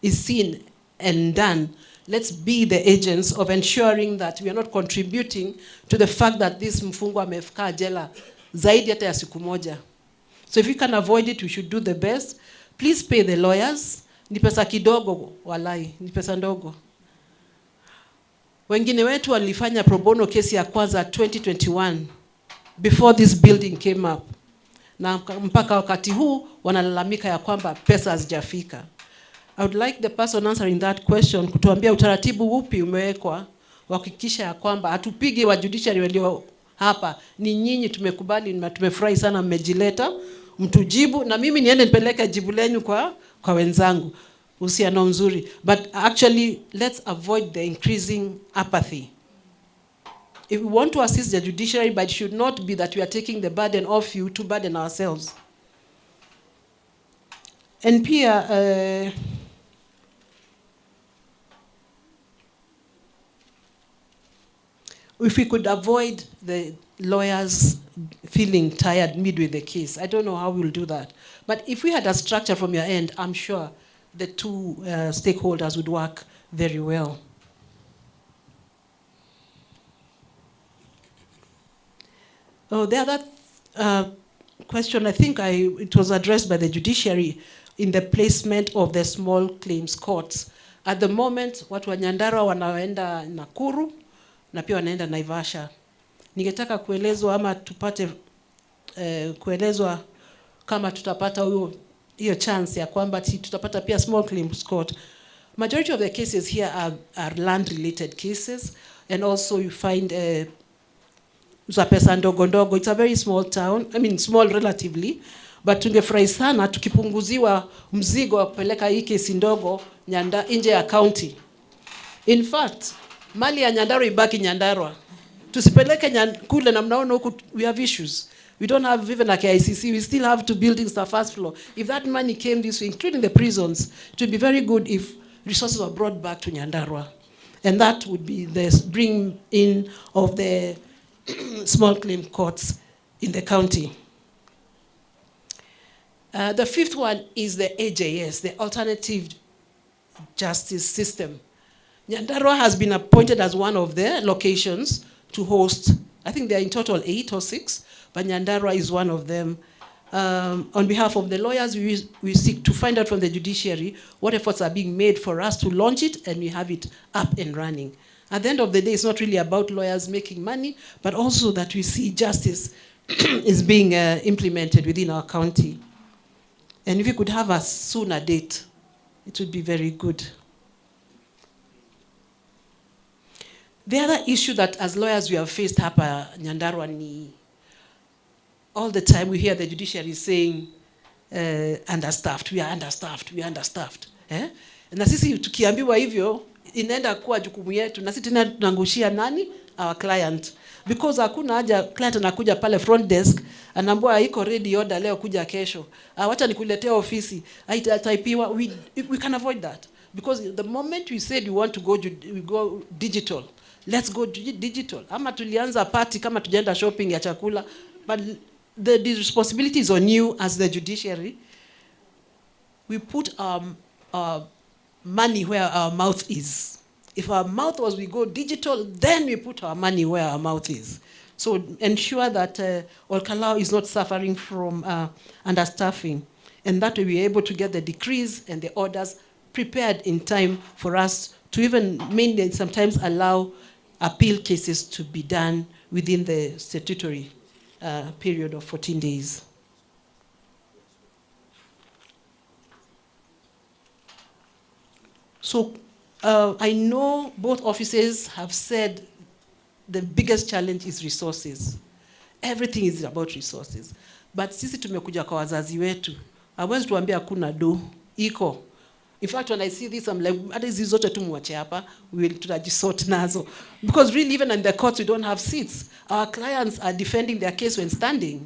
is seen and done. Let's be the agents of ensuring that we are not contributing to the fact that this mfungwa amekaa jela zaidi hata ya siku moja. So if we can avoid it, we should do the best. Please pay the lawyers. Ni pesa kidogo, walai, ni pesa ndogo. Wengine wetu walifanya pro bono kesi ya kwanza 2021 before this building came up. Na mpaka wakati huu wanalalamika ya kwamba pesa hazijafika. I would like the person answering that question kutuambia utaratibu upi umewekwa kuhakikisha ya kwamba hatupigi wa judiciary walio hapa. Ni nyinyi tumekubali na tumefurahi sana mmejileta, mtujibu na mimi niende nipeleke jibu lenu kwa wenzangu. Uhusiano mzuri. But actually let's avoid the increasing apathy. If we want to assist the judiciary, but it should not be that we are taking the burden off you to burden ourselves. And pia if we could avoid the lawyers feeling tired midway the case, I don't know how we'll do that. But if we had a structure from your end, I'm sure the two stakeholders would work very well. Oh, the other question, I think it was addressed by the judiciary in the placement of the small claims courts. At the moment, watu wa Nyandarua wanaenda Nakuru na pia wanaenda Naivasha. Ningetaka kuelezwa ama tupate kuelezwa kama tutapata hiyo chance ya kwamba tutapata pia small claims court. Majority of the cases here are land related cases, and also you find za pesa ndogo ndogo. It's a very small town, I mean small relatively, but tungefurahi sana tukipunguziwa mzigo wa kupeleka hii kesi ndogo nje ya county. In fact, mali ya Nyandarua ibaki Nyandarua. Tusipeleke kule na mnaona huku we have issues. We don't have even like ICC, we still have to buildings the first floor. If that money came this way, including the prisons, it would be very good if resources were brought back to Nyandarua. And that would be the bring in of the small claim courts in the county. The fifth one is the AJS, the Alternative Justice System. Nyandarua has been appointed as one of the locations to host, I think there are in total 8 or 6, but Nyandarua is one of them. On behalf of the lawyers, we seek to find out from the judiciary what efforts are being made for us to launch it and we have it up and running. At the end of the day, it's not really about lawyers making money, but also that we see justice is being implemented within our county. And if we could have a sooner date, it would be very good. The other issue that as lawyers we have faced hapa Nyandarua ni all the time we hear the judiciary saying understaffed, we are understaffed, we are understaffed. Na sisi tukiambiwa hivyo inaenda kuwa jukumu yetu na sisi tena tunangushia nani? Our client. Because hakuna haja client anakuja pale front desk anaambiwa iko ready order leo kuja kesho. Wacha nikuletea ofisi. Haitaipiwa. We can avoid that. Because the moment we said we want to go digital, let's go digital. Ama tulianza party kama tujaenda shopping ya chakula, but the responsibility is on you as the judiciary. We put our money where our mouth is. If our mouth was we go digital, then we put our money where our mouth is. So ensure that OLKALOU is not suffering from understaffing, and that we are able to get the decrees and the orders prepared in time for us to even mainly sometimes allow appeal cases to be done within the statutory period of 14 days. So I know both offices have said the biggest challenge is resources. Everything is about resources. But sisi tumekuja kwa wazazi wetu. Hawezi tuambia hakuna do. Iko. In fact, when I see this, I'm like, hata hizi zote tu muache hapa, tutajisort nazo. Because really, even in the courts, we don't have seats. Our clients are defending their case when standing.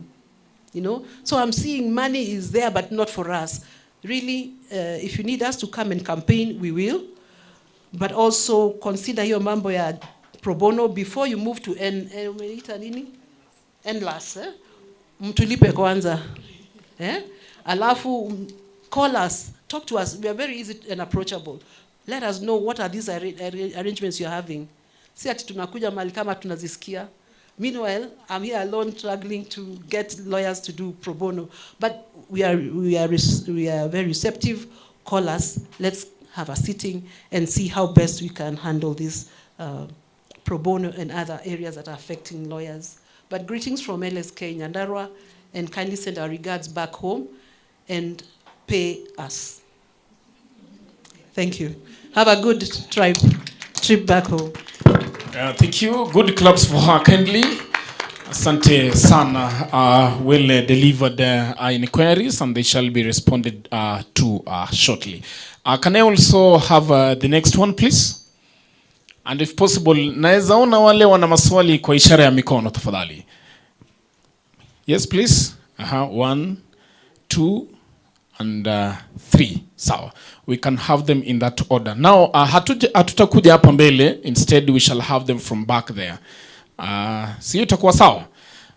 You know? So I'm seeing money is there, but not for us. Really, if you need us to come and campaign, we will. But also consider hiyo mambo ya pro bono before you move to NLAS. Mtulipe kwanza. Alafu, call us, talk to us. We are very easy and approachable. Let us know what are these arrangements you're having. Si ati tunakuja mahali kama tunazisikia. Meanwhile, I'm here alone struggling to get lawyers to do pro bono. But we are very receptive. Call us. Let's have a sitting and see how best we can handle this pro bono and other areas that are affecting lawyers. But greetings from LSK Nyandarua, and kindly send our regards back home and pay us. Thank you. Have a good trip back home. Thank you. Good claps for her kindly. Asante sana. Well delivered inquiries, and they shall be responded to shortly. Can I also have the next one, please? And if possible, naeza ona wale wana maswali kwa ishara ya mikono tafadhali. Yes, please. 1, 2, and 3. Sawa. We can have them in that order. Now, hatutakuja hapa mbele. Instead, we shall have them from back there. See, itakuwa sawa.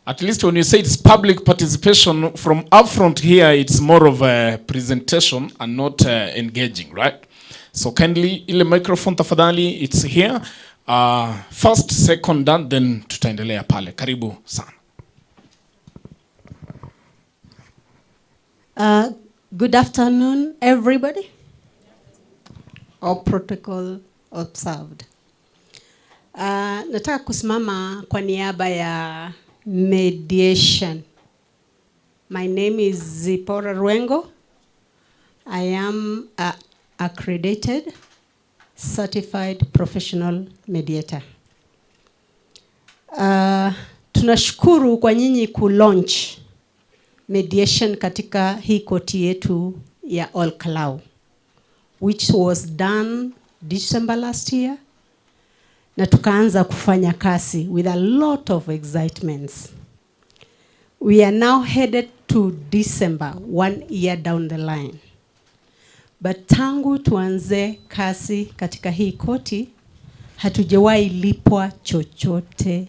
At least when you say it's public participation, from up front here, it's more of a presentation and not engaging, right? So kindly, ile microphone tafadhali, it's here. First, second, then tutaendelea pale. Karibu sana. Good afternoon, everybody. All protocol observed. Nataka kusimama kwa niaba ya mediation. My name is Zipora Ruengo. I am an accredited, certified professional mediator. Tunashukuru kwa nyinyi ku-launch mediation katika hii koti yetu ya OLKALOU, which was done December last year. Na tukaanza kufanya kazi with a lot of excitements. We are now headed to December, 1 year down the line. But tangu tuanze kazi katika hii koti, hatujawahi lipwa chochote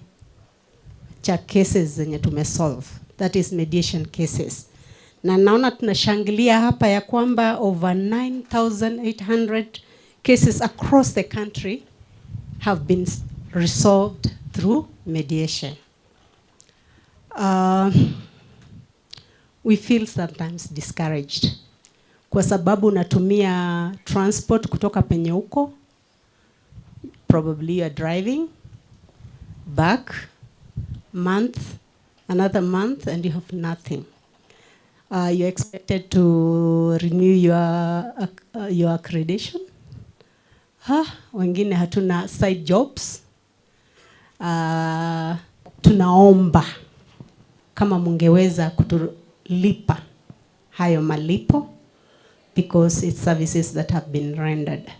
cha cases zenye tumesolve. That is mediation cases. Na naona tunashangilia hapa ya kwamba over 9,800 cases across the country have been resolved through mediation. we feel sometimes discouraged. Kwa sababu unatumia transport kutoka penye uko, probably you are driving back month, another month, and you have nothing. You're expected to renew your accreditation. Wengine hatuna side jobs. Tunaomba kama mungeweza kutulipa hayo malipo, because it's services that have been rendered.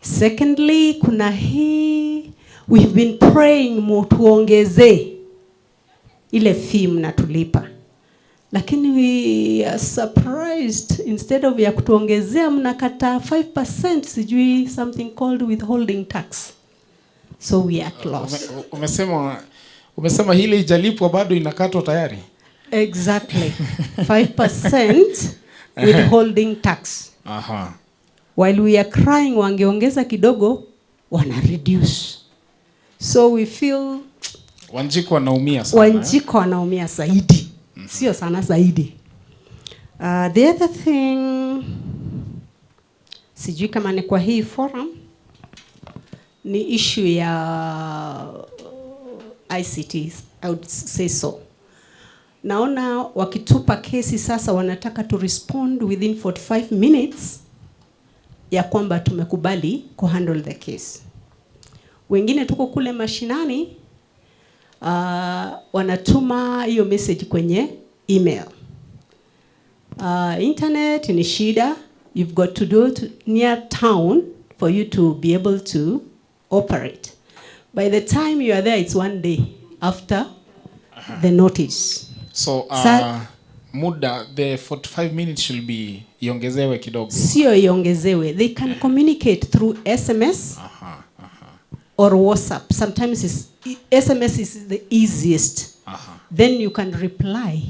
Secondly, kuna hii, we have been praying mutuongeze ile fee mnatulipa. Lakini we are surprised, instead of ya kutuongezea mnakata 5%, sijui something called withholding tax. So we are at loss. Umesema hile ijalipwa bado inakatwa tayari? Exactly. 5% withholding tax. Aha. While we are crying wangeongeza kidogo, wana reduce. So we feel Wanjiko wanaumia sana. Wanjiko wanaumia zaidi. Sio sana zaidi. The other thing, sijui kama ni kwa hii forum, ni issue ya ICTs, I would say so. Naona wakitupa kesi sasa wanataka to respond within 45 minutes ya kwamba tumekubali kuhandle the case. Wengine tuko kule mashinani, wanatuma hiyo message kwenye email. Internet ni shida, you've got to do it near town for you to be able to operate. By the time you are there, it's one day after the notice. So muda, the 45 minutes should be iongezewe kidogo. Sio iongezewe. They can communicate through SMS or WhatsApp. Sometimes SMS is the easiest. Then you can reply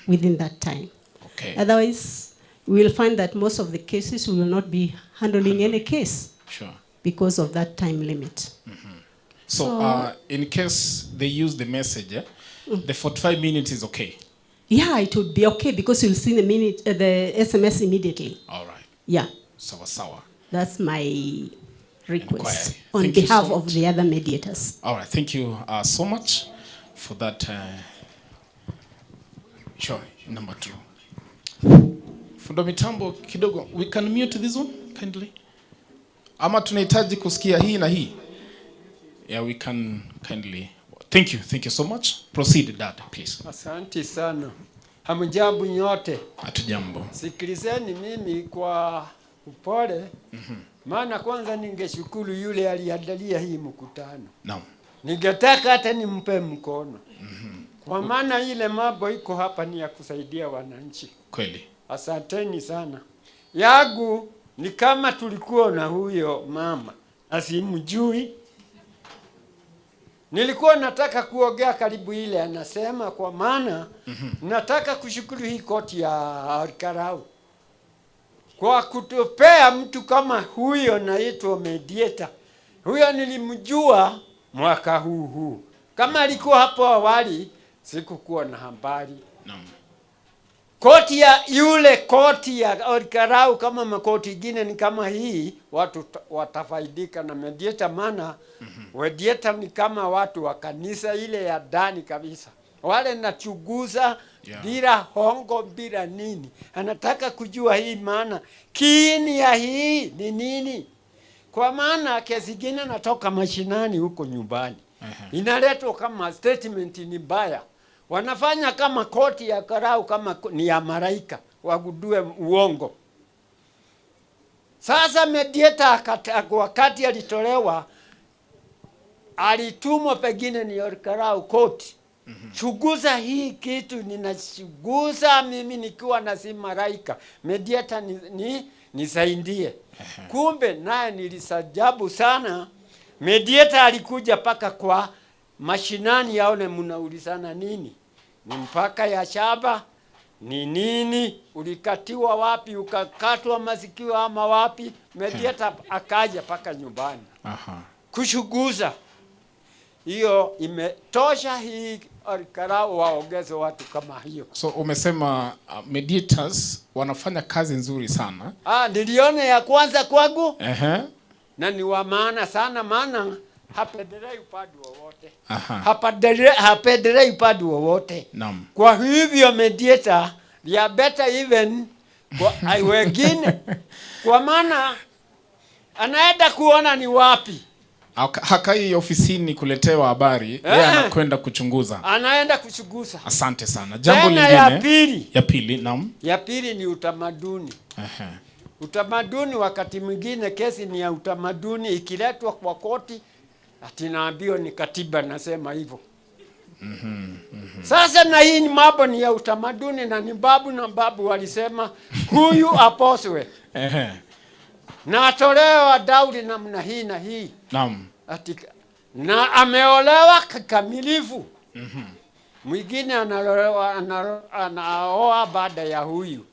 within that time. Okay. Otherwise, we will find that most of the cases we will not be handling any case. Sure. Because of that time limit. So in case they use the message, the 45 minutes is okay? Yeah, it would be okay because you'll see the SMS immediately. All right. Yeah. Sawa. That's my request on Thank you behalf so of much. the other mediators. All right, thank you so much for that. Sure, number 2. Fundo mitambo kidogo, we can mute this one kindly. Ama tunahitaji kusikia hii na hii. Yeah, we can kindly. Thank you so much. Proceed, Dad, please. Asante sana. Hamjambo nyote. Hatujambo. Sikilizeni mimi kwa upole. Maana kwanza ningeshukuru yule aliandalia hii mkutano. Naam. Ningetaka hata nimpe mkono. Kwa maana ile mambo iko hapa ni ya kusaidia wananchi. Kweli. Asanteni sana. Yangu ni kama tulikuwa na huyo mama. Asimjui. Nilikuwa nataka kuongea karibu ile anasema, kwa maana nataka kushukuru hii koti ya OLKALOU kwa kutupea mtu kama huyo naitwa mediator. Huyo nilimjua mwaka huu. Kama alikuwa hapo awali sikukuwa na habari. Naam. Koti ya OLKALOU kama makoti ingine ni kama hii, watu watafaidika na mediator, maana mediator ni kama watu wa kanisa ile ya ndani kabisa. Wale nachunguza bila hongo bila nini. Anataka kujua hii maana kiini ya hii ni nini. Kwa maana kesi ingine natoka mashinani huko nyumbani. Inaletwa kama statement ni mbaya. Wanafanya kama koti ya OLKALOU kama ni ya malaika, wagundue uongo. Sasa mediator wakati alitolewa, alitumwa pengine ni OLKALOU koti. Chunguza hii kitu, ninachunguza mimi nikiwa na si malaika. Mediator nisaidie. Kumbe naye nilisajabu sana. Mediator alikuja paka kwa mashinani yaone mnaulizana nini. Ni mpaka ya shaba, ni nini, ulikatiwa wapi, ukakatwa masikio ama wapi. Mediator akaja paka nyumbani. Kushuguza. Hiyo imetosha hii Olkalau waongeze watu kama hiyo. So umesema mediators wanafanya kazi nzuri sana. Niliona ya kwanza kwangu. Na ni wa maana sana, maana hapendelei upande wowote. Hapendelei upande wowote. Naam. Kwa hivyo mediator they are better even kwa wengine. Kwa maana anaenda kuona ni wapi. Hakai ofisini kuletewa habari, yeye anakwenda kuchunguza. Anaenda kuchunguza. Asante sana. Jambo lingine. Ya pili, naam. Ya pili ni utamaduni. Utamaduni wakati mwingine kesi ni ya utamaduni ikiletwa kwa koti atinaambiwa ni katiba nasema hivyo. Sasa na hii ni mambo ni ya utamaduni na ni babu walisema huyu aposwe. Na atolewa daudi namna hii na hii. Naam. Na ameolewa kikamilifu. Mwingine anaoa baada ya huyu.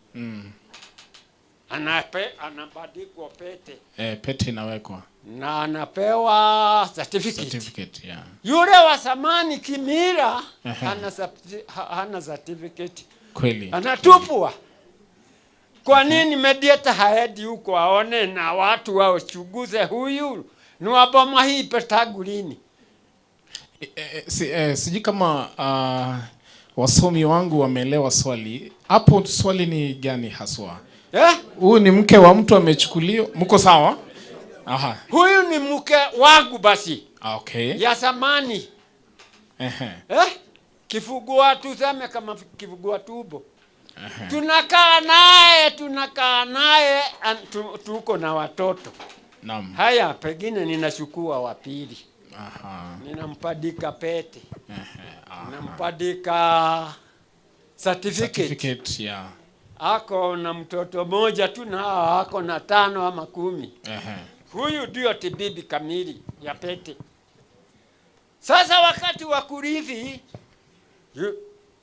Anabadikwa pete. Pete inawekwa. Na anapewa certificate. Yeah. Yule wa zamani kimira hana certificate. Kweli. Anatupwa. Kwa nini mediator haedi huko aone na watu wao chunguze huyu ni waboma hii petagulini? Siji kama wasomi wangu wameelewa swali. Hapo swali ni gani haswa? Huyu ni mke wa mtu amechukuliwa. Mko sawa? Huyu ni mke wangu basi. Okay. Ya zamani. Kifugua tuseme kama kifugua tubo. Tunakaa naye tuko na watoto. Naam. Haya pengine ninachukua wa pili. Ninampadika pete. Ninampadika certificate. Yeah. Ako na mtoto moja tu na ako na 5 ama 10. Huyu ndio bibi kamili ya pete. Sasa wakati wa kurithi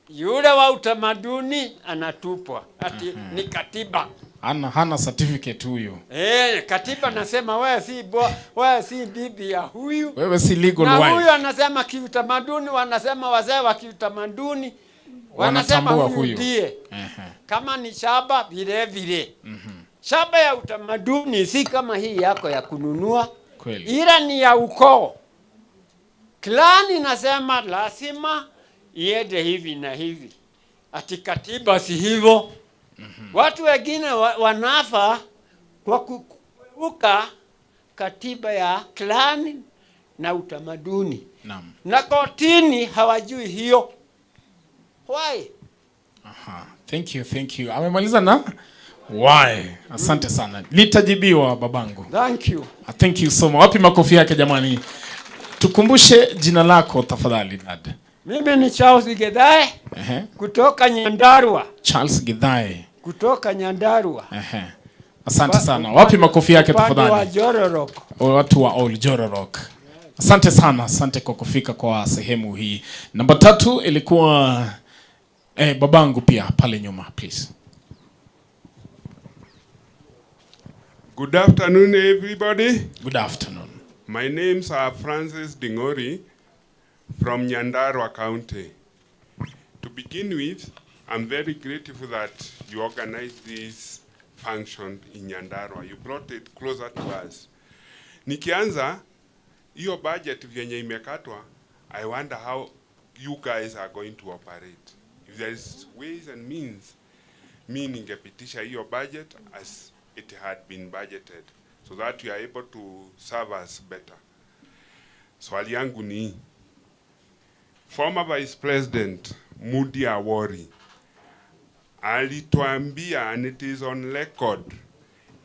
yule wa utamaduni anatupwa ati ni katiba. Hana certificate huyo. Katiba nasema wewe si bibi ya huyu. Wewe si legal wife. Na huyu anasema kiutamaduni, wanasema wazee wa kiutamaduni wanasema huyu ndiye. Kama ni shaba vile. Shaba ya utamaduni si kama hii yako ya kununua. Kweli. Ila ni ya ukoo. Klani nasema lazima iende hivi na hivi. Ati katiba si hivyo. Watu wengine wanafa kwa kukuka katiba ya klani na utamaduni. Naam. Na kotini hawajui hiyo. Why? Thank you. Amemaliza na why? Asante sana. Litajibiwa babangu. Thank you. Thank you so much. Wapi makofi yake jamani? Tukumbushe jina lako tafadhali dad. Mimi ni Charles Githae. Kutoka Nyandarua. Charles Githae. Kutoka Nyandarua. Asante sana. Wapi makofi yake tafadhali? Wa Jororok. Watu wa Jororok. Asante sana. Asante kwa kufika kwa sehemu hii. Namba 3 ilikuwa babangu pia pale nyuma please. Good afternoon everybody. Good afternoon. My name's Francis Dingori from Nyandarua County. To begin with, I'm very grateful that you organized this function in Nyandarua. You brought it closer to us. Nikianza, hiyo budget vyenye imekatwa, I wonder how you guys are going to operate. If there's ways and means, ningepitisha hiyo budget as it had been budgeted, so that you are able to serve us better. Swali yangu ni, former Vice President Mudi Awori alituambia, and it is on record,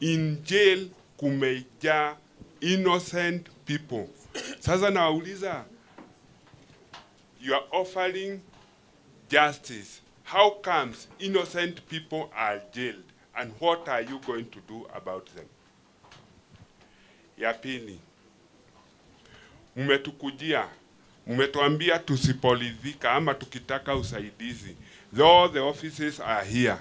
in jail kumejaa innocent people. Sasa nauliza, you are offering justice. How comes innocent people are jailed? And what are you going to do about them? Ya pili, mmetuambia tusipolidhika ama tukitaka usaidizi. Though the offices are here,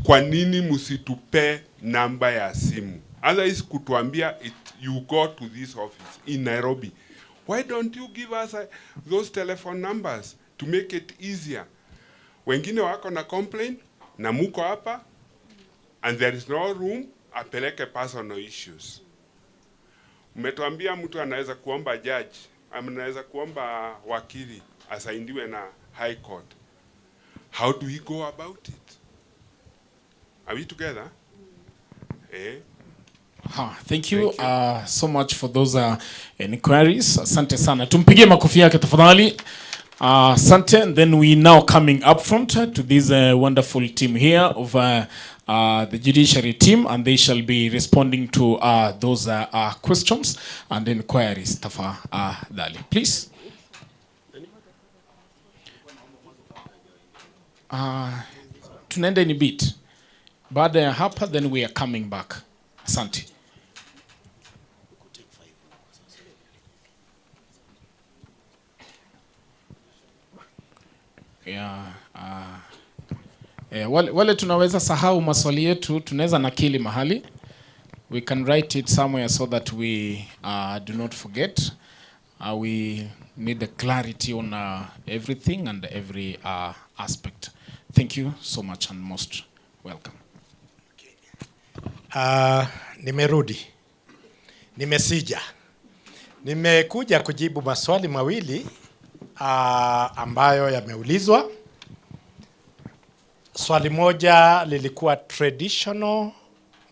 kwa nini msitupe namba ya simu? Otherwise kutuambia you go to this office in Nairobi. Why don't you give us those telephone numbers? to make it easier. Wengine wako na complain na muko hapa and there is no room apeleke personal issues. Umetuambia mtu anaweza kuomba judge, anaweza kuomba wakili asaindiwe na high court. How do we go about it? Are we together? Thank you so much for those inquiries. Asante sana. Tumpigie makofi yake tafadhali. Asante. And then we now coming up front to this wonderful team here of the judiciary team, and they shall be responding to those questions and inquiries. Tafadhali, please. Tunaenda ni bit. Baada ya hapa, then we are coming back. Asante. Wale tunaweza sahau maswali yetu, tunaweza nakili mahali. We can write it somewhere so that we do not forget. We need the clarity on everything and every aspect. Thank you so much and most welcome. Nimerudi. Nimesija. Nimekuja kujibu maswali mawili ambayo yameulizwa. Swali moja lilikuwa traditional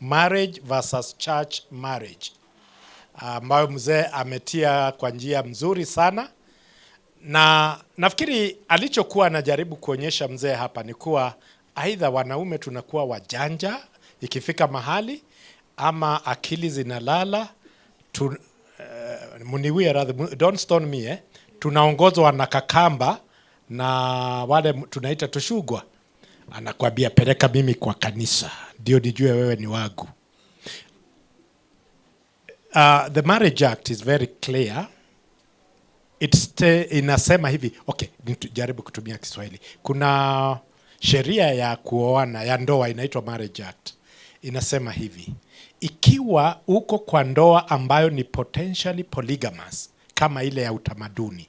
marriage versus church marriage, ambayo mzee ametia kwa njia mzuri sana, na nafikiri alichokuwa anajaribu kuonyesha mzee hapa ni kuwa aidha wanaume tunakuwa wajanja ikifika mahali, ama akili zinalala. Muniwie rather, don't stone me, tunaongozwa na kakamba na wale tunaita tushugwa, anakuambia peleka mimi kwa kanisa ndio nijue wewe ni wangu. The Marriage Act is very clear. Inasema hivi, okay, nijaribu kutumia Kiswahili. Kuna sheria ya kuoana ya ndoa inaitwa Marriage Act. Inasema hivi, ikiwa uko kwa ndoa ambayo ni potentially polygamous kama ile ya utamaduni,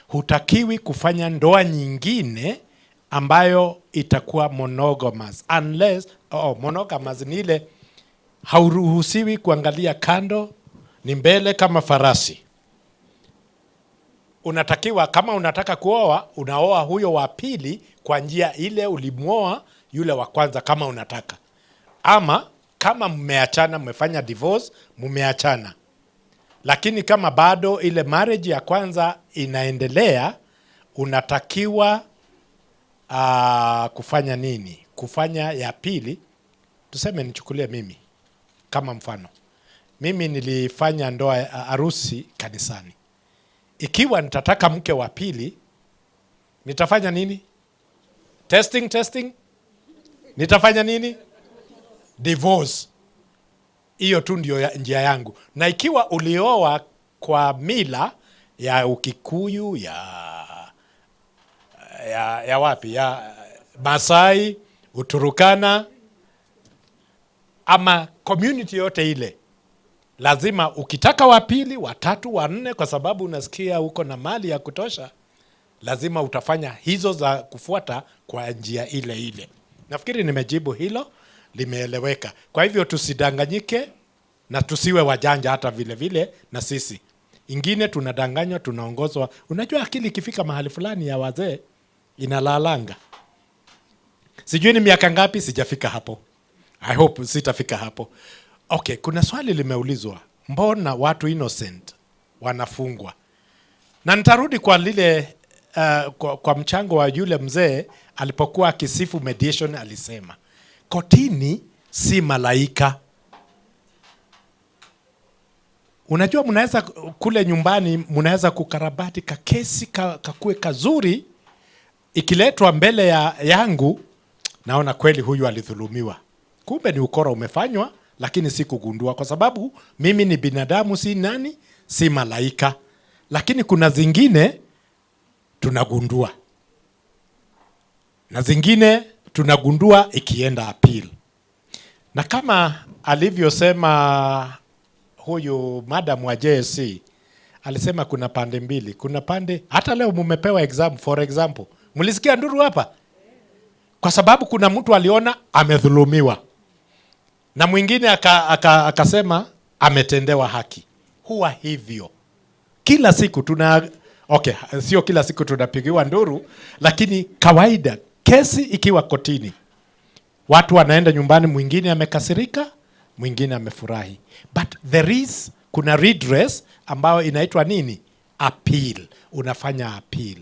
hutakiwi kufanya ndoa nyingine ambayo itakuwa monogamous, unless monogamous ni ile hauruhusiwi kuangalia kando, ni mbele kama farasi. Unatakiwa kama unataka kuoa, unaoa huyo wa pili kwa njia ile ulimuoa yule wa kwanza kama unataka. Ama kama mmeachana, mmefanya divorce, mmeachana. Lakini kama bado ile marriage ya kwanza inaendelea, unatakiwa kufanya nini? Kufanya ya pili. Tuseme nichukulie mimi kama mfano. Mimi nilifanya ndoa harusi kanisani. Ikiwa nitataka mke wa pili, nitafanya nini? Testing. Nitafanya nini? Divorce. Hiyo tu ndio njia yangu. Na ikiwa ulioa kwa mila ya Ukikuyu, ya wapi? Ya Masai, Uturukana, ama community yote ile, lazima ukitaka wa pili, wa tatu, wa nne, kwa sababu unasikia uko na mali ya kutosha, lazima utafanya hizo za kufuata kwa njia ile ile. Nafikiri nimejibu hilo, limeeleweka. Kwa hivyo tusidanganyike na tusiwe wajanja hata vile vile na sisi. Ingine tunadanganywa, tunaongozwa. Unajua akili ikifika mahali fulani ya wazee inalalanga. Sijui ni miaka ngapi sijafika hapo. I hope sitafika hapo. Okay, kuna swali limeulizwa. Mbona watu innocent wanafungwa? Na nitarudi kwa lile kwa mchango wa yule mzee alipokuwa akisifu mediation. Alisema kotini si malaika. Unajua mnaweza kule nyumbani mnaweza kukarabati kesi kakue kazuri, ikiletwa mbele yangu naona kweli huyu alidhulumiwa. Kumbe ni ukora umefanywa, lakini si kugundua, kwa sababu mimi ni binadamu, si nani, si malaika. Lakini kuna zingine tunagundua, na zingine tunagundua ikienda appeal. Na kama alivyosema huyu madam wa JSC, alisema kuna pande mbili. Kuna pande, hata leo mumepewa exam, for example. Mlisikia nduru hapa? Kwa sababu kuna mtu aliona amedhulumiwa. Na mwingine akasema ametendewa haki. Huwa hivyo. Kila siku sio kila siku tunapigiwa nduru, lakini kawaida kesi ikiwa kotini, watu wanaenda nyumbani, mwingine amekasirika, mwingine amefurahi. But kuna redress ambayo inaitwa nini? Appeal. Unafanya appeal.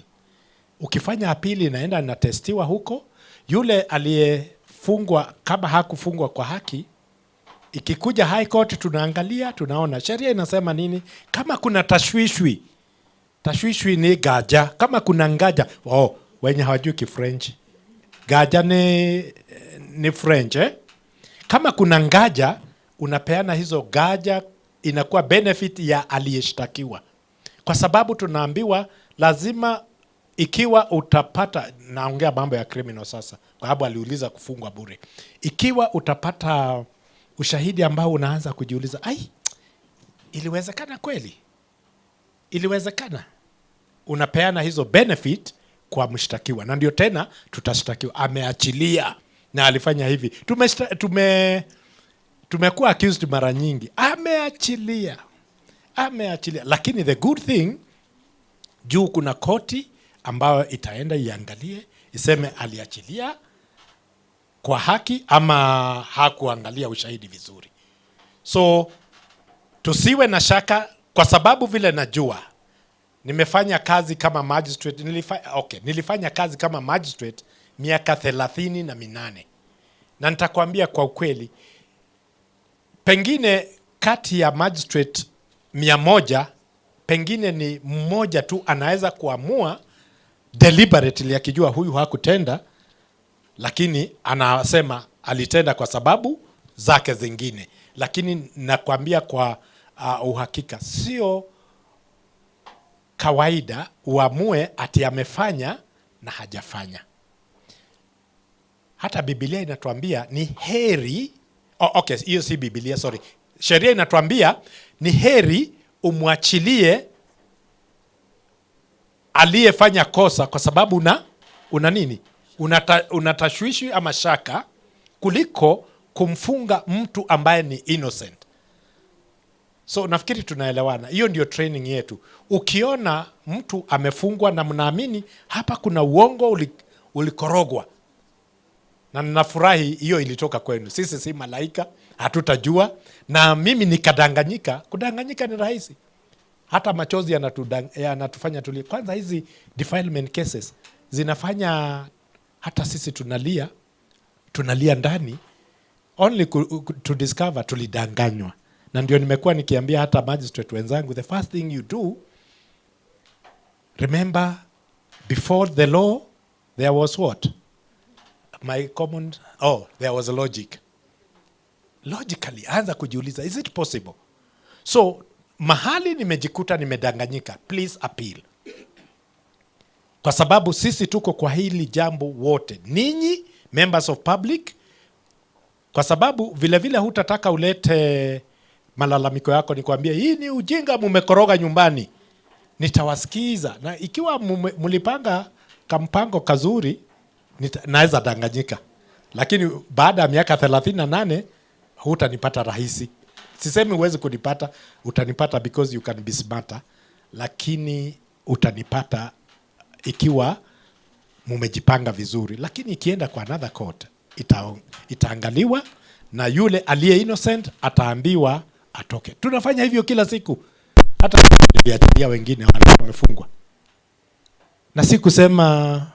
Ukifanya appeal inaenda na testiwa huko, yule aliyefungwa kama hakufungwa kwa haki, ikikuja high court tunaangalia, tunaona sheria inasema nini. Kama kuna tashwishwi ni gaja. Kama kuna ngaja, wenye hawajui Kifrench, gaja ni French Kama kuna ngaja, unapeana hizo gaja, inakuwa benefit ya aliyeshtakiwa. Kwa sababu tunaambiwa lazima, ikiwa utapata, naongea mambo ya criminal sasa, kwa sababu aliuliza kufungwa bure. Ikiwa utapata ushahidi ambao unaanza kujiuliza, iliwezekana kweli? Iliwezekana? Unapeana hizo benefit kwa mshtakiwa. Na ndio tena tutashtakiwa. Ameachilia na alifanya hivi. Tumekuwa accused mara nyingi. Ameachilia. Lakini the good thing, juu kuna koti ambayo itaenda iangalie, iseme aliachilia kwa haki ama hakuangalia ushahidi vizuri. So tusiwe na shaka, kwa sababu vile najua nimefanya kazi kama magistrate. Nilifanya kazi kama magistrate miaka 38. Na nitakwambia kwa ukweli, pengine kati ya magistrate 100, pengine ni mmoja tu anaweza kuamua deliberately akijua huyu hakutenda, lakini anasema alitenda kwa sababu zake zingine. Lakini nakwambia kwa uhakika, sio kawaida uamue ati amefanya na hajafanya. Hata Biblia inatuambia ni heri, hiyo si Biblia, sorry. Sheria inatuambia ni heri umwachilie aliyefanya kosa, kwa sababu una nini? Unatashwishi ama shaka, kuliko kumfunga mtu ambaye ni innocent. So nafikiri tunaelewana. Hiyo ndio training yetu. Ukiona mtu amefungwa na mnaamini hapa kuna uongo ulikorogwa, na ninafurahi hiyo ilitoka kwenu. Sisi si malaika, hatutajua. Na mimi nikadanganyika. Kudanganyika ni rahisi. Hata machozi yanatufanya tulie. Kwanza hizi defilement cases zinafanya hata sisi tunalia ndani, only to discover tulidanganywa. Na ndio nimekuwa nikiambia hata magistrate wenzangu, the first thing you do, remember, before the law there was what? There was a logic. Logically, anza kujiuliza, is it possible? So mahali nimejikuta nimedanganyika, please appeal. Kwa sababu sisi tuko kwa hili jambo wote, ninyi members of public. Kwa sababu vile hutataka ulete malalamiko yako nikwambia hii ni ujinga, mumekoroga nyumbani. Nitawasikiza, na ikiwa mlipanga kampango kazuri, naweza danganyika. Lakini baada ya miaka 38 hutanipata rahisi. Sisemi huwezi kunipata, utanipata because you can be smarter, lakini utanipata ikiwa mumejipanga vizuri. Lakini ikienda kwa another court, itaangaliwa na yule aliye innocent ataambiwa atoke. Tunafanya hivyo kila siku. Hata niliachilia wengine wamefungwa. Na si kusema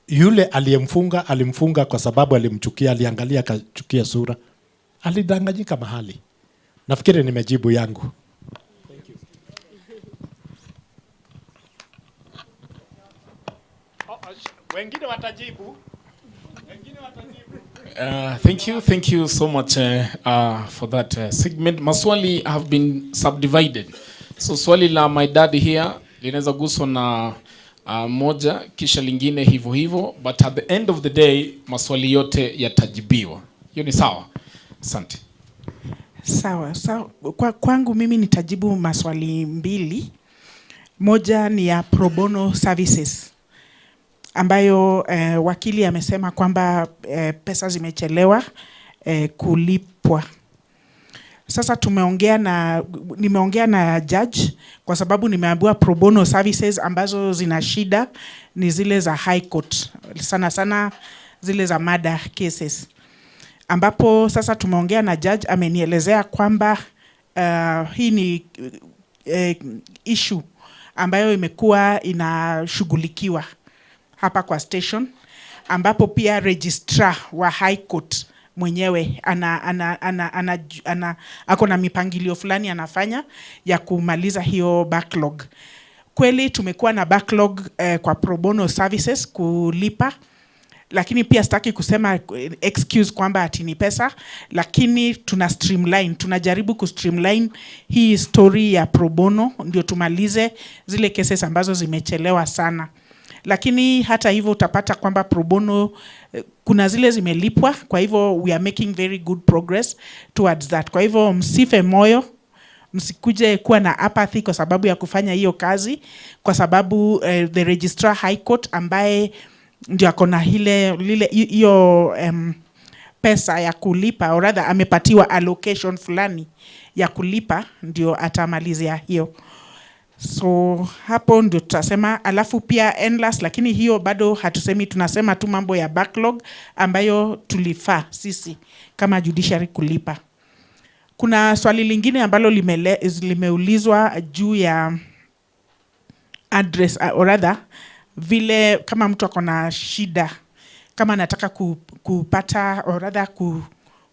yule aliyemfunga alimfunga kwa sababu alimchukia, aliangalia akachukia sura. Alidanganyika mahali. Nafikiri nimejibu yangu. Thank you. Wengine watajibu. Thank you so much for that segment. Maswali have been subdivided. So swali la my dad here linaweza guswa na moja kisha lingine hivyo, but at the end of the day maswali yote yatajibiwa. Hiyo ni sawa? Asante. Sawa. Kwangu mimi nitajibu maswali mbili. Moja ni ya pro bono services ambayo wakili amesema kwamba pesa zimechelewa kulipwa. Sasa nimeongea na judge kwa sababu nimeambiwa pro bono services ambazo zina shida ni zile za high court, sana sana zile za murder cases. Ambapo sasa tumeongea na judge, amenielezea kwamba hii ni issue ambayo imekuwa inashughulikiwa hapa kwa station, ambapo pia registrar wa high court mwenyewe ako na mipangilio fulani anafanya ya kumaliza hiyo backlog. Kweli tumekuwa na backlog kwa pro bono services kulipa, lakini pia sitaki kusema excuse kwamba ati ni pesa, lakini tunajaribu kustreamline hii story ya pro bono ndio tumalize zile cases ambazo zimechelewa sana. Lakini hata hivyo utapata kwamba pro bono kuna zile zimelipwa, kwa hivyo we are making very good progress towards that. Kwa hivyo msife moyo, msikuje kuwa na apathy kwa sababu ya kufanya hiyo kazi, kwa sababu the registrar high court ambaye ndio akona hiyo pesa ya kulipa, or rather amepatiwa allocation fulani ya kulipa, ndio atamalizia hiyo. So hapo ndio tutasema, alafu pia endless, lakini hiyo bado hatusemi, tunasema tu mambo ya backlog ambayo tulifaa sisi kama judiciary kulipa. Kuna swali lingine ambalo limeulizwa juu ya address, or rather vile kama mtu akona shida, kama anataka kupata, or rather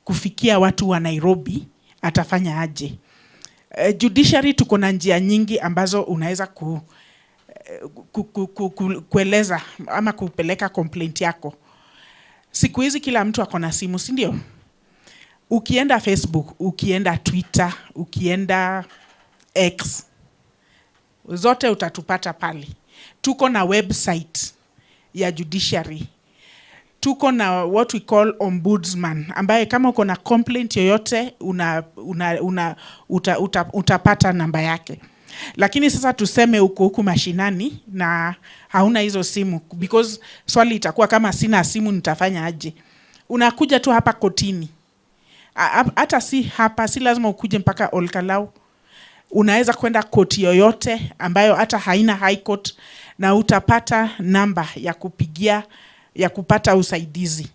kufikia watu wa Nairobi, atafanya aje? Judiciary tuko na njia nyingi ambazo unaweza kueleza ama kupeleka complaint yako. Siku hizi kila mtu akona simu, si ndio? Ukienda Facebook, ukienda Twitter, ukienda X, zote utatupata pale. Tuko na website ya Judiciary. Tuko na what we call ombudsman, ambaye kama uko na complaint yoyote utapata namba yake. Lakini sasa tuseme uko huku mashinani na hauna hizo simu, because swali itakuwa kama sina simu nitafanya aje? Unakuja tu hapa kotini. Hata si hapa, si lazima ukuje mpaka OLKALOU. Unaweza kwenda koti yoyote ambayo hata haina high court, na utapata namba ya kupigia ya kupata usaidizi.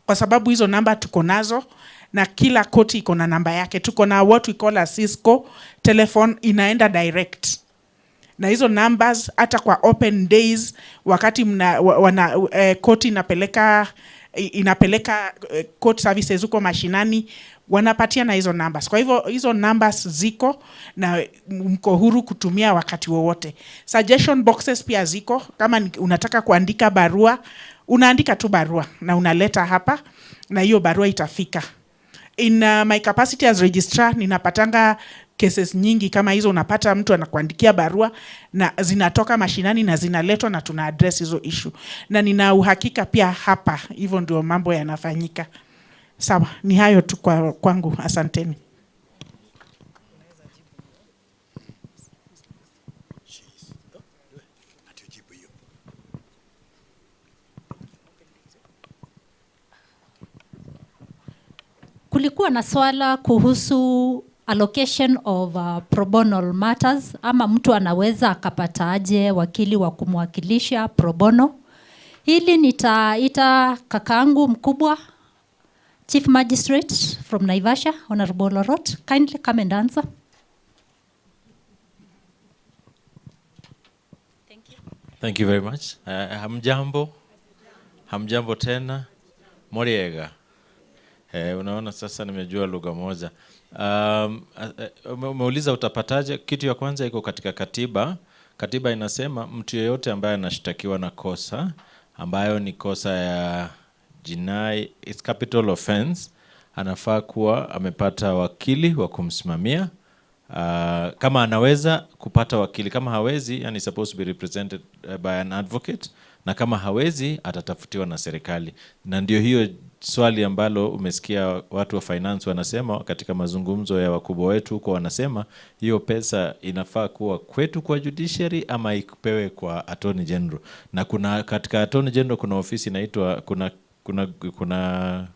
Kwa sababu hizo namba tuko nazo, na kila koti iko na namba yake. Tuko na what we call a Cisco telephone, inaenda direct. Na hizo numbers hata kwa open days, wakati koti inapeleka court services huko mashinani, wanapatia na hizo numbers. Kwa hivyo hizo numbers ziko na mko huru kutumia wakati wowote. Suggestion boxes pia ziko, kama unataka kuandika barua, unaandika tu barua na unaleta hapa na hiyo barua itafika. In my capacity as registrar, ninapatanga cases nyingi kama hizo, unapata mtu anakuandikia barua na zinatoka mashinani na zinaletwa na tuna address hizo issue. Na nina uhakika pia hapa hivyo ndio mambo yanafanyika. Sawa, ni hayo tu kwangu, asanteni. Kulikuwa na swala kuhusu allocation of pro bono matters, ama mtu anaweza akapata aje wakili wa kumwakilisha pro bono. Hili nitaita kakaangu mkubwa, Chief Magistrate from Naivasha, Honorable Orot. Kindly come and answer. Thank you very much. Hamjambo tena. Moriega. Unaona sasa nimejua lugha moja. Umeuliza utapataje? Kitu ya kwanza iko katika katiba. Katiba inasema mtu yeyote ambaye anashtakiwa na kosa ambayo ni kosa ya jinai, it's capital offense, anafaa kuwa amepata wakili wa kumsimamia. Kama anaweza kupata wakili, kama hawezi, yani supposed to be represented by an advocate, na kama hawezi atatafutiwa na serikali. Na ndio hiyo swali ambalo umesikia watu wa finance wanasema katika mazungumzo ya wakubwa wetu huko, wanasema hiyo pesa inafaa kuwa kwetu kwa judiciary ama ipewe kwa attorney general. Na kuna katika attorney general kuna ofisi inaitwa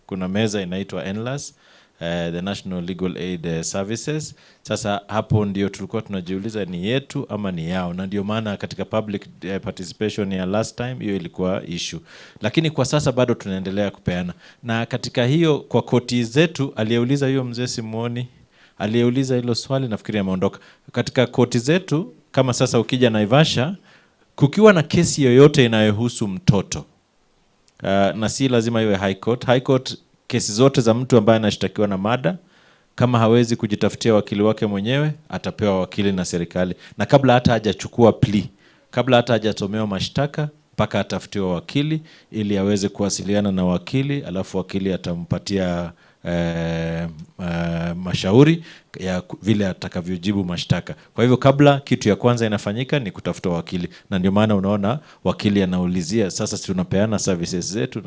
kuna meza inaitwa NLAS, the National Legal Aid Services. Sasa hapo ndio tulikuwa tunajiuliza ni yetu ama ni yao, na ndio maana katika public participation ya last time hiyo ilikuwa issue, lakini kwa sasa bado tunaendelea kupeana. Na katika hiyo kwa koti zetu, aliyeuliza hiyo mzee simuoni, aliyeuliza hilo swali nafikiri ameondoka. Katika koti zetu kama sasa ukija Naivasha, kukiwa na kesi yoyote inayohusu mtoto, na si lazima iwe high court, kesi zote za mtu ambaye anashtakiwa na mada, kama hawezi kujitafutia wakili wake mwenyewe, atapewa wakili na serikali. Na kabla hata hajachukua plea, kabla hata hajatomewa mashtaka, mpaka atafutiwa wakili ili aweze kuwasiliana na wakili, alafu wakili atampatia mashauri ya vile atakavyojibu mashtaka. Kwa hivyo kabla, kitu ya kwanza inafanyika ni kutafuta wakili. Na ndio maana unaona wakili anaulizia sasa tunapeana services zetu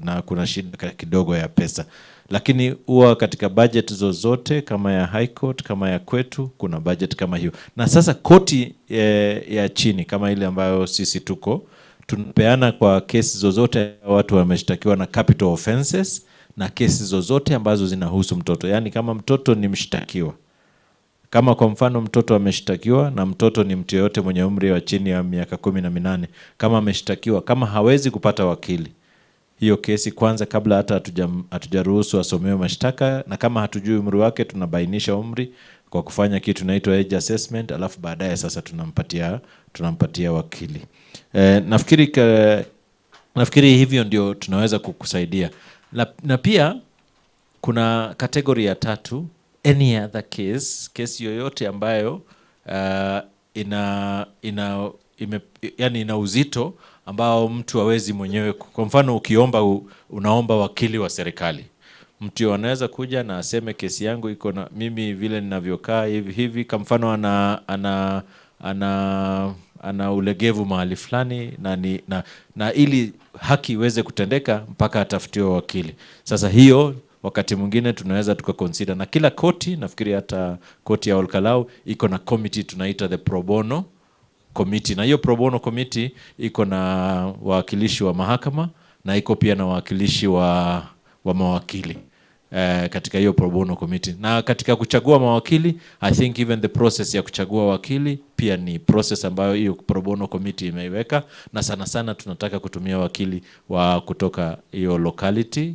na kuna shida kidogo ya pesa. Lakini huwa katika budget zozote kama ya high court, kama ya kwetu, kuna budget kama hiyo. Na sasa koti ya chini kama ile ambayo sisi tunapeana kwa kesi zozote watu wameshtakiwa na capital offenses, na kesi zozote ambazo zinahusu mtoto. Yani kama mtoto ni mshtakiwa, kama kwa mfano mtoto ameshtakiwa, na mtoto ni mtu yote mwenye umri wa chini ya miaka 18, kama ameshtakiwa, kama hawezi kupata wakili, hiyo kesi kwanza kabla hata hatujaruhusu asomewe mashtaka, na kama hatujui umri wake tunabainisha umri kwa kufanya kitu inaitwa age assessment, alafu baadaye sasa tunampatia wakili. Nafikiri hivyo ndio tunaweza kukusaidia. Na pia kuna kategori ya 3, any other case yoyote ambayo ina uzito ambao mtu hawezi mwenyewe. Kwa mfano unaomba wakili wa serikali, mtu anaweza kuja na aseme kesi yangu iko na mimi vile ninavyokaa hivi, kwa mfano ana ulegevu mahali fulani, na ili haki iweze kutendeka mpaka atafutiwe wakili. Sasa hiyo wakati mwingine tunaweza tukaconsider, na kila koti, nafikiri hata koti ya OLKALOU iko na committee tunaita the pro bono committee, na hiyo pro bono committee iko na wawakilishi wa mahakama na iko pia na wawakilishi wa mawakili katika hiyo pro bono committee. Na katika kuchagua mawakili, I think even the process ya kuchagua wakili pia ni process ambayo hiyo pro bono committee imeiweka, na sana sana tunataka kutumia wakili wa kutoka hiyo locality.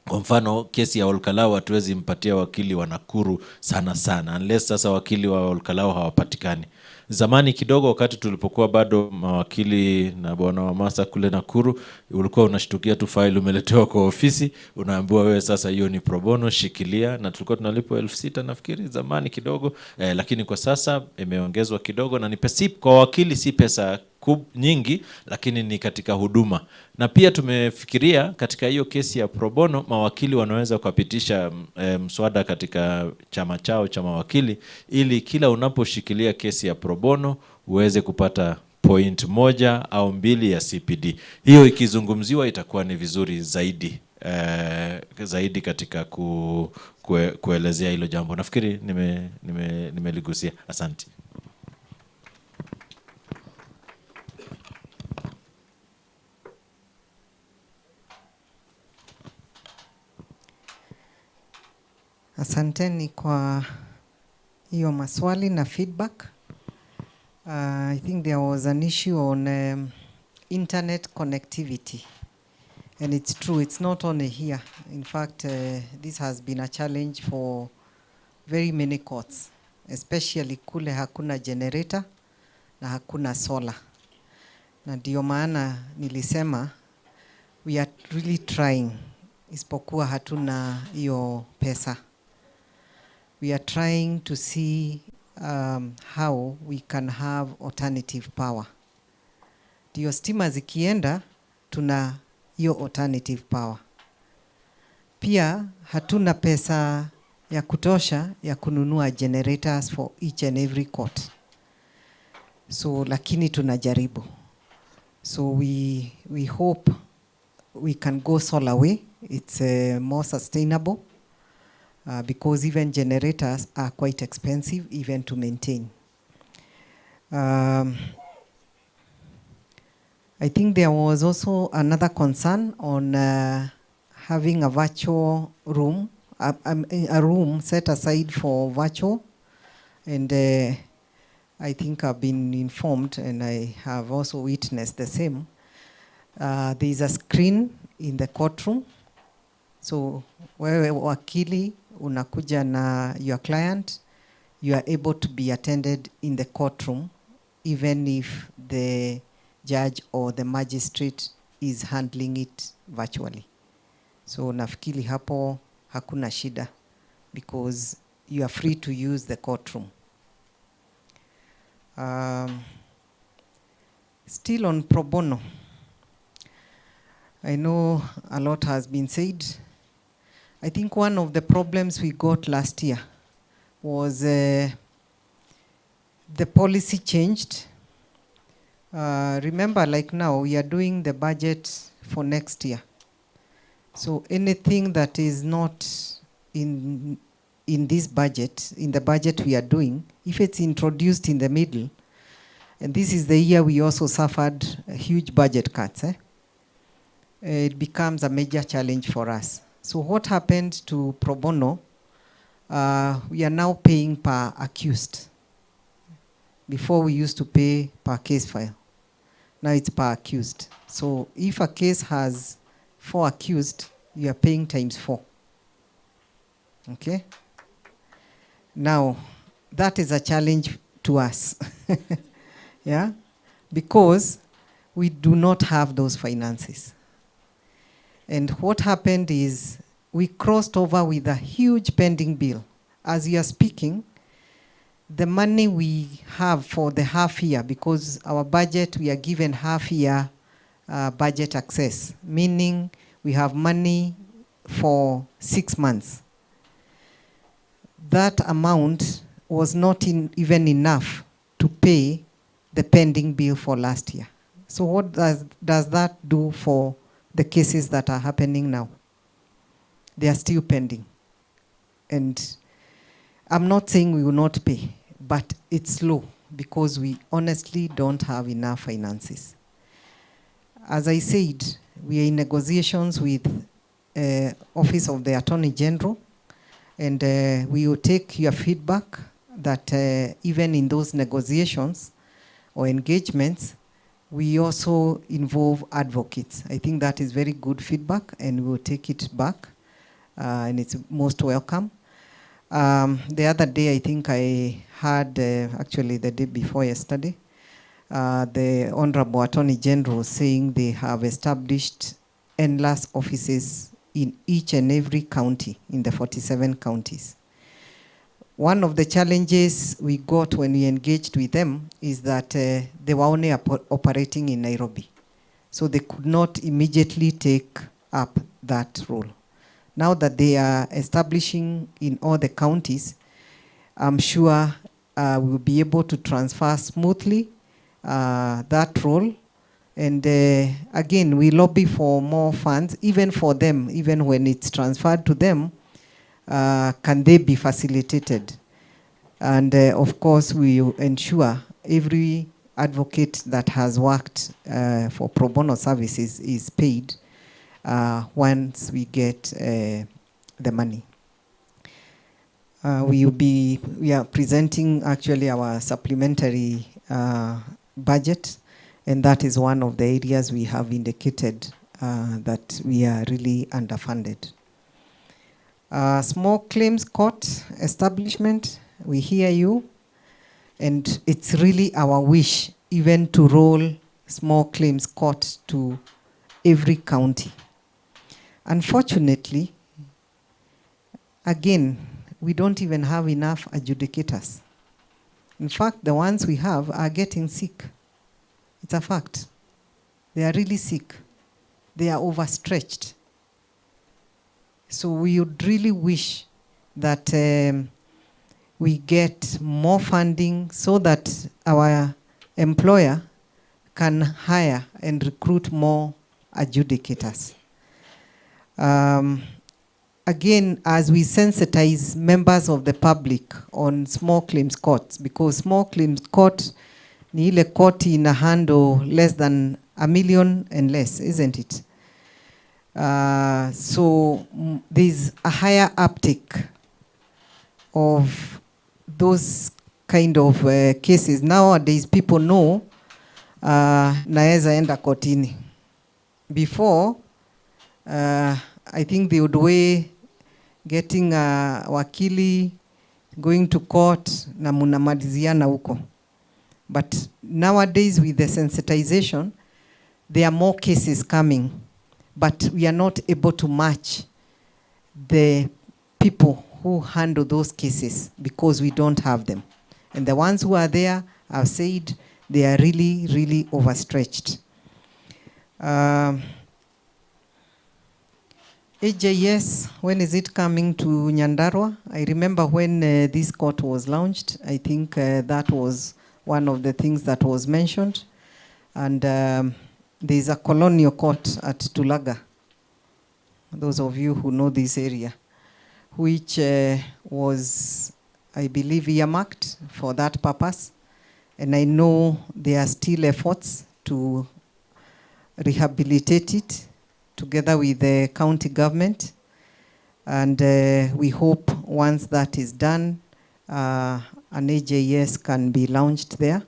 Kwa mfano kesi ya OLKALOU hatuwezi mpatia wakili wa Nakuru sana unless sasa wakili wa OLKALOU hawapatikani. Zamani kidogo wakati tulipokuwa bado mawakili na bwana wa Masa kule Nakuru, ulikuwa unashtukia tu file umeletewa kwa ofisi, unaambiwa wewe sasa hiyo ni pro bono, shikilia, na tulikuwa tunalipwa 6,000 nafikiri zamani kidogo, lakini kwa sasa imeongezwa kidogo, na ni pesa kwa wakili, si pesa nyingi, lakini ni katika huduma. Na pia tumefikiria katika hiyo kesi ya pro bono, mawakili wanaweza kupitisha mswada katika chama chao cha mawakili, ili kila unaposhikilia kesi ya pro bono uweze kupata point 1 au 2 ya CPD. Hiyo ikizungumziwa itakuwa ni vizuri zaidi katika kuelezea hilo jambo. Nafikiri nimeligusia. Asante. Asanteni kwa hiyo maswali na feedback. I think there was an issue on internet connectivity. And it's true, it's not only here. In fact, this has been a challenge for very many courts, especially kule hakuna generator na hakuna solar. Na ndio maana nilisema we are really trying, isipokuwa hatuna hiyo pesa. We are trying to see how we can have alternative power. Ndio stima zikienda tuna hiyo alternative power. Pia hatuna pesa ya kutosha ya kununua generators for each and every court. So lakini tunajaribu. So we hope we can go solar way. It's more sustainable because even generators are quite expensive even to maintain. I think there was also another concern on having a virtual room, a room set aside for virtual, and I think I've been informed and I have also witnessed the same. There is a screen in the courtroom, so wewe wakili unakuja na your client, you are able to be attended in the courtroom even if the judge or the magistrate is handling it virtually. So nafikiri hapo hakuna shida because you are free to use the courtroom. Still on pro bono, I know a lot has been said. I think one of the problems we got last year was the policy changed. Remember, like now, we are doing the budget for next year. So anything that is not in this budget, in the budget we are doing, if it's introduced in the middle, and this is the year we also suffered a huge budget cuts, it becomes a major challenge for us. So what happened to pro bono, we are now paying per accused. Before we used to pay per case file. Now it's per accused. So if a case has 4 accused, you are paying times 4. Okay? Now, that is a challenge to us. Yeah? Because we do not have those finances. And what happened is we crossed over with a huge pending bill. As you are speaking, the money we have for the half year, because our budget, we are given half year budget access, meaning we have money for 6 months. That amount was not even enough to pay the pending bill for last year. So what does that do for the cases that are happening now? They are still pending. And I'm not saying we will not pay, but it's low because we honestly don't have enough finances. As I said, we are in negotiations with Office of the Attorney General, and we will take your feedback that even in those negotiations or engagements, we also involve advocates. I think that is very good feedback, and we will take it back, and it's most welcome. The other day, I think I had, actually the day before yesterday, the Honorable Attorney General saying they have established endless offices in each and every county, in the 47 counties. One of the challenges we got when we engaged with them is that they were only operating in Nairobi. So they could not immediately take up that role. Now that they are establishing in all the counties, I'm sure we'll be able to transfer smoothly that role. And again, we lobby for more funds, even for them, even when it's transferred to them, can they be facilitated? And of course, we will ensure every advocate that has worked for pro bono services is paid once we get the money. We are presenting actually our supplementary budget, and that is one of the areas we have indicated that we are really underfunded. Small claims court establishment, we hear you, and it's really our wish even to roll small claims court to every county. Unfortunately, again, we don't even have enough adjudicators. In fact, the ones we have are getting sick. It's a fact. They are really sick. They are overstretched. So we would really wish that we get more funding so that our employer can hire and recruit more adjudicators. Again, as we sensitize members of the public on small claims courts, because small claims court ni ile court ina handle less than $1 million and less, isn't it? So there's a higher uptake of those kind of cases. Nowadays, people know naeza enda kotini. Before, I think they would weigh getting a wakili, going to court, na munamaliziana huko. But nowadays, with the sensitization, there are more cases coming, but we are not able to match the people who handle those cases because we don't have them. And the ones who are there have said they are really, really overstretched. AJS, when is it coming to Nyandarua? I remember when this court was launched, I think that was one of the things that was mentioned. And there's a colonial court at Tulaga, those of you who know this area, which was, I believe, earmarked for that purpose. And I know there are still efforts to rehabilitate it together with the county government. And we hope once that is done, an AJS can be launched there.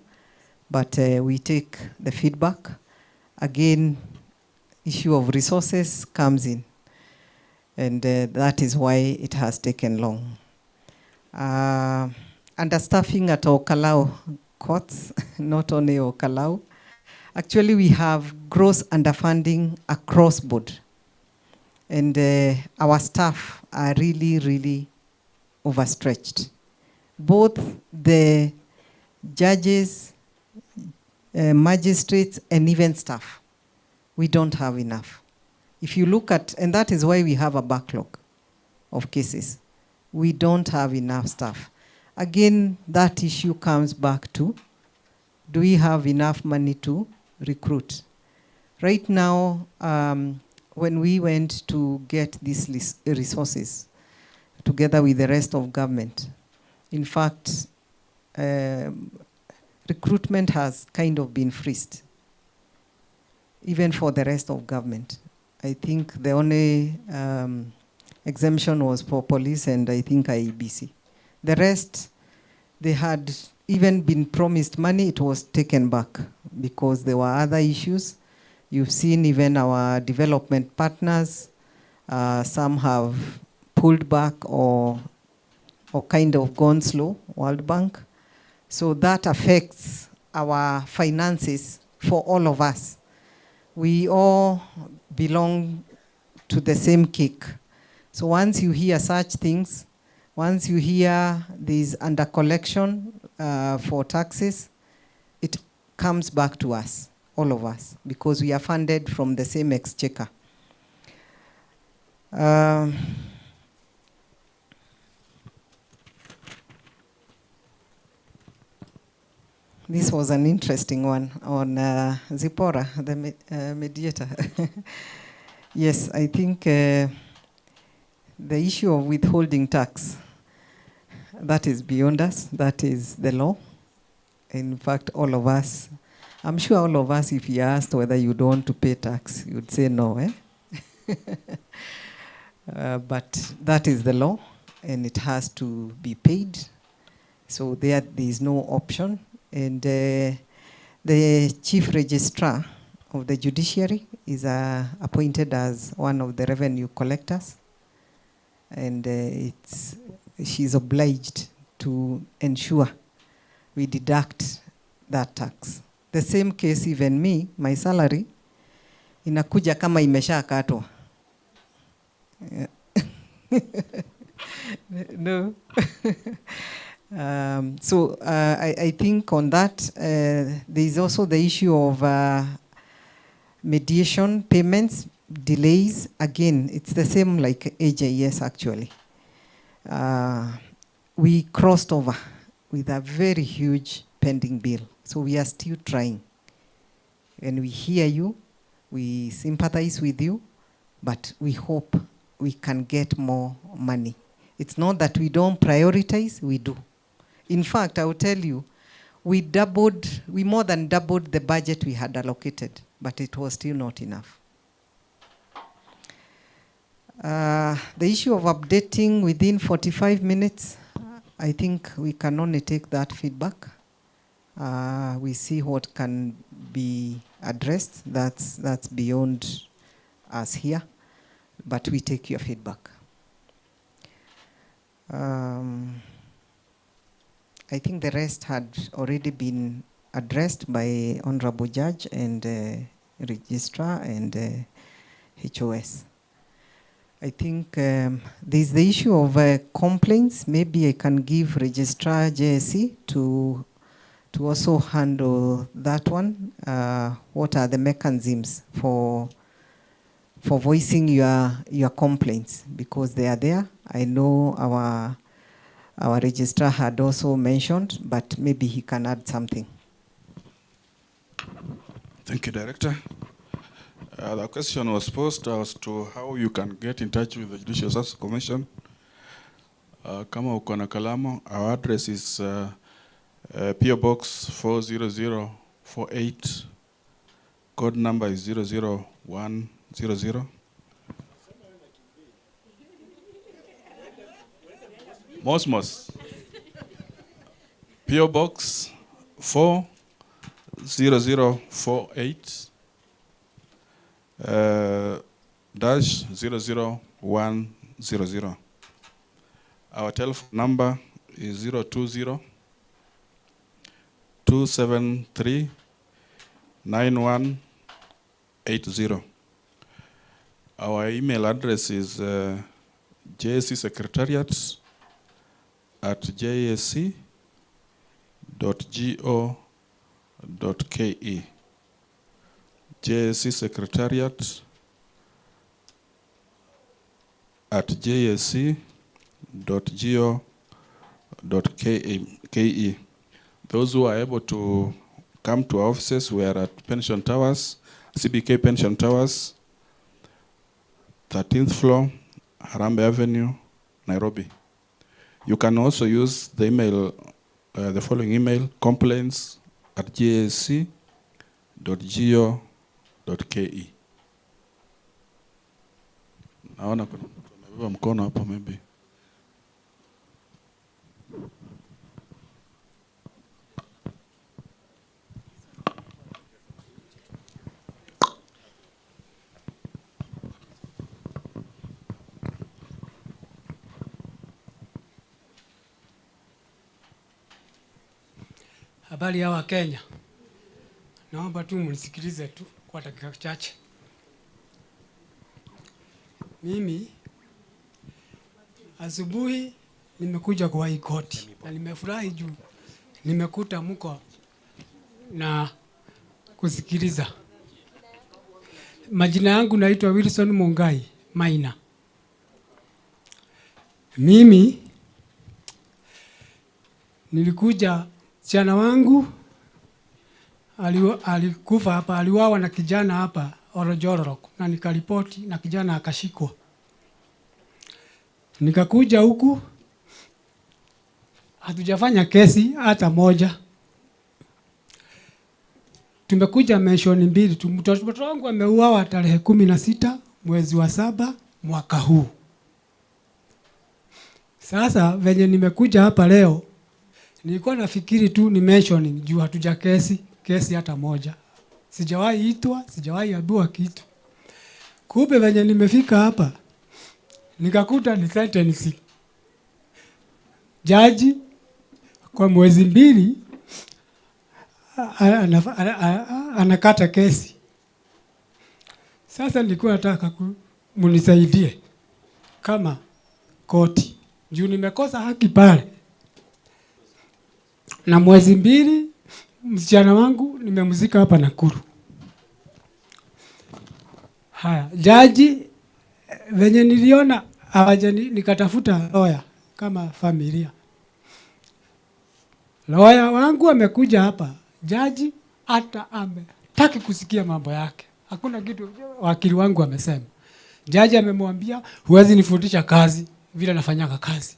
But we take the feedback. Again, issue of resources comes in. And that is why it has taken long. Understaffing at OLKALOU courts, not only OLKALOU. Actually, we have gross underfunding across board. And our staff are really, really overstretched. Both the judges, magistrates, and even staff. We don't have enough. If you look at, and that is why we have a backlog of cases. We don't have enough staff. Again, that issue comes back to, do we have enough money to recruit? Right now, when we went to get these resources together with the rest of government, in fact, recruitment has kind of been freezed, even for the rest of government. I think the only exemption was for police and I think IEBC. The rest, they had even been promised money, it was taken back because there were other issues. You've seen even our development partners, some have pulled back or kind of gone slow, World Bank. So that affects our finances for all of us. We all belong to the same cake. So once you hear such things, once you hear these under collection for taxes, it comes back to us, all of us, because we are funded from the same exchequer. This was an interesting one on Zipporah, the mediator. Yes, I think the issue of withholding tax, that is beyond us. That is the law. In fact, all of us, I'm sure all of us, if you asked whether you don't want to pay tax, you'd say no, eh? But that is the law, and it has to be paid. So there is no option. And the chief registrar of the judiciary is appointed as one of the revenue collectors. And she's obliged to ensure we deduct that tax. The same case, even me, my salary, inakuja kama imesha katwa. No. So I think on that, there is also the issue of mediation payments, delays. Again, it's the same like AJS actually. We crossed over with a very huge pending bill. So we are still trying. And we hear you, we sympathize with you, but we hope we can get more money. It's not that we don't prioritize, we do. In fact, I will tell you, we more than doubled the budget we had allocated, but it was still not enough. The issue of updating within 45 minutes, I think we can only take that feedback. We see what can be addressed. That's beyond us here, but we take your feedback. I think the rest had already been addressed by Honorable Judge and Registrar and HOS. I think there's the issue of complaints. Maybe I can give Registrar JSC to also handle that one. What are the mechanisms for voicing your complaints? Because they are there. I know our registrar had also mentioned, but maybe he can add something. Thank you, Director. The question was posed as to how you can get in touch with the Judicial Service Commission. Kama uko na kalamu, our address is PO Box 40048. Code number is 00100. Mosmos. PO Box 40048 dash 00100. Our telephone number is 020 273 9180. Our email address is jscsecretariat@jsc.go.ke. jsc.secretariat@jsc.go.ke. Those who are able to come to our offices, we are at Pension Towers, CBK Pension Towers, 13th floor, Harambe Avenue, Nairobi. You can also use the email, the following email, complaints@jsc.go.ke. Naona kuna mkono hapo maybe. Habari ya Wakenya. Naomba tu mnisikilize tu kwa dakika chache. Mimi asubuhi nimekuja kwa hii koti na nimefurahi juu nimekuta mko na kusikiliza. Majina yangu naitwa Wilson Mungai Maina. Mimi nilikuja, msichana wangu alikufa hapa, aliuawa na kijana hapa Orojororok, na nikaripoti na kijana akashikwa. Nikakuja huku, hatujafanya kesi hata moja. Tumekuja mention mbili tu. Mtoto wangu ameuawa tarehe 16 mwezi wa 7 mwaka huu. Sasa venye nimekuja hapa leo, nilikuwa nafikiri tu ni mentioning juu hatuja kesi hata moja. Sijawahi itwa, sijawahi ambiwa kitu. Kumbe venye nimefika hapa, nikakuta ni sentencing. Jaji kwa mwezi 2 anakata kesi. Sasa nilikuwa nataka munisaidie kama koti, juu nimekosa haki pale. Na mwezi 2 msichana wangu nimemzika hapa Nakuru. Haya, jaji venye niliona nikatafuta lawyer kama familia. Lawyer wangu amekuja hapa, jaji hata ametaki kusikia mambo yake. Hakuna kitu wakili wangu amesema. Jaji amemwambia huwezi nifundisha kazi vile nafanyanga kazi.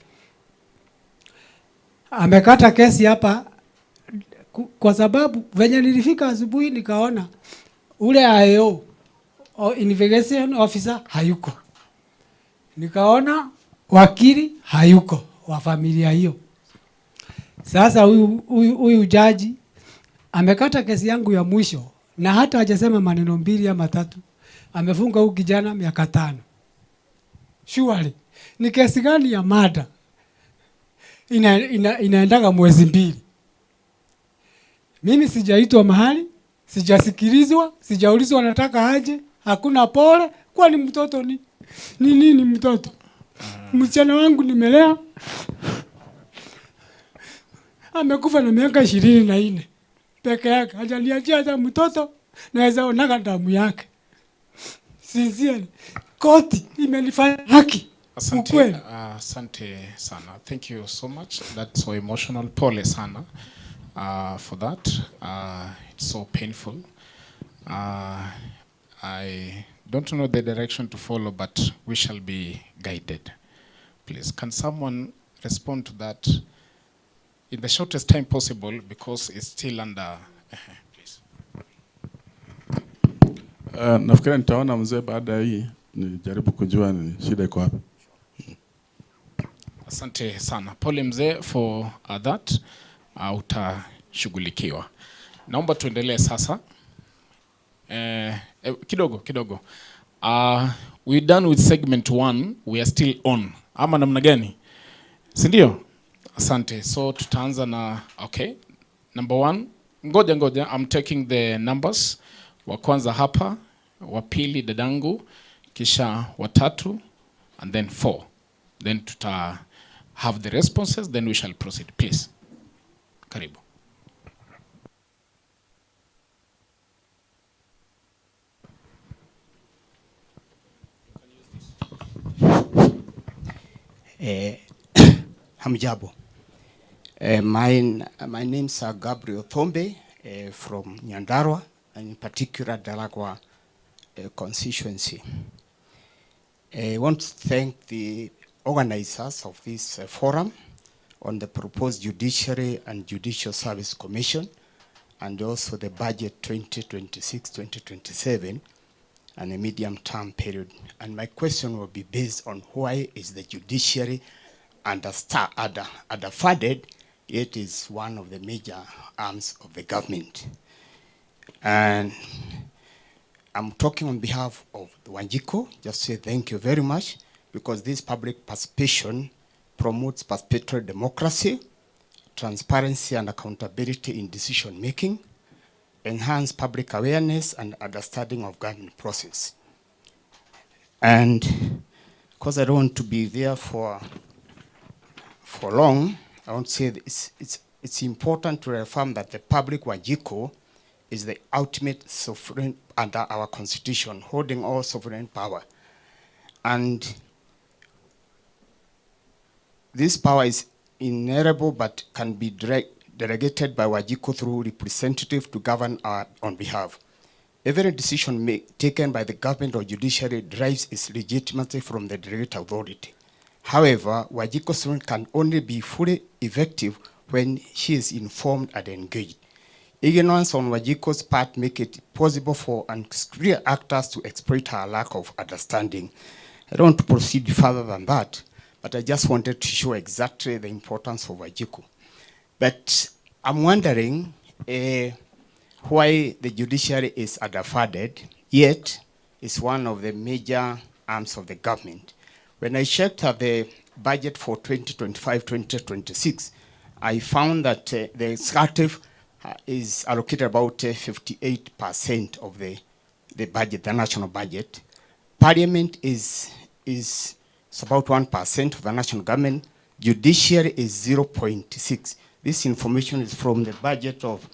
Amekata kesi hapa kwa sababu venye nilifika asubuhi nikaona ule IO investigation officer hayuko. Nikaona wakili hayuko wa familia hiyo. Sasa huyu jaji amekata kesi yangu ya mwisho na hata hajasema maneno 2 ama 3. Amefunga huyu kijana miaka 5. Surely ni kesi gani ya mada inaendaga mwezi 2? Mimi sijaitwa mahali, sijasikilizwa, sijaulizwa nataka aje, hakuna pole. Kwani mtoto ni nini mtoto? Msichana wangu nimelea amekufa na miaka 24 peke yake, hajaniachia hata mtoto naweza onaga damu yake. Sincerely, koti imenifanya haki. Asante, asante sana. Thank you so much. That's so emotional. Pole sana for that. It's so painful. I don't know the direction to follow, but we shall be guided. Please, can someone respond to that in the shortest time possible, because it's still under... Please. Nafikiri nitaona mzee baada ya hii nijaribu kujua ni shida iko wapi. Asante sana. Pole mzee for that. Utashughulikiwa. Naomba tuendelee sasa. Kidogo. We're done with segment 1. We are still on. Ama namna gani? Si ndio? Asante. So tutaanza na okay. Number 1. Ngoja. I'm taking the numbers. Wa kwanza hapa, wa pili dadangu, kisha wa tatu, and then 4. Then tuta have the responses, then we shall proceed. Please. Karibu. Hamjabo. My name's Gabriel Thombe from Nyandarua, and in particular Dalagwa constituency. I want to thank the organizers of this forum on the proposed Judiciary and Judicial Service Commission, and also the budget 2026-2027 and a medium-term period. And my question will be based on why is the judiciary underfunded, yet is one of the major arms of the government. And I'm talking on behalf of the Wanjiko, just say thank you very much, because this public participation promotes participatory democracy, transparency and accountability in decision making, enhance public awareness and understanding of government process. And because I don't want to be there for long, I want to say that it's important to reaffirm that the public Wanjiko is the ultimate sovereign under our constitution, holding all sovereign power. And this power is inalienable but can be delegated by Wanjiko through representative to govern on behalf. Every decision taken by the government or judiciary derives its legitimacy from the delegated authority. However, Wanjiko can only be fully effective when she is informed and engaged. Ignorance on Wanjiko's part makes it possible for unscrupulous actors to exploit her lack of understanding. I don't want to proceed further than that, but I just wanted to show exactly the importance of Wanjiko. But I'm wondering why the judiciary is underfunded, yet it's one of the major arms of the government. When I checked the budget for 2025-2026, I found that the executive is allocated about 58% of the budget, the national budget. Parliament is about 1% of the national government. Judiciary is 0.6. This information is from the budget of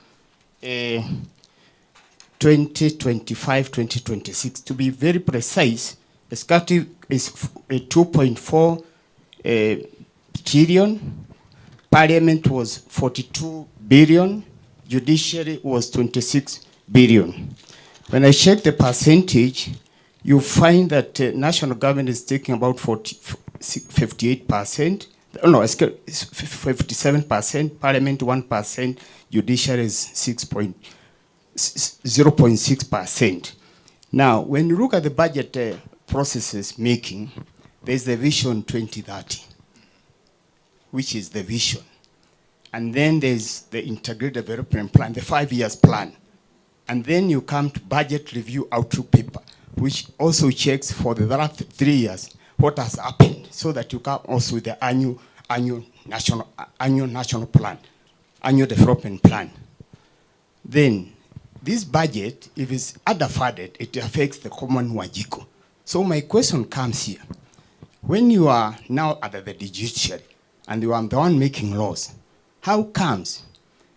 2025-2026. To be very precise, executive is 2.4 trillion. Parliament was 42 billion. Judiciary was 26 billion. When I check the percentage, you find that national government is taking about 58%. Oh, no, 57%, Parliament 1%, Judiciary is 0.6%. Now, when you look at the budget processes making, there's the Vision 2030, which is the vision. And then there's the Integrated Development Plan, the 5 years plan. And then you come to Budget Review Outlook paper, which also checks for the last 3 years what has happened, so that you come also with the annual national plan, annual development plan. Then this budget, if it's underfunded, it affects the common Wajiko. So my question comes here. When you are now under the judiciary and you are the one making laws, how comes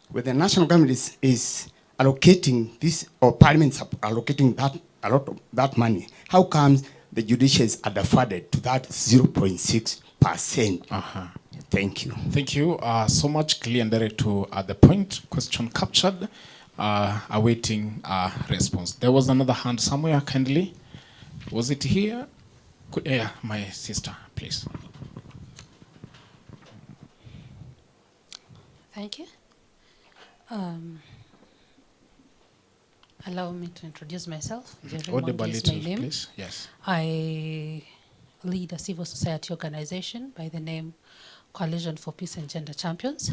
when the national government is allocating this, or Parliament is allocating a lot of that money, how comes the judiciary is underfunded to that 0.6%? Thank you. Thank you so much. Clear and direct to the point. Question captured. Awaiting response. There was another hand somewhere, kindly. Was it here? Yeah, my sister, please. Thank you. Allow me to introduce myself. Audible Is my little, name. please. Yes. I lead a civil society organization by the name Coalition for Peace and Gender Champions.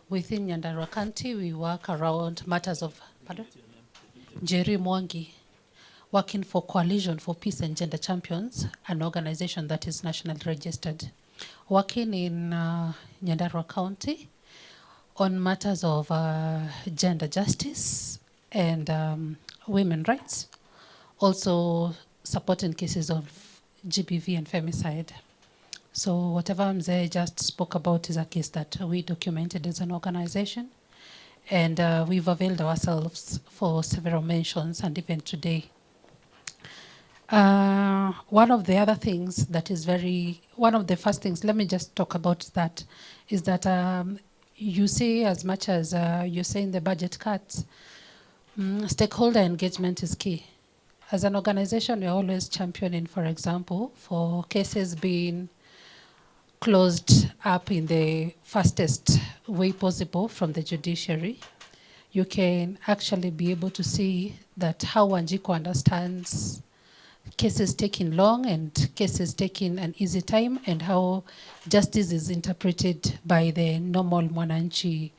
Within Nyandarua County, we work around matters of, pardon? Jerry Mwangi, working for Coalition for Peace and Gender Champions, an organization that is nationally registered. Working in Nyandarua County on matters of gender justice and women rights, also supporting cases of GBV and femicide. So whatever Mzee just spoke about is a case that we documented as an organization, and we've availed ourselves for several mentions and even today. One of the other things that is one of the first things, let me just talk about that, is that you see, as much as you say in the budget cuts, stakeholder engagement is key. As an organization, we're always championing, for example, for cases being closed up in the fastest way possible from the judiciary. You can actually be able to see that how Wanjiku understands cases taking long and cases taking an easy time, and how justice is interpreted by the normal Mwananchi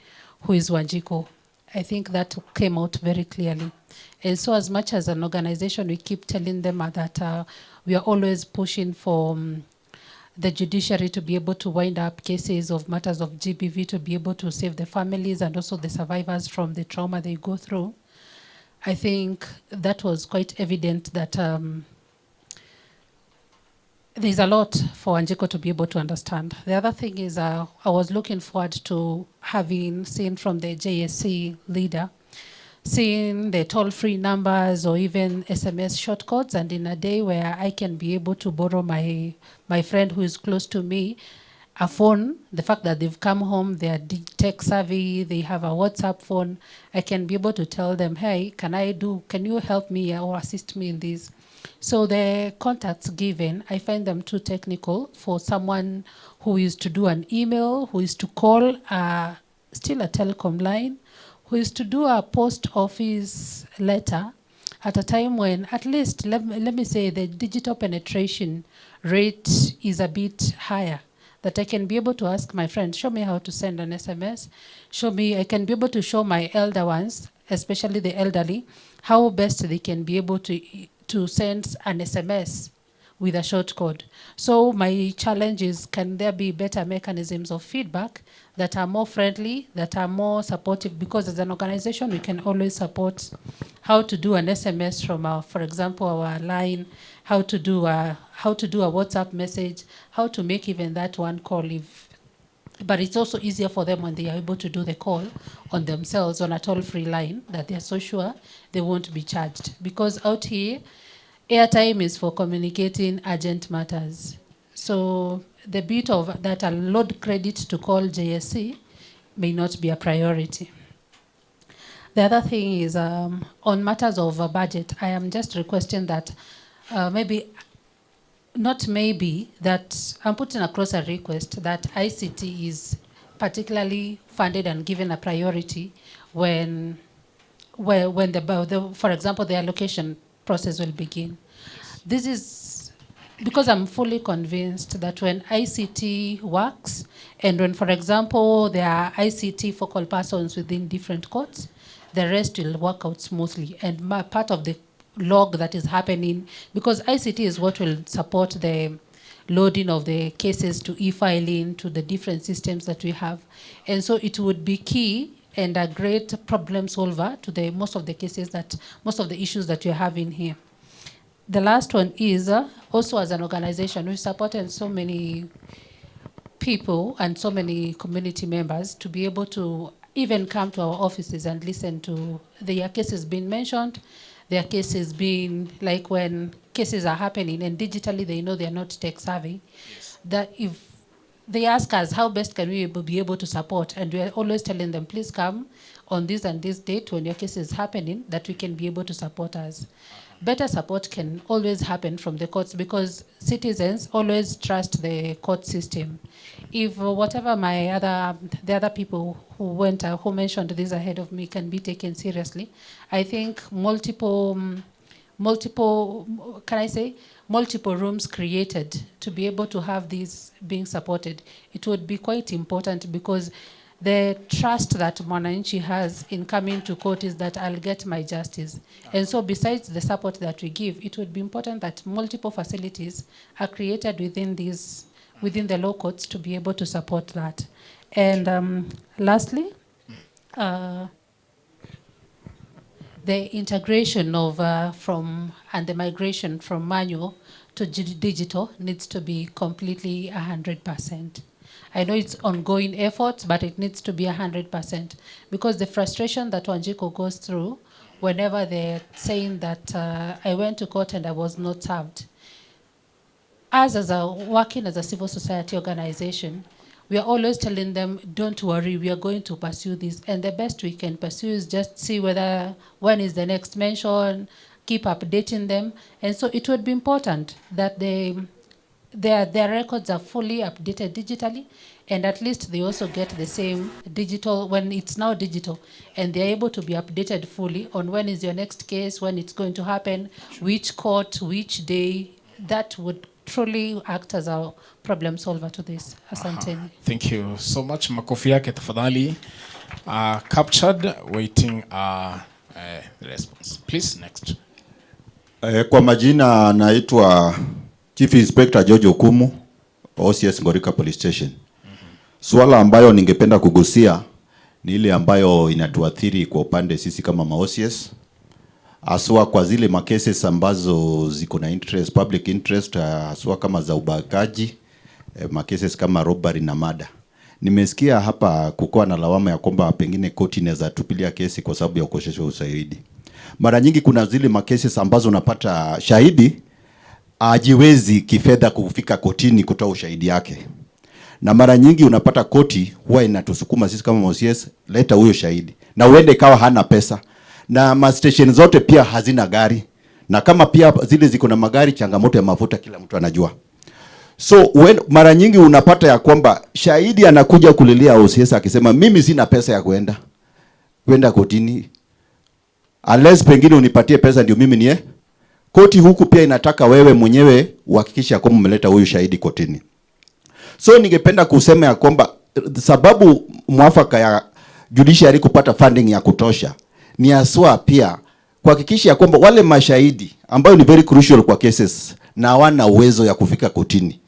who is Wanjiku. I think that came out very clearly. And so as much as an organization, we keep telling them that we are always pushing for the judiciary to be able to wind up cases of matters of GBV, to be able to save the families and also the survivors from the trauma they go through. I think that was quite evident that there's a lot for Wanjiku to be able to understand. The other thing is I was looking forward to having seen from the JSC leader, seeing the toll-free numbers or even SMS shortcodes, and in a day where I can be able to borrow my friend who is close to me a phone, the fact that they've come home, they are tech savvy, they have a WhatsApp phone, I can be able to tell them, hey, can you help me or assist me in this? So the contacts given, I find them too technical for someone who is to do an email, who is to call still a telecom line, who is to do a post office letter at a time when, at least, let me say, the digital penetration rate is a bit higher, that I can be able to ask my friend, show me how to send an SMS, I can be able to show my elder ones, especially the elderly, how best they can be able to send an SMS with a short code. So my challenge is, can there be better mechanisms of feedback that are more friendly, that are more supportive? Because as an organization, we can always support how to do an SMS from for example, our line, how to do a WhatsApp message, how to make even that one call but it's also easier for them when they are able to do the call on themselves on a toll-free line, that they are so sure they won't be charged. Because out here, airtime is for communicating urgent matters. So the bit of that I'll load credit to call JSC may not be a priority. The other thing is on matters of budget, I am just requesting that that I'm putting across a request that ICT is particularly funded and given a priority when for example, the allocation process will begin. This is because I'm fully convinced that when ICT works, and when, for example, there are ICT focal persons within different courts, the rest will work out smoothly. And part of the log that is happening, because ICT is what will support the loading of the cases to e-filing, to the different systems that we have. And so it would be key and a great problem solver to most of the issues that you're having here. The last one is also, as an organization, we supported so many people and so many community members to be able to even come to our offices and listen to their cases being mentioned, their cases being, like when cases are happening and digitally they know they're not tech savvy, that if they ask us how best can we be able to support, and we're always telling them, please come on this and this date when your case is happening, that we can be able to support us. Better support can always happen from the courts because citizens always trust the court system. If whatever the other people who mentioned this ahead of me can be taken seriously, I think multiple rooms created to be able to have these being supported, it would be quite important, because the trust that mwananchi has in coming to court is that I'll get my justice. And so besides the support that we give, it would be important that multiple facilities are created within the law courts to be able to support that. And lastly, the integration of and the migration from manual to digital needs to be completely 100%. I know it's ongoing efforts, but it needs to be 100%, because the frustration that Wanjiko goes through whenever they're saying that I went to court and I was not served. Us working as a civil society organization, we are always telling them, don't worry, we are going to pursue this. And the best we can pursue is just see when is the next mention, keep updating them. And so it would be important that their records are fully updated digitally, and at least they also get the same digital, when it's now digital, and they're able to be updated fully on when is your next case, when it's going to happen, which court, which day. That would truly act as our problem solver to this. Asanteni. Thank you so much. Makofi yake tafadhali. Captured, waiting the response. Please, next. Kwa majina naitwa Chief Inspector George Okumu, OCS Ngorika Police Station. Swala ambayo ningependa kugusia ni ile ambayo inatuathiri kwa upande sisi kama OCS. Aswa kwa zile makeses ambazo ziko na interest, public interest, aswa kama za ubakaji, makeses kama robbery na murder. Nimesikia hapa kukoa na lawama ya kwamba pengine koti inaweza tupilia kesi kwa sababu ya ukosefu wa ushahidi. Mara nyingi kuna zile makeses ambazo unapata shahidi hajiwezi kifedha kufika kotini kutoa ushahidi yake. Na mara nyingi unapata koti huwa inatusukuma sisi kama OCS, leta huyo shahidi. Na uende kawa hana pesa. Na ma station zote pia hazina gari. Na kama pia zile ziko na magari, changamoto ya mafuta kila mtu anajua. So mara nyingi unapata ya kwamba shahidi anakuja kulilia OCS akisema mimi sina pesa ya kwenda kotini. Unless pengine unipatie pesa ndio mimi nie. Koti huku pia inataka wewe mwenyewe uhakikisha kwamba umeleta huyu shahidi kotini. So ningependa kusema ya kwamba sababu mwafaka ya judiciary kupata funding ya kutosha ni aswa pia kuhakikisha ya kwamba wale mashahidi ambayo ni very crucial kwa cases na hawana uwezo ya kufika kotini.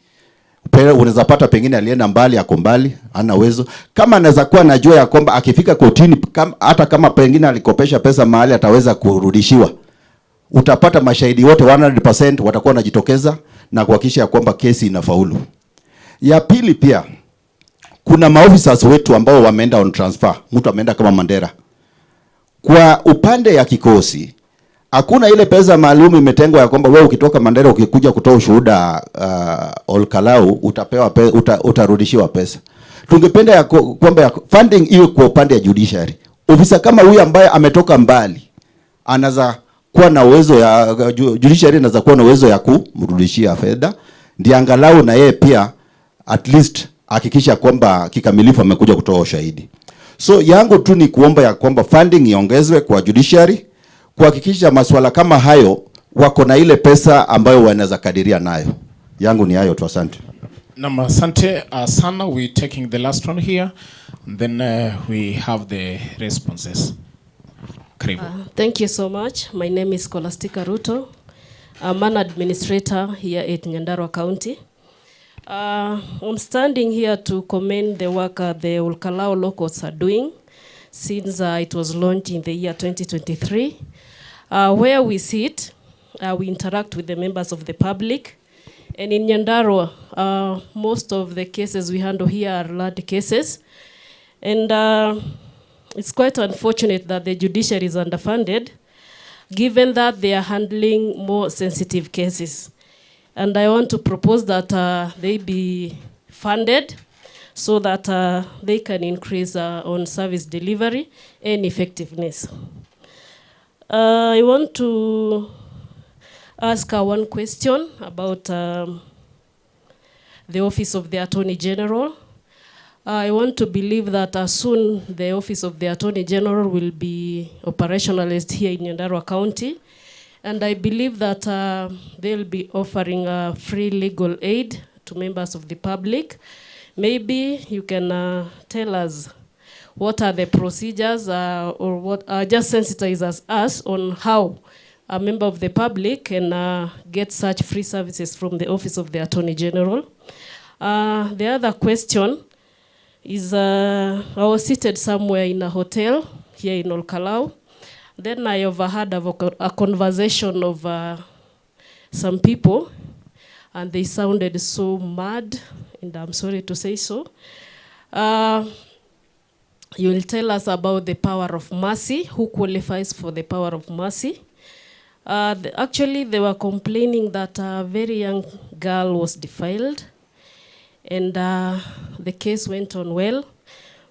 Unaweza pata pengine alienda mbali, ako mbali, hana uwezo. Kama anaweza kuwa anajua ya kwamba akifika kotini, hata kama pengine alikopesha pesa mahali ataweza kurudishiwa, utapata mashahidi wote 100% watakuwa wanajitokeza na kuhakikisha ya kwamba kesi inafaulu. Ya pili pia, kuna maofficers wetu ambao wameenda on transfer. Mtu ameenda kama Mandera. Kwa upande ya kikosi, hakuna ile pesa maalum imetengwa ya kwamba wewe ukitoka Mandera ukikuja kutoa ushuhuda OLKALOU utapewa utarudishiwa pesa. Tungependa ya kwamba funding iwe kwa upande ya judiciary. Ofisa kama huyu ambaye ametoka mbali anaza kuwa na uwezo ya judiciary inaweza kuwa na uwezo ya kumrudishia fedha, ndiye angalau na yeye pia at least hakikisha kwamba kikamilifu amekuja kutoa ushahidi. So yangu tu ni kuomba ya kwamba funding iongezwe kwa judiciary, kuhakikisha masuala kama hayo wako na ile pesa ambayo wanaweza kadiria nayo. Yangu ni hayo tu, asante. Nama asante sana. We taking the last one here and then we have the responses. Karibu. Thank you so much. My name is Scholastica Ruto. I'm an administrator here at Nyandarua County. I'm standing here to commend the work the OLKALOU locals are doing since it was launched in the year 2023. Where we sit, we interact with the members of the public. And in Nyandarua, most of the cases we handle here are large cases. And it's quite unfortunate that the judiciary is underfunded, given that they are handling more sensitive cases. And I want to propose that they be funded so that they can increase on service delivery and effectiveness. I want to ask one question about the Office of the Attorney General. I want to believe that soon the Office of the Attorney General will be operationalized here in Nyandarua County. And I believe that they'll be offering free legal aid to members of the public. Maybe you can tell us what are the procedures or what just sensitize us on how a member of the public can get such free services from the Office of the Attorney General. The other question is I was seated somewhere in a hotel here in OLKALOU. Then I overheard a conversation of some people, and they sounded so mad, and I'm sorry to say so. You will tell us about the power of mercy, who qualifies for the power of mercy. Actually, they were complaining that a very young girl was defiled, and the case went on well.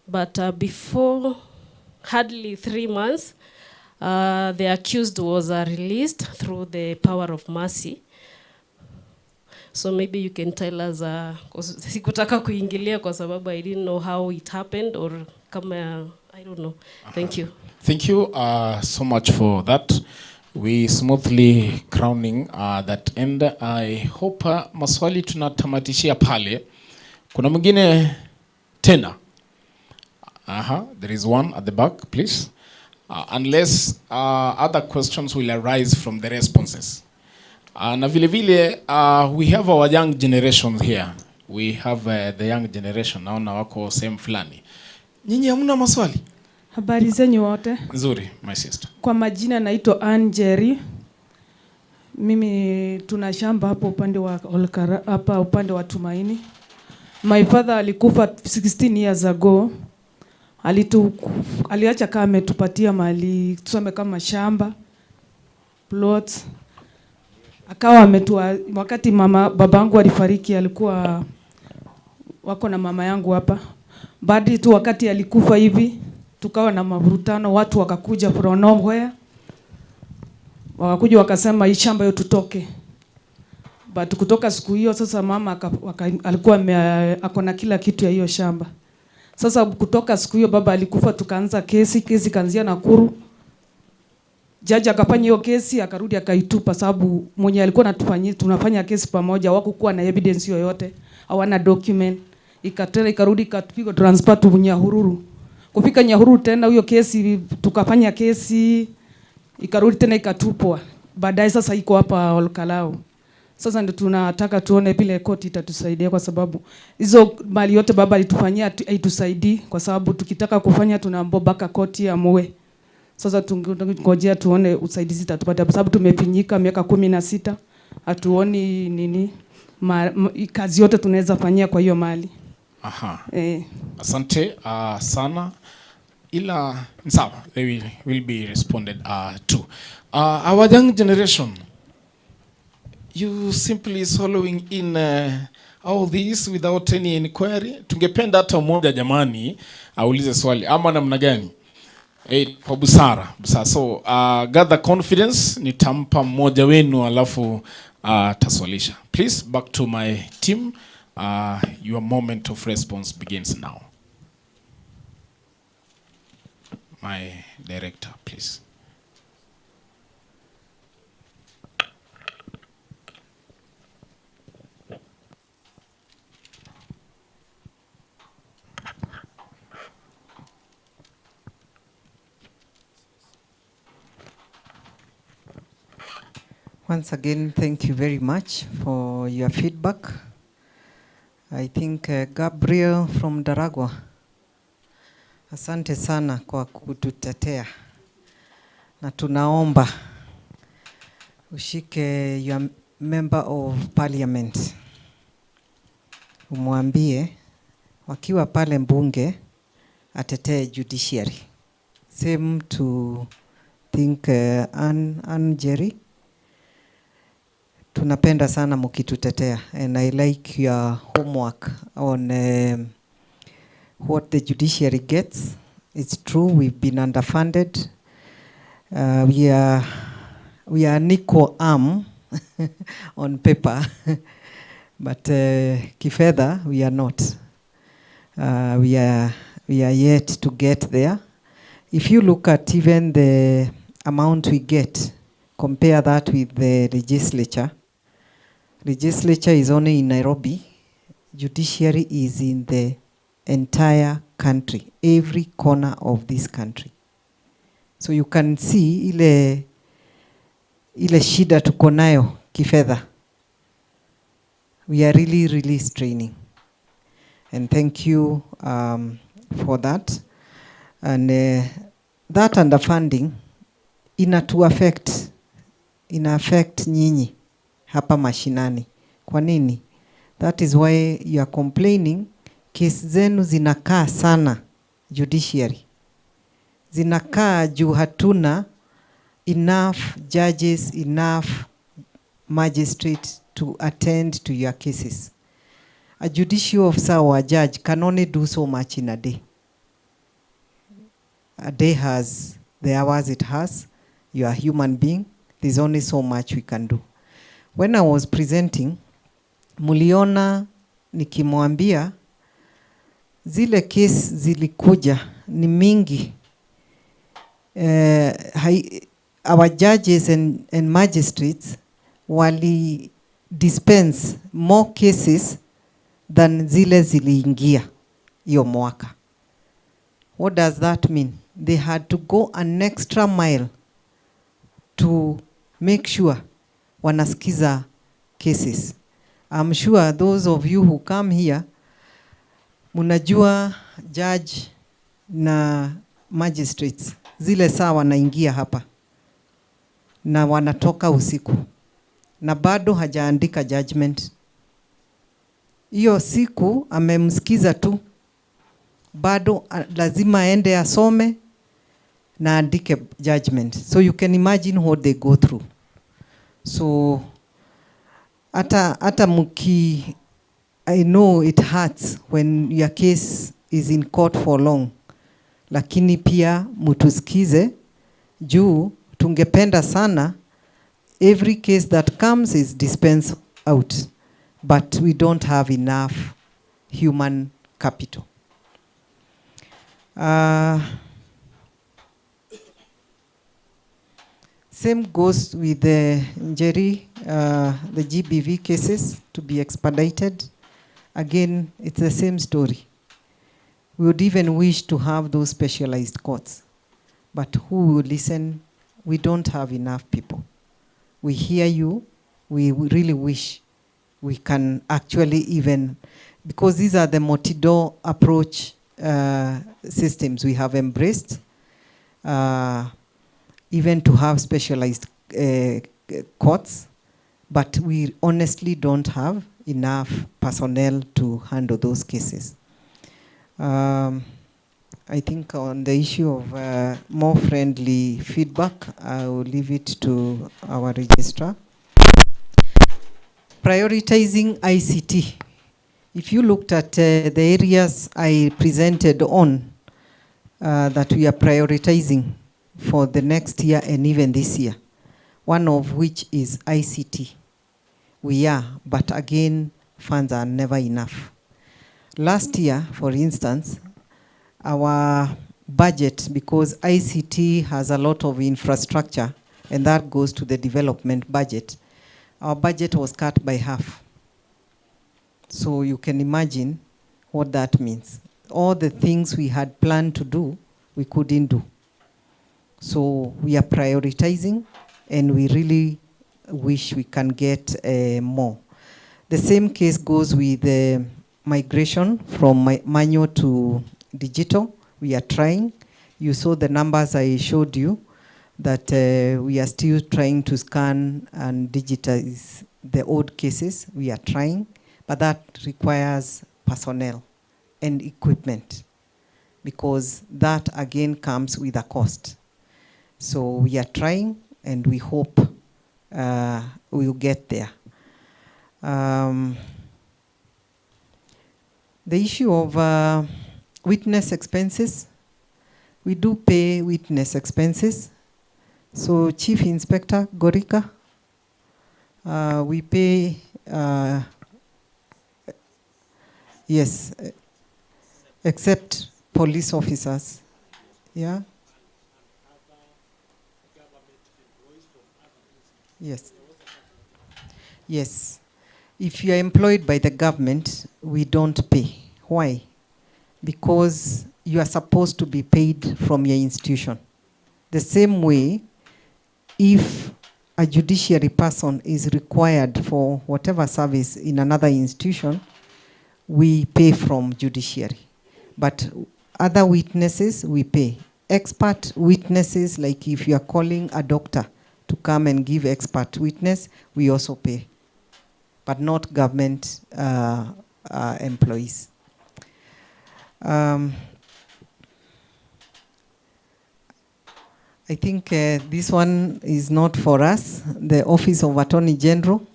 But before hardly 3 months, the accused was released through the power of mercy. So maybe you can tell us, sikutaka kuingilia kwa sababu I didn't know how it happened or kama, I don't know. Thank you. Thank you so much for that. We smoothly crowning that end. I hope maswali tunatamatishia pale. Kuna mwingine tena? There is one at the back, please. Unless other questions will arise from the responses. Na vile vile we have our young generation here. We have the young generation. Naona wako same fulani. Nyinyi hamna maswali? Habari zenyu wote? Nzuri, my sister. Kwa majina naitwa Angeri. Mimi tuna shamba hapo upande wa Olkara, hapa upande wa Tumaini. My father alikufa 16 years ago. Aliacha kama ametupatia mali, tuseme kama shamba, plots. Akawa wakati babangu alifariki alikuwa wako na mama yangu hapa. Baada tu wakati alikufa hivi, tukawa na mavurutano, watu wakakuja from nowhere. Wakakuja wakasema hii shamba yote tutoke. But kutoka siku hiyo sasa mama alikuwa akona kila kitu ya hiyo shamba. Sasa kutoka siku hiyo baba alikufa, tukaanza kesi kaanzia Nakuru. Jaji akafanya hiyo kesi akarudi akaitupa, sababu mwenye alikuwa tunafanya kesi pamoja hawakuwa na evidence yoyote, hawana document. Ikarudi ikapigwa transfer to Nyahururu. Kufika Nyahururu tena hiyo kesi tukafanya kesi ikarudi tena ikatupwa. Baadaye sasa iko hapa OLKALOU. Sasa ndio tunataka tuone vile koti itatusaidia, kwa sababu hizo mali yote baba alitufanyia haitusaidii, kwa sababu tukitaka kufanya tunambobaka koti ya moe. Sasa tungojea tuone usaidizi tatupata, kwa sababu tumepinyika miaka 16 hatuoni nini kazi yote tunaweza fanyia kwa hiyo mali. Asante sana. Ila sawa, they will be responded to. Our young generation, you simply swallowing in all this without any inquiry. Tungependa hata mmoja jamani aulize swali ama namna gani? Kwa busara. So gather confidence, nitampa mmoja wenu alafu taswalisha. Please, back to my team. Your moment of response begins now. My director, please. Once again, thank you very much for your feedback. I think Gabriel from Daragwa, asante sana kwa kututetea. Na tunaomba ushike your member of parliament. Umwambie wakiwa pale mbunge atetee judiciary. Same to think Ann Jerry. Tunapenda sana mukitutetea, and I like your homework on what the judiciary gets. It's true we've been underfunded. We are an equal arm on paper, but kifedha we are not. We are yet to get there. If you look at even the amount we get, compare that with the legislature. Legislature is only in Nairobi. Judiciary is in the entire country, every corner of this country. So you can see ile shida tuko nayo kifedha. We are really straining. And thank you for that. And that underfunding ina affect nyinyi hapa mashinani. Kwa nini? That is why you are complaining kesi zenu zinakaa sana judiciary. Zinakaa juu hatuna enough judges, enough magistrates to attend to your cases. A judicial officer or a judge can only do so much in a day. A day has the hours it has. You are a human being. There's only so much we can do. When I was presenting, muliona nikimwambia zile case zilikuja ni mingi. Our judges and magistrates wali dispense more cases than zile ziliingia hiyo mwaka. What does that mean? They had to go an extra mile to make sure wanasikiza cases. I'm sure those of you who come here, munajua judge na magistrates zile saa wanaingia hapa na wanatoka usiku na bado hajaandika judgment. Hiyo siku amemsikiza tu, bado lazima aende asome na andike judgment. So you can imagine what they go through. So ata muki, I know it hurts when your case is in court for long, lakini pia mutusikize juu tungependa sana every case that comes is dispensed out, but we don't have enough human capital. Same goes with the Njeri, the GBV cases to be expedited. Again, it's the same story. We would even wish to have those specialized courts, but who will listen? We don't have enough people. We hear you. We really wish we can actually even, because these are the multi-door approach systems we have embraced, even to have specialized courts, but we honestly don't have enough personnel to handle those cases. I think on the issue of more friendly feedback, I will leave it to our registrar. Prioritizing ICT. If you looked at the areas I presented on, that we are prioritizing for the next year and even this year, one of which is ICT. We are, but again, funds are never enough. Last year, for instance, our budget, because ICT has a lot of infrastructure, and that goes to the development budget, our budget was cut by half. So you can imagine what that means. All the things we had planned to do, we couldn't do. So we are prioritizing, and we really wish we can get more. The same case goes with the migration from manual to digital. We are trying. You saw the numbers I showed you, that we are still trying to scan and digitize the old cases. We are trying, but that requires personnel and equipment, because that again comes with a cost. So we are trying, and we hope we'll get there. The issue of witness expenses, we do pay witness expenses. So Chief Inspector Gorika, we pay, yes, except police officers, yeah? Yes. Yes. If you are employed by the government, we don't pay. Why? Because you are supposed to be paid from your institution. The same way, if a judiciary person is required for whatever service in another institution, we pay from judiciary. But other witnesses, we pay. Expert witnesses, like if you are calling a doctor to come and give expert witness, we also pay, but not government employees. I think this one is not for us, the Office of Attorney General.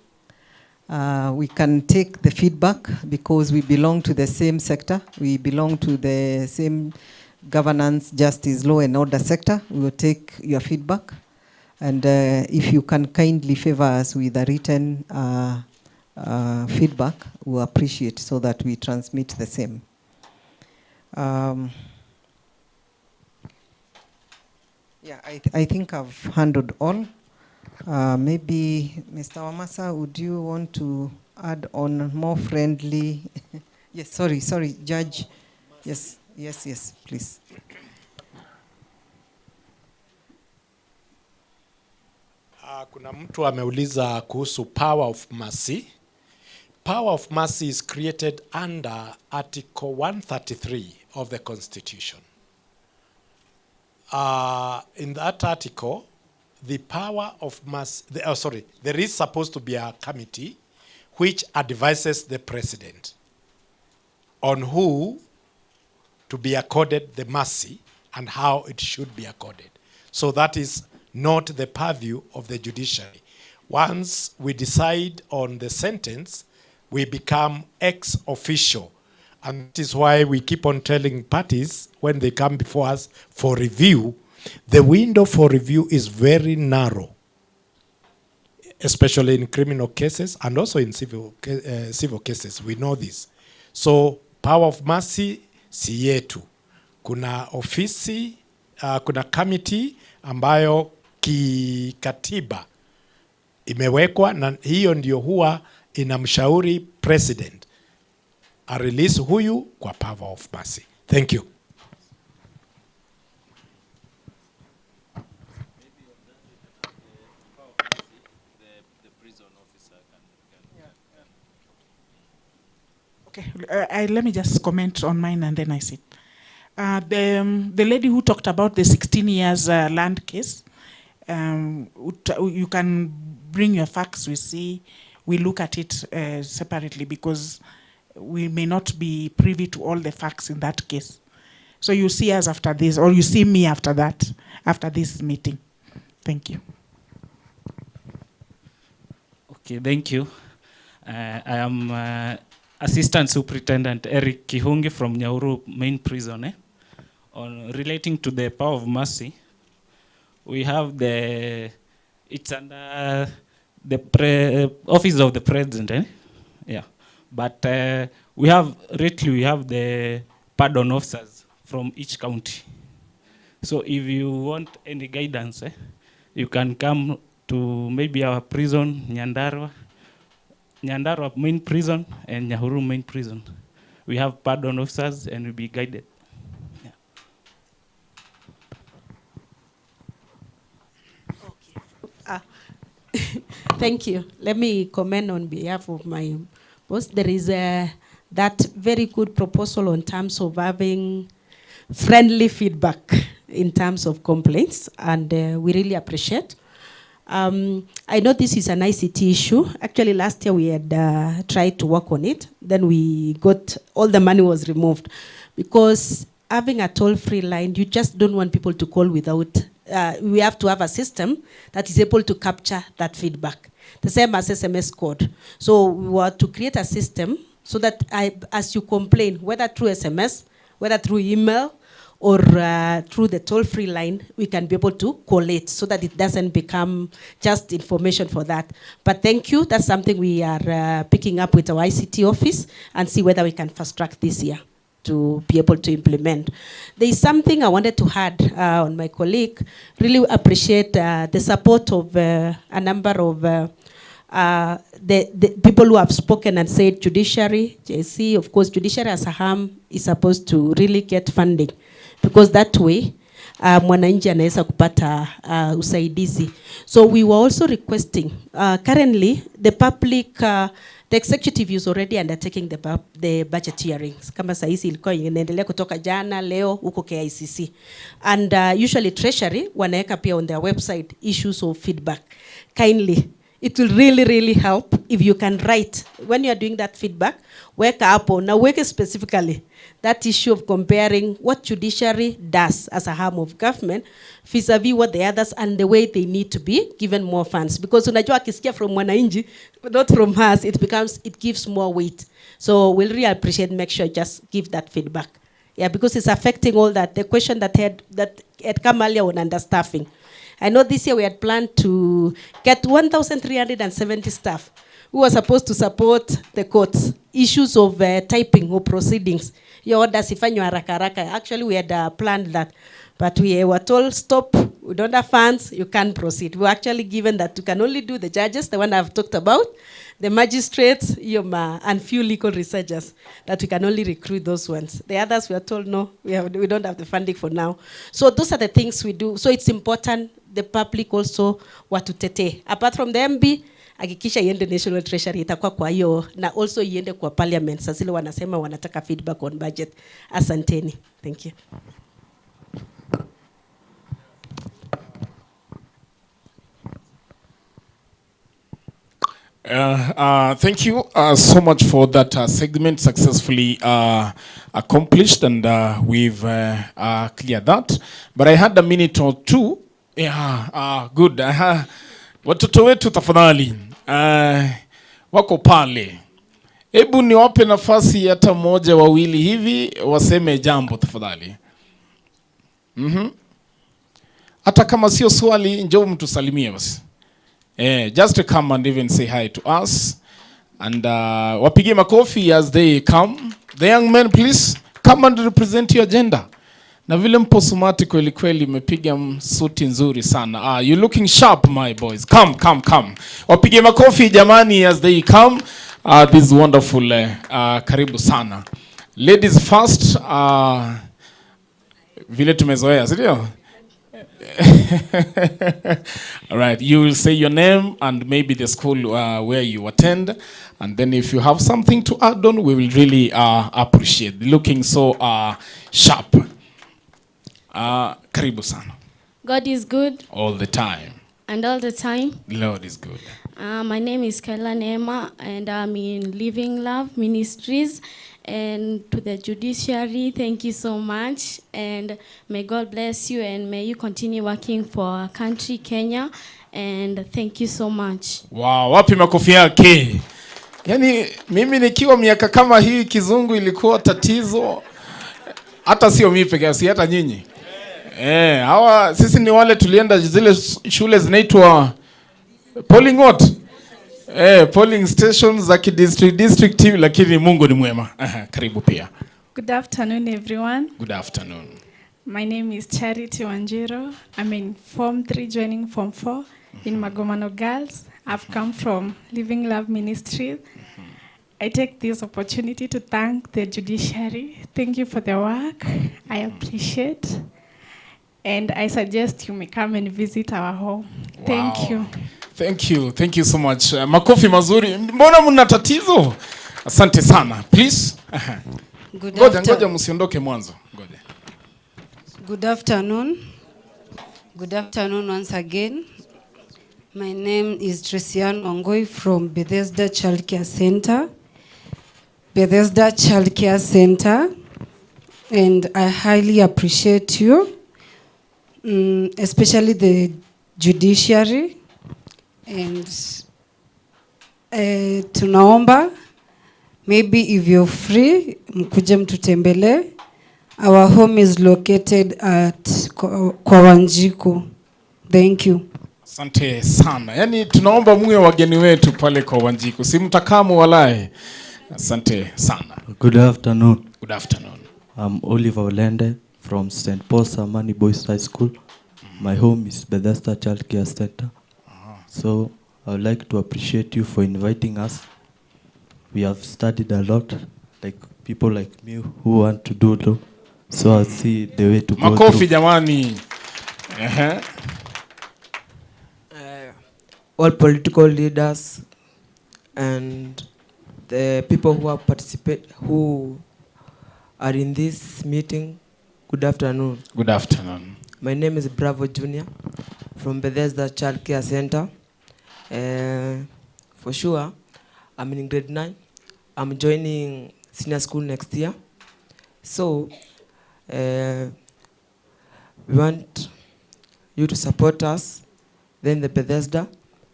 We can take the feedback because we belong to the same sector. We belong to the same governance, justice, law and order sector. We will take your feedback. And if you can kindly favor us with a written feedback, we'll appreciate, so that we transmit the same. Yeah, I think I've handled all. Maybe Mr. Wamasa, would you want to add on more friendly? Yes, sorry, Judge. Yes, please. Kuna mtu ameuliza kuhusu power of mercy. Power of mercy is created under Article 133 of the Constitution. In that article, the power of mercy, there is supposed to be a committee which advises the president on who to be accorded the mercy and how it should be accorded. So that is not the purview of the judiciary. Once we decide on the sentence, we become ex officio. And that is why we keep on telling parties when they come before us for review, the window for review is very narrow, especially in criminal cases and also in civil cases. We know this. So power of mercy si yetu. Kuna ofisi, kuna committee ambayo kikatiba imewekwa, na hiyo ndio huwa inamshauri president a release huyu kwa power of mercy. Thank you. Okay, let me just comment on mine and then I sit. The lady who talked about the 16 years land case, you can bring your facts, we look at it separately, because we may not be privy to all the facts in that case. So you see us after this, or you see me after that, after this meeting. Thank you. Okay, thank you. I am Assistant Superintendent Eric Kihungi from Nyahururu Main Prison. on relating to the power of mercy. We have it's under the office of the president, eh? Yeah. But we have the pardon officers from each county. So if you want any guidance, you can come to maybe our prison, Nyandarua main prison and Nyahururu main prison. We have pardon officers and we'll be guided. Yeah. Thank you. Let me comment on behalf of my boss. There is that very good proposal on terms of having friendly feedback in terms of complaints, and we really appreciate. I know this is an ICT issue. Actually, last year we had tried to work on it. Then we got, all the money was removed. Because having a toll-free line, you just don't want people to call without, we have to have a system that is able to capture that feedback. The same as SMS code. So we were to create a system so that as you complain, whether through SMS, whether through email, or through the toll-free line, we can be able to collate so that it doesn't become just information for that. But thank you, that's something we are picking up with our ICT office and see whether we can fast-track this year to be able to implement. There is something I wanted to add on my colleague. Really appreciate the support of a number of the people who have spoken and said judiciary, JC, of course, judiciary as a harm is supposed to really get funding. Because that way, mwananchi anaweza kupata usaidizi. So we were also requesting, currently, the public, the executive is already undertaking the budget hearings. Kama sahizi ilikuwa inaendelea kutoka jana, leo, huko KICC. And usually Treasury, wanaeka pia on their website issues of feedback. Kindly, it will really, really help if you can write, when you are doing that feedback, weka hapo, na weke specifically that issue of comparing what judiciary does as a arm of government vis-a-vis what the others and the way they need to be given more funds. Because unajua akisikia from mwananchi, not from us, it gives more weight. So we'll really appreciate, make sure just give that feedback. Yeah, because it's affecting all that. The question that had come earlier on understaffing. I know this year we had planned to get 1,370 staff who were supposed to support the courts. Issues of typing or proceedings. Your orders ifanywe haraka haraka. Actually, we had planned that. But we were told, stop, we don't have funds, you can't proceed. We were actually given that you can only do the judges, the one I've talked about, the magistrates, and few legal researchers, that we can only recruit those ones. The others we are told, no, we don't have the funding for now. So those are the things we do. So it's important the public also watutete. Apart from the MB, hakikisha iende National Treasury itakuwa kwa hiyo, na also iende kwa parliament. Sasa zile wanasema wanataka feedback on budget. Asanteni. Thank you. Thank you so much for that segment, successfully accomplished, and we've cleared that. But I had a minute or two. Yeah, good. Watoto wetu tafadhali wako pale. Hebu niwape nafasi hata moja wawili hivi waseme jambo tafadhali. Hata kama sio swali, njoo mtusalimie basi. Just to come and even say hi to us. And wapige makofi as they come. The young men, please come and represent your gender. Na vile mpo sumati kweli kweli mepiga suti nzuri sana. You're looking sharp, my boys. Come. Wapige makofi jamani as they come. This is wonderful. Karibu sana. Ladies first. Vile tumezoea, sindio? All right, you will say your name and maybe the school where you attend, and then if you have something to add on, we will really appreciate. Looking so sharp. Karibu sana. God is good. All the time. And all the time. Lord is good. My name is Kaila Neema, and I'm in Living Love Ministries. And to the judiciary, thank you so much. And may God bless you, and may you continue working for our country, Kenya. And thank you so much. Wow, wapi makofi yake. Yani, mimi nikiwa miaka kama hii kizungu ilikuwa tatizo. Hata sio mimi peke yake, hata nyinyi. Hawa sisi ni wale tulienda zile shule zinaitwa polling what? Polling stations za district TV, lakini Mungu ni mwema. Karibu pia. Good afternoon, everyone. Good afternoon. My name is Charity Wanjiro. I'm in Form 3, joining Form 4 in Magomano Girls. I've come from Living Love Ministry. I take this opportunity to thank the judiciary. Thank you for the work. I appreciate. And I suggest you may come and visit our home. Thank you. Thank you. Thank you so much. Makofi mazuri. Mbona mna tatizo? Asante sana. Please. Ngoja msiondoke mwanzo. Ngoja. Good afternoon. Good afternoon once again. My name is Tresian Ongoi from Bethesda Child Care Center. Bethesda Child Care Center. And I highly appreciate you, especially the judiciary. And tunaomba, maybe if you're free, mkuje mtutembele. Our home is located at kwa Wanjiku. Thank you. Asante sana. Yaani tunaomba muwe wageni wetu pale kwa Wanjiku. Si mtakamu walahi. Asante sana. Good afternoon. Good afternoon. I'm Oliver Olende from St. Paul's Amani Boys High School. My home is Bethesda Child Care Center. So I would like to appreciate you for inviting us. We have studied a lot, like people like me who want to do law. So I'll see the way to go. Makofi jamani. All political leaders and the people who have who are in this meeting, good afternoon. Good afternoon. My name is Bravo Junior from Bethesda Child Care Center. For sure, I'm in grade 9. I'm joining senior school next year. So, we want you to support us, then the Bethesda,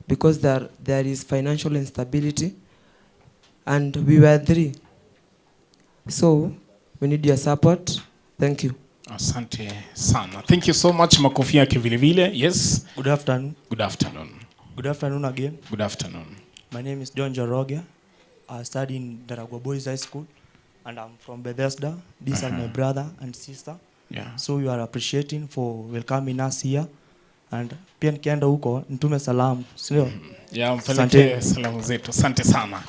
because there is financial instability, and we were 3. So, we need your support. Thank you. Asante sana. Thank you so much. Makofi yake vile vile. Yes. Good afternoon. Good afternoon. Good afternoon again. Good afternoon. My name is John Joroge. I study in Daragwa Boys High School, and I'm from Bethesda. These are my brother and sister. Yeah. So we are appreciating for welcoming us here. And pia nikienda huko nitume salamu, sio? Yeah, mpeleke salamu zetu. Asante sana.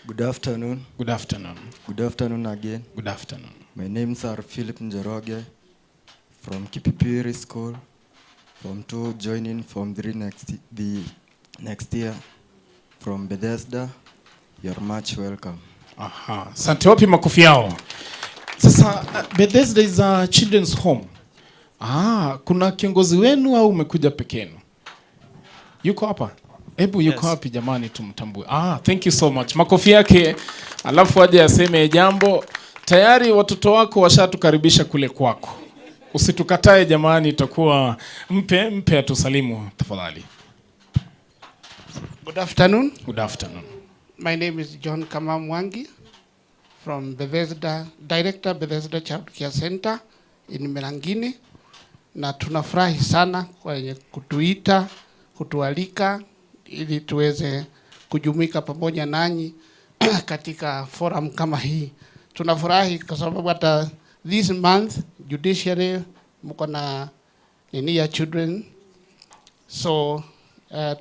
Good afternoon. Good afternoon. Good afternoon again. Good afternoon. My name's are Philip Njoroge from Kipipiri School. From 2 joining from 3 next year. From Bethesda, you're much welcome. Aha. Asante, wapi makofi yao? Sasa Bethesda is a children's home. Kuna kiongozi wenu au umekuja peke yenu? Yuko hapa? Hebu yuko wapi jamani tumtambue. Thank you so much. Makofi yake alafu aje aseme jambo. Tayari watoto wako washatukaribisha kule kwako. Usitukatae jamani, itakuwa mpe atusalimu tafadhali. Good afternoon. Good afternoon. My name is John Kamamwangi from Bethesda, Director Bethesda Child Care Center in Merangini. Na tunafurahi sana kwa kutuita, kutualika ili tuweze kujumuika pamoja nanyi katika forum kama hii. Tunafurahi kwa sababu hata this month Judiciary mko na ya children. So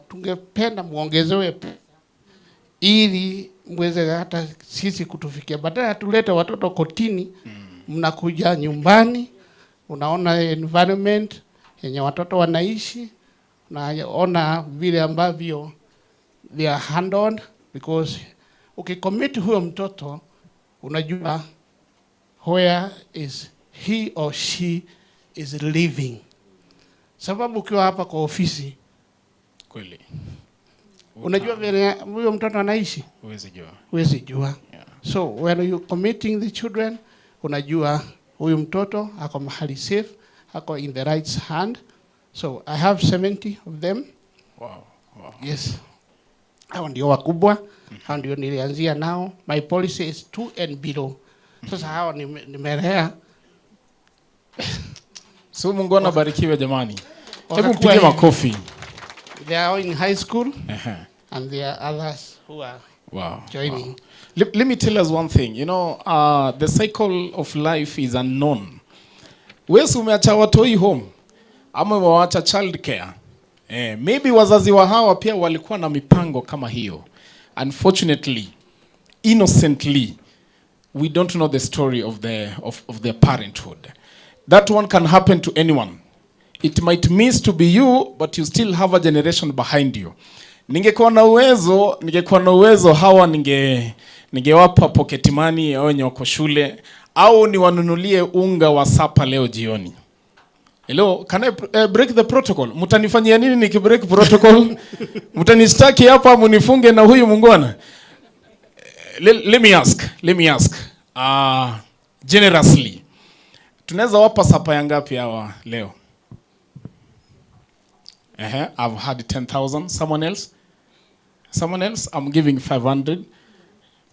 tungependa muongezewe ili mweze hata sisi kutufikia. Badala tulete watoto kotini, mnakuja nyumbani, unaona environment yenye watoto wanaishi, unaona vile ambavyo they are handled, because ukicommit huyo mtoto unajua where is he or she is living. Sababu ukiwa hapa kwa ofisi kweli unajua vile huyo mtoto anaishi, huwezi jua. Yeah. So when you committing the children, unajua huyu mtoto ako mahali safe, ako in the right hand. So I have 70 of them. Wow. Yes. Hao ndio wakubwa, hao ndio nilianzia nao. My policy is 2 and below. Sasa hao nimelea So Mungu anabarikiwe jamani. Hebu mpige makofi. They are all in high school. And there are others who are joining. Wow. Let me tell us one thing. You know, the cycle of life is unknown. Wewe umeacha watoi home ama umewaacha child care. Maybe wazazi wa hawa pia walikuwa na mipango kama hiyo. Unfortunately, innocently, we don't know the story of their parenthood. That one can happen to anyone. It might miss to be you, but you still have a generation behind you. Ningekuwa na uwezo hawa ningewapa pocket money au wenye wako shule au niwanunulie unga wa sapa leo jioni. Hello, can I break the protocol? Mtanifanyia nini nikibreak protocol? Mtanistaki hapa munifunge na huyu mungwana? Let me ask. Generously. Tunaweza wapa sapa ya ngapi hawa leo? I've had 10,000. Someone else? I'm giving 500.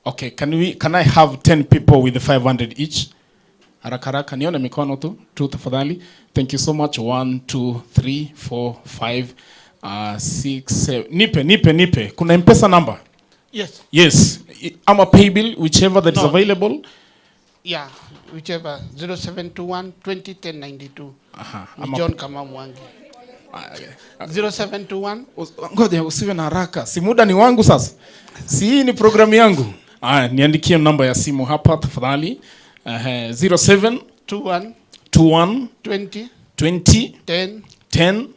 Okay, can I have 10 people with 500 each? Haraka nione mikono tu tafadhali. Thank you so much. 1 2 3 4 5 6 7. Nipe. Kuna M-Pesa number? Yes. I'm a pay bill, whichever that is available. Yeah, whichever. 0721 20 10 92. John Kamamwangi. 0721. Ngoja usiwe na haraka. Si muda ni wangu sasa. Si hii ni programu yangu. Niandikie namba ya simu hapa tafadhali. 0721 20 10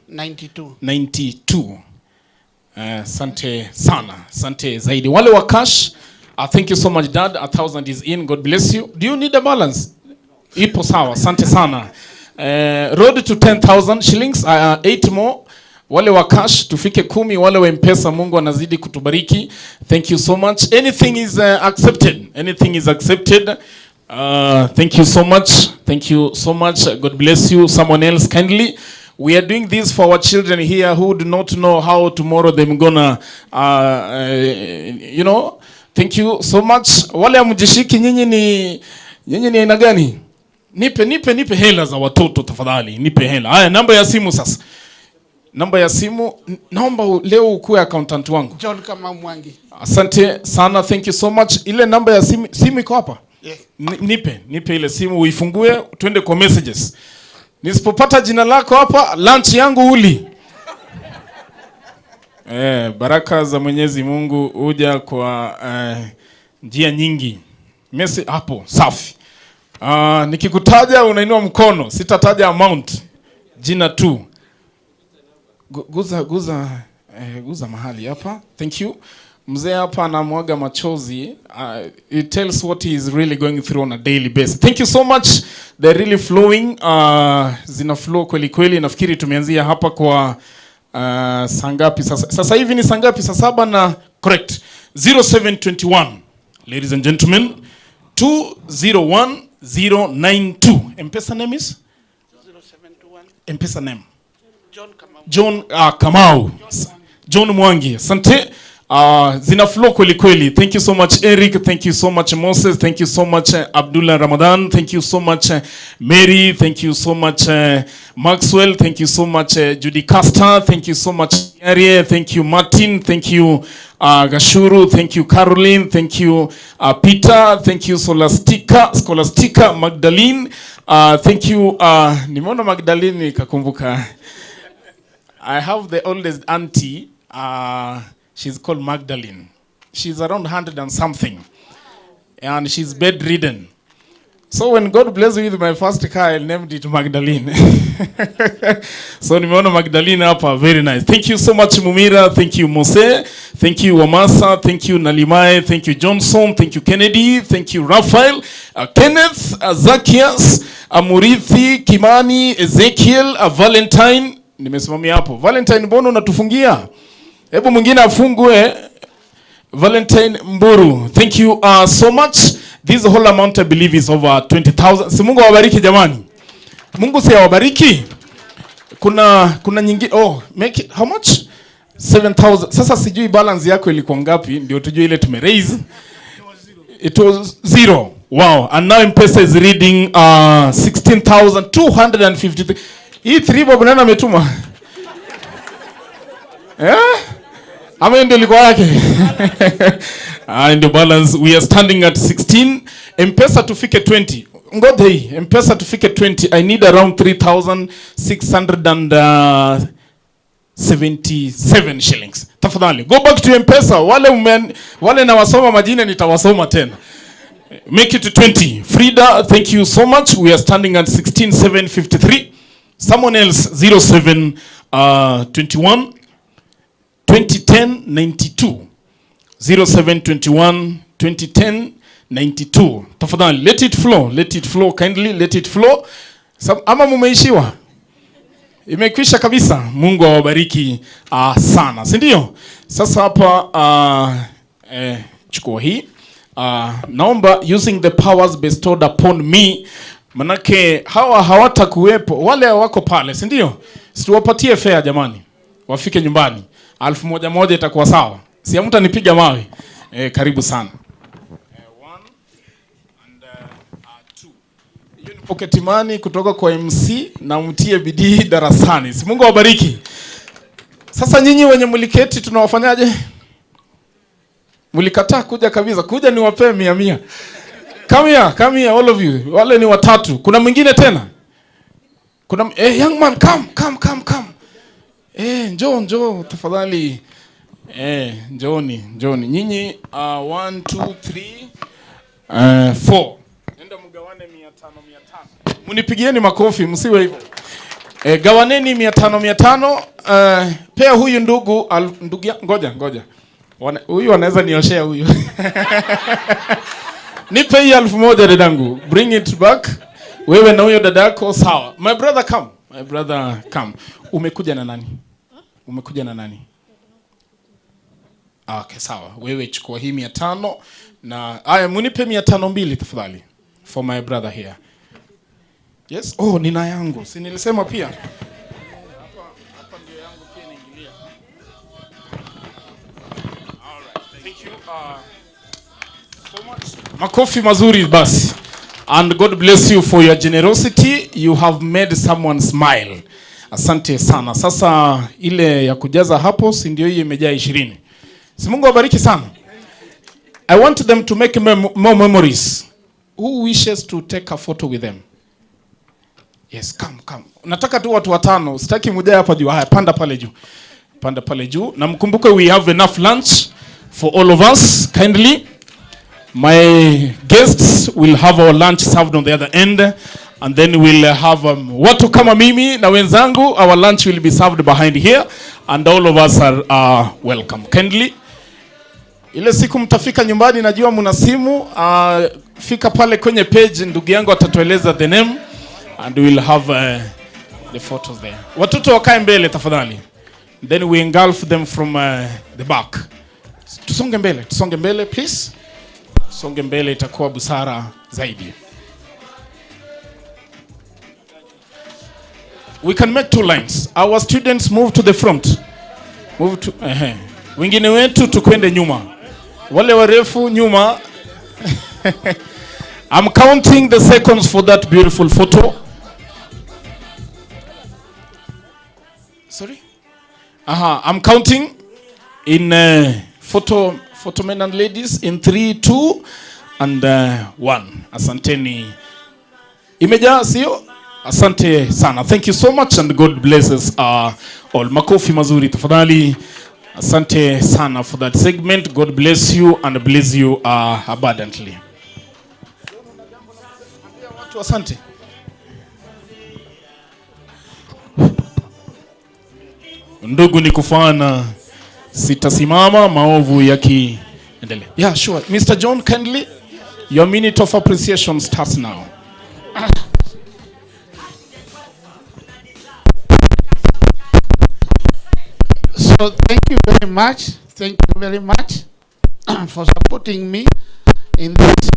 92. Asante sana. Asante zaidi. Wale wa cash, thank you so much dad. 1,000 is in. God bless you. Do you need a balance? Ipo sawa. Asante sana. Road to 10,000 shillings, 8 more. Wale wa cash tufike 10, wale wa M-Pesa Mungu anazidi kutubariki. Thank you so much. Anything is accepted. Thank you so much. God bless you. Someone else kindly. We are doing this for our children here who do not know how tomorrow they're gonna thank you so much. Wale amjishiki nyinyi ni aina gani? Nipe hela za watoto tafadhali. Nipe hela. Haya, namba ya simu sasa. Namba ya simu, naomba leo ukue accountant wangu. John Kamamwangi. Asante sana, thank you so much. Ile namba ya simu iko hapa? Yeah. Nipe ile simu uifungue, twende kwa messages. Nisipopata jina lako hapa, lunch yangu uli. Baraka za Mwenyezi Mungu huja kwa njia nyingi. Message hapo, safi. Nikikutaja unainua mkono, sitataja amount. Jina tu. Guza mahali hapa. Thank you. Mzee hapa anamwaga machozi. It tells what he is really going through on a daily basis. Thank you so much. They're really flowing. Zina flow kweli. Nafikiri tumeanzia hapa kwa sangapi sasa. Sasa hivi ni sangapi? Saa 7 na correct. 0721. Ladies and gentlemen, 201092. M-Pesa name is? 0721. M-Pesa name. John Kamau. John Mwangi. Asante. Zina flow kweli. Thank you so much Eric, thank you so much Moses, thank you so much Abdullah Ramadan, thank you so much Mary, thank you so much Maxwell, thank you so much Judiciary, thank you so much Ariel, thank you Martin, thank you Gashuru, thank you Caroline, thank you Peter, thank you Scholastica, Magdalene, thank you nimeona Magdalene nikakumbuka. I have the oldest auntie, she's called Magdalene. She's around 100 and something. And she's bedridden. So when God blessed me with my first car, I named it Magdalene. So nimeona Magdalene hapa, very nice. Thank you so much Mumira, thank you Mose, thank you Wamasa, thank you Nalimai, thank you Johnson, thank you Kennedy, thank you Raphael, Kenneth, Zacchaeus, Amurithi, Kimani, Ezekiel, Valentine. Nimesimamia hapo. Valentine mbona unatufungia? Hebu mwingine afungue. Valentine Mburu. Thank you so much. This whole amount I believe is over 20,000. Si Mungu awabariki jamani. Mungu si awabariki. Kuna nyingine. Make it how much? 7,000. Sasa sijui balance yako ilikuwa ngapi ndio tujue ile tumeraise. It was 0. Wow. And now M-Pesa is reading 16,253. Hii 3 bob nani ametuma? Ama ndio liko yake. And the balance we are standing at 16. M-Pesa tufike 20. Ngoja hii, M-Pesa tufike 20. I need around 3,677 shillings. Tafadhali go back to M-Pesa. Wale na wasoma majina nitawasoma tena. Make it to 20. Frida, thank you so much. We are standing at 16,753. Someone else 0721 2010 92 0721 2010 92. Tafadhali let it flow kindly, let it flow. Ama mumeishiwa, imekwisha kabisa. Mungu awabariki sana, si ndio? Sasa hapa chukua hii, naomba using the powers bestowed upon me, manake hawa hawatakuwepo, wale wako pale, si ndio? Situwapatie fare jamani, wafike nyumbani. 1,100 itakuwa sawa, si mtu anipiga mawe. Karibu sana. 1 and 2. Hiyo ni pocket money kutoka kwa MC, na mtie bidii darasani. Si Mungu awabariki. Sasa nyinyi wenye mliketi tunawafanyaje? Mlikataa kuja kabisa. Kuja niwapee 100. Come here all of you. Wale ni watatu. Kuna mwingine tena? Kuna young man, come. Njoo tafadhali. Njooni. Nyinyi 1 2 3 4. Nenda mgawane 500. Munipigieni makofi, msiwe hivyo. Gawaneni 500. Pea huyu ndugu ngoja. Huyu anaweza nioshea huyu. Nipe hii 1,000 dadangu. Bring it back. Wewe na huyo dadako sawa. My brother come. Umekuja na nani? Okay, sawa. Wewe chukua hii 500 na munipe 502 tafadhali for my brother here. Yes. Oh, nina yangu. Si nilisema pia. Hapa ndio yangu pia niingilia. All right. Thank you so much. Makofi mazuri basi. And God bless you for your generosity. You have made someone smile. Asante sana. Sasa ile ya kujaza hapo, si ndio hii imejaa 20. Si Mungu awabariki sana. I want them to make more memories. Who wishes to take a photo with them? Yes, come. Nataka tu watu 5. Sitaki mmoja hapa juu. Haya, panda pale juu. Na mkumbuke we have enough lunch for all of us. Kindly. My guests will have our lunch served on the other end, and then we'll have watu kama mimi na wenzangu. Our lunch will be served behind here, and all of us are welcome. Kindly. Ile siku mtafika nyumbani, najua mna simu, fika pale kwenye page, ndugu yangu atatueleza the name, and we'll have the photos there. Watoto wakae mbele tafadhali. Then we engulf them from the back. Tusonge mbele please. Songe mbele, itakuwa busara zaidi. We can make 2 lines. Our students move to the front. Wengine wetu tukwende nyuma. Wale warefu nyuma. I'm counting the seconds for that beautiful photo. Sorry? I'm counting in photo men and ladies in 3 2 and 1. Asanteni. Imejaa sio? Asante sana. Thank you so much and God bless us all. Makofi mazuri tafadhali. Asante sana for that segment. God bless you and bless you abundantly. Watu asante. Ndugu ni kufana, sitasimama maovu yakiendelea. Yeah, sure. Mr. John, kindly, your minute of appreciation starts now. So thank you very much for supporting me in this.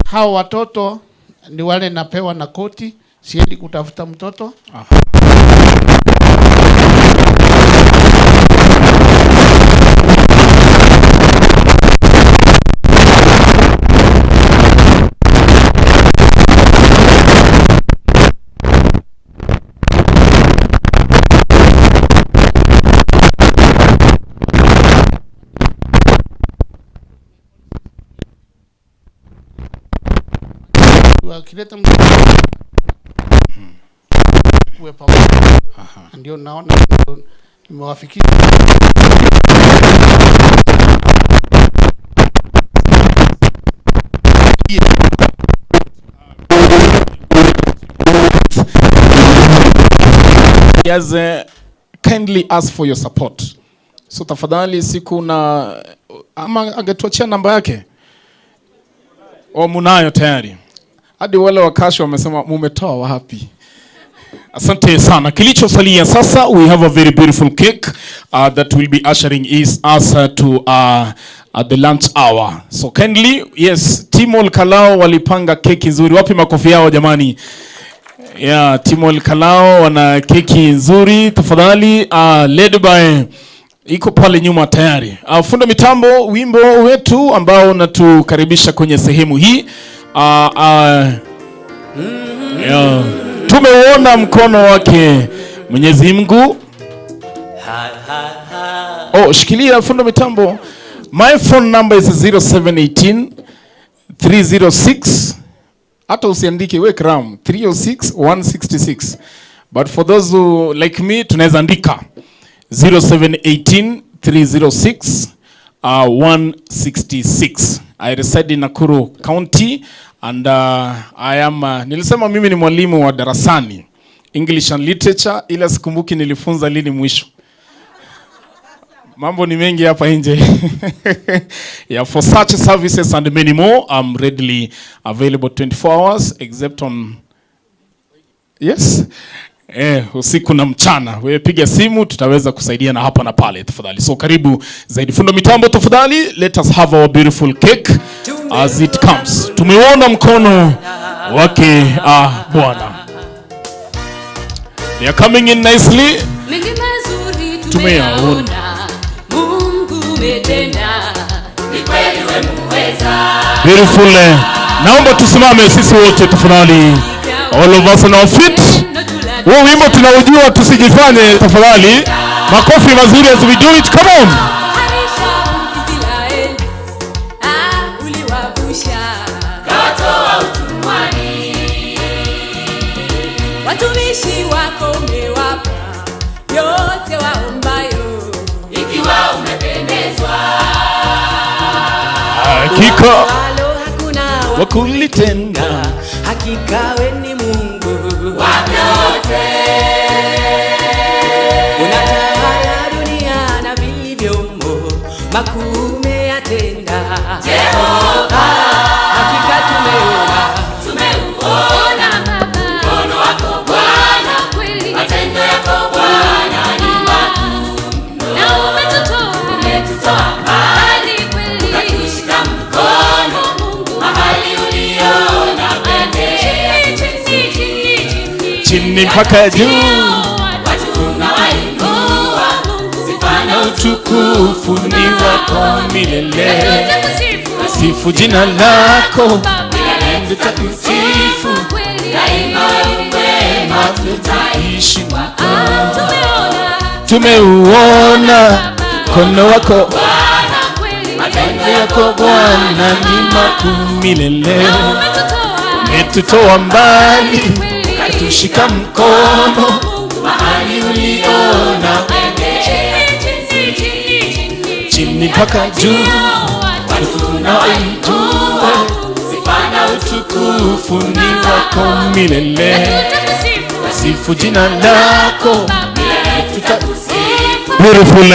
Hao watoto ni wale napewa na koti, siendi kutafuta mtoto. wakileta uwe pamoja. Ndio naona nimewafikia. Yes, kindly ask for your support. So tafadhali siku na ama angetuachia namba yake. O munayo tayari. Hadi wale wakashi wamesema mumetoa wapi? Asante sana. Kilichosalia sasa, we have a very beautiful cake that will be ushering us to the lunch hour. So kindly, yes, Team OLKALOU walipanga keki nzuri. Wapi makofi yao jamani? Yeah, Team OLKALOU wana keki nzuri. Tafadhali, led by iko pale nyuma tayari. Fundo mitambo, wimbo wetu ambao unatukaribisha kwenye sehemu hii. Yeah. Tumeuona mkono wake Mwenyezi Mungu. Oh, shikilia fundo mitambo. My phone number is 0718 306. Hata usiandike weke ram 306 166. But for those who like me, tunaweza andika 0718 306 166. I reside in Nakuru County and I am nilisema mimi ni mwalimu wa darasani English and Literature, ila sikumbuki nilifunza lini mwisho. Mambo ni mengi hapa nje. Yeah, for such services and many more, I'm readily available 24 hours except on yes. Usiku na mchana. Wewe piga simu, tutaweza kusaidia na hapa na pale tafadhali. So karibu zaidi fundo mitambo tafadhali. Let us have our beautiful cake as it comes. Tumeona mkono wake Bwana. They are coming in nicely. Tumeona Mungu umetenda. Ni kweli wewe muweza. Beautiful. Naomba tusimame sisi wote tafadhali. All of us on our feet. Wewe wimbo tunaujua, tusijifanye tafadhali. Makofi mazuri as we do it. Come on. Watumishi wako umewapa yote waombayo, ikiwa umependezwa. Hakika wakulitenda. Hakika wewe ni Mungu wa vyote. Unatawala dunia na vilivyomo, makuu umeyatenda Jehova. Hakika tumeuona mkono wako Bwana, matendo yako Bwana ni makuu, na umetutoa mbali kweli, ukatushika mkono mahali uliona chini mpaka juu. Watu unawainua, sifa na utukufu ni wako milele. Sifu jina lako milele takatifu, daima wema tutaishi kwako. Tumeuona mkono wako Bwana, matendo yako Bwana ni makuu milele. Umetutoa mbali, ukatushika mkono mahali uliona chini mpaka juu. Watu unaoitwa, sifa na utukufu ni wako milele. Sifu jina lako milele tutakusifu. Beautiful.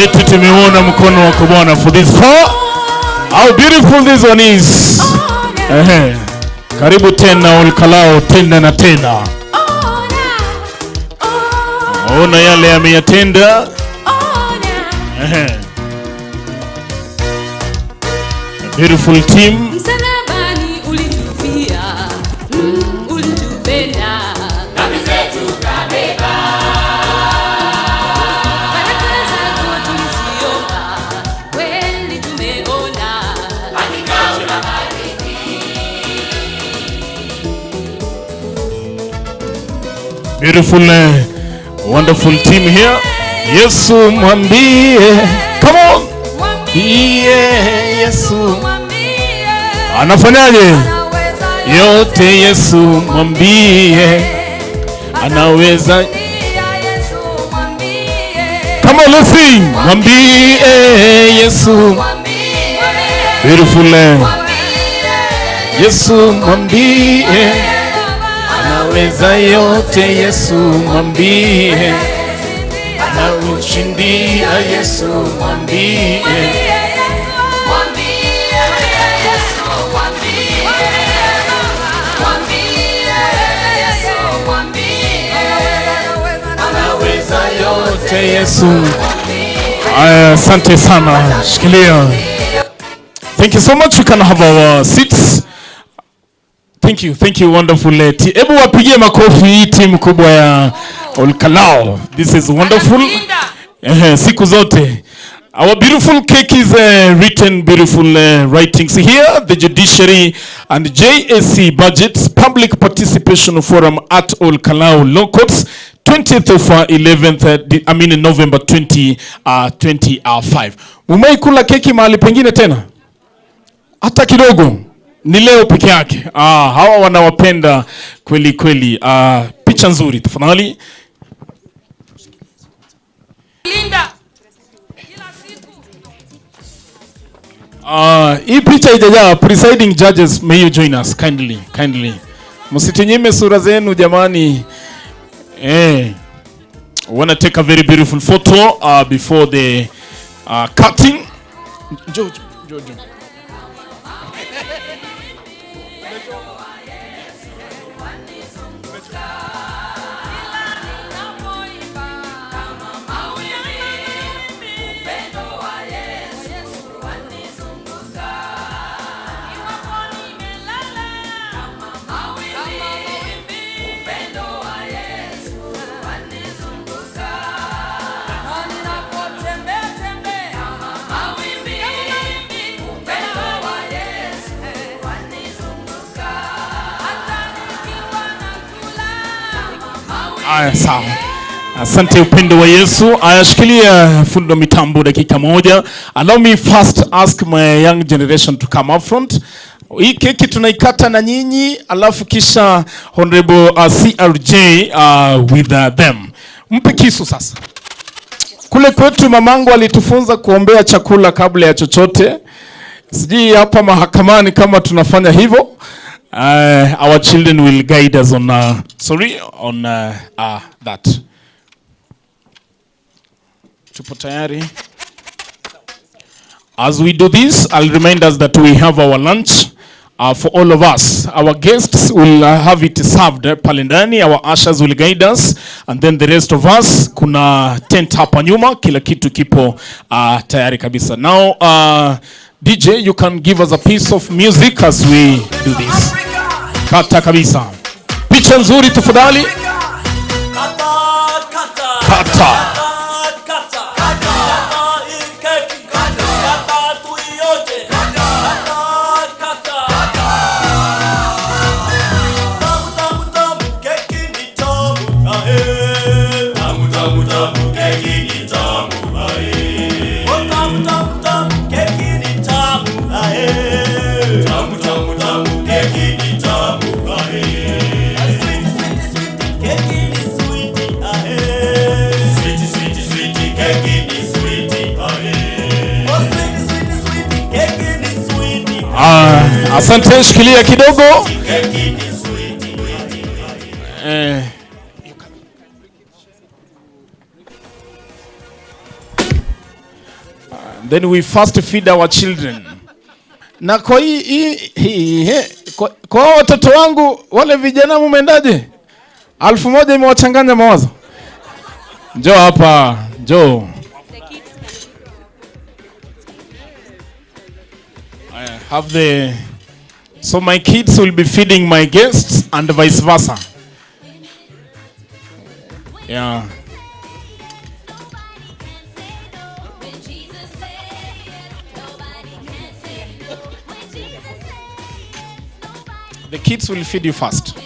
Eti tumeona mkono wako Bwana for this far. How beautiful this one is. Karibu tena OLKALOU, tena na tena. Ona yale ameyatenda. Beautiful team. Msalabani ulitufia, ulitupenda, dhambi zetu kabeba. Baraka zako tuliziomba, kweli tumeona, hakika unabariki. Beautiful, wonderful team here. Yesu mwambie. Come on. Yesu. Anafanyaje? Yote Yesu mwambie. Anaweza. Come on, let's sing. Mwambie Yesu. Beautiful. Yesu mwambie. Anaweza yote Yesu mwambie. Anawashindia Yesu mwambie. Anaweza yote Yesu. Asante sana. Shikilia. Thank you so much. We can have our seats. Thank you, wonderful. Ebu wapigie makofi hii timu kubwa ya OLKALOU. This is wonderful. Siku zote. Our beautiful cake is written beautiful writings here. The Judiciary and JSC Budgets Public Participation Forum at OLKALOU Law Courts, 20th of 11th, November 2025. Umeikula keki mahali pengine tena? Hata kidogo. Ni leo peke yake. Hawa wanawapenda kweli kweli. Picha nzuri tafadhali. Linda. Hii picha ijajaa. Presiding judges, may you join us kindly. Msitinyime sura zenu jamani. We want to take a very beautiful photo before the cutting. Jojo. Sawa. Asante upendo wa Yesu. Ayashikilia fundo mitambo dakika moja. Allow me first ask my young generation to come up front. Hii keki tunaikata na nyinyi, alafu kisha Honorable CRJ with them. Mpe kisu sasa. Kule kwetu mamangu alitufunza kuombea chakula kabla ya chochote. Sijui hapa mahakamani kama tunafanya hivyo. Our children will guide us on that. Tupo tayari. As we do this, I'll remind us that we have our lunch for all of us. Our guests will have it served pale ndani. Our ushers will guide us, and then the rest of us, kuna tent hapa nyuma, kila kitu kipo tayari kabisa. Now, DJ, you can give us a piece of music as we do this. Kata kabisa. Picha nzuri tafadhali. Kata. Asante, shikilia kidogo. Then we first feed our children. Na kwa kwa watoto wangu wale vijana mumeendaje? 1000 imewachanganya mawazo. Njoo hapa, njoo. So my kids will be feeding my guests and vice versa. Yeah. The kids will feed you first.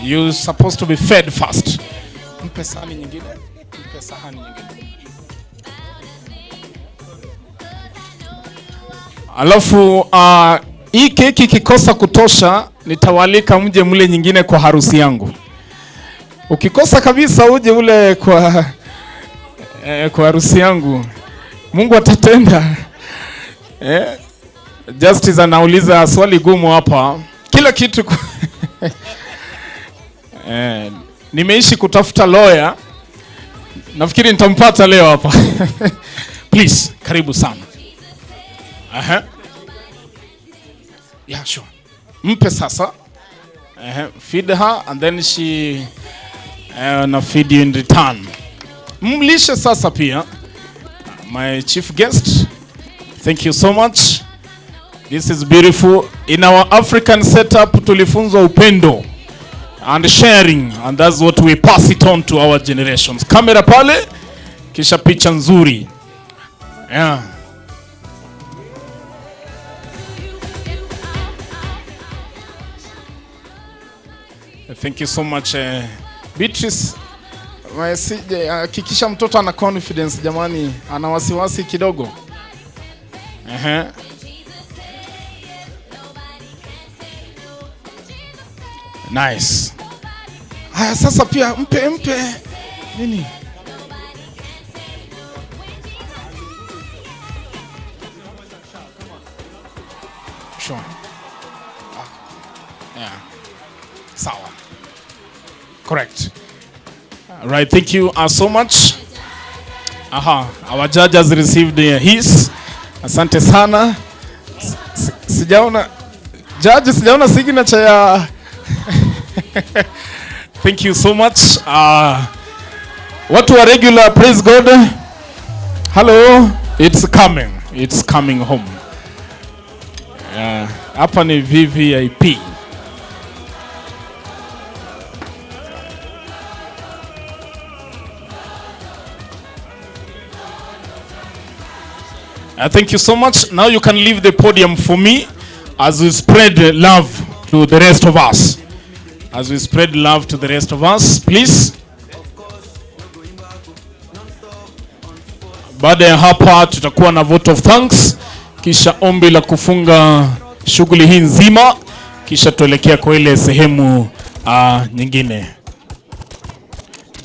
You're supposed to be fed first. Mpe sahani nyingine. Mpe sahani nyingine. Alafu hii keki kikosa kutosha, nitawalika mje mle nyingine kwa harusi yangu. Ukikosa kabisa uje ule kwa harusi yangu. Mungu atatenda. Justice anauliza swali gumu hapa. Kila kitu nimeishi kutafuta lawyer. Nafikiri nitampata leo hapa. Please, karibu sana. Yeah, sure. Mpe sasa. Feed her and then she na feed you in return. Mlishe sasa pia. My chief guest, thank you so much. This is beautiful. In our African setup, tulifunzwa upendo and sharing, and that's what we pass it on to our generations. Kamera pale, kisha picha nzuri. Yeah. Thank you so much, Beatrice. Hakikisha mtoto ana confidence jamani, ana wasiwasi kidogo. Nice. Haya sasa pia mpe nini? Sure. Yeah. Sawa. Correct. Right, thank you so much. Our judge has received his. Asante sana. Sijaona judge, sijaona signature ya. Thank you so much. What were regular, praise God. Hello, it's coming home. Hapa ni VVIP. Thank you so much. Now you can leave the podium for me as we spread love to the rest of us. As we spread love to the rest of us, please. Baada ya hapa tutakuwa na vote of thanks, kisha ombi la kufunga shughuli hii nzima, kisha tuelekea kwa ile sehemu nyingine.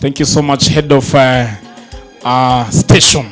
Thank you so much, head of station.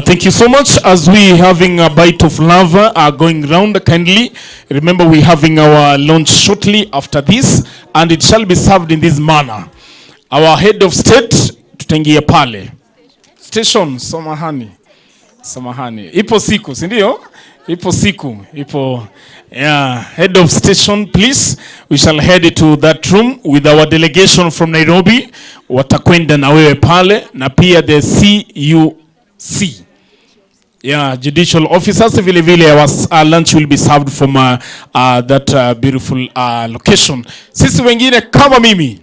Thank you so much. As we having a bite of love going round, kindly remember we having our lunch shortly after this, and it shall be served in this manner. Our head of state tutengia pale station. Samahani, ipo siku, si ndio? Ipo siku, ipo. Yeah, head of station, please. We shall head to that room with our delegation from Nairobi. Watakwenda na wewe pale, na pia the CUC. Yeah, judicial officers vile vile. Our lunch will be served from that beautiful location. Sisi wengine kama mimi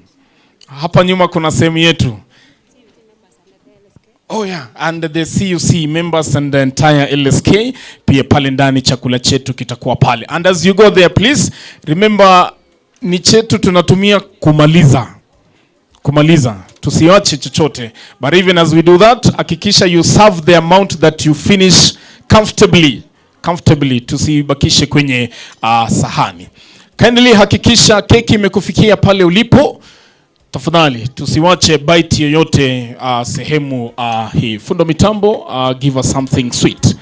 hapa nyuma kuna sehemu yetu. Oh yeah, and the CUC members and the entire LSK pia pale ndani chakula chetu kitakuwa pale. And as you go there, please remember ni chetu tunatumia kumaliza. Tusiwache chochote. But even as we do that, hakikisha you serve the amount that you finish comfortably. Tusibakishe kwenye sahani. Kindly hakikisha keki imekufikia pale ulipo. Tafadhali tusiwache bite yoyote sehemu hii. Fundo mitambo, give us something sweet.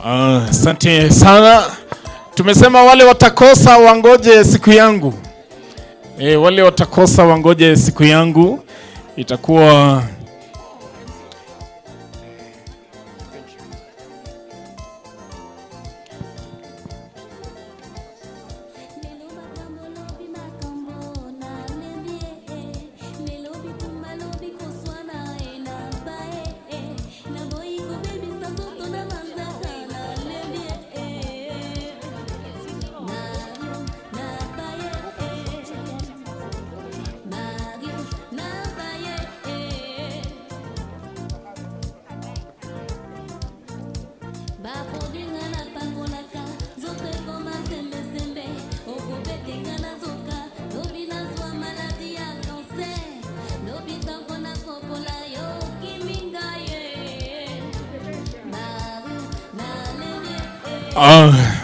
Asante sana. Tumesema wale watakosa wangoje siku yangu. Wale watakosa wangoje siku yangu. Itakuwa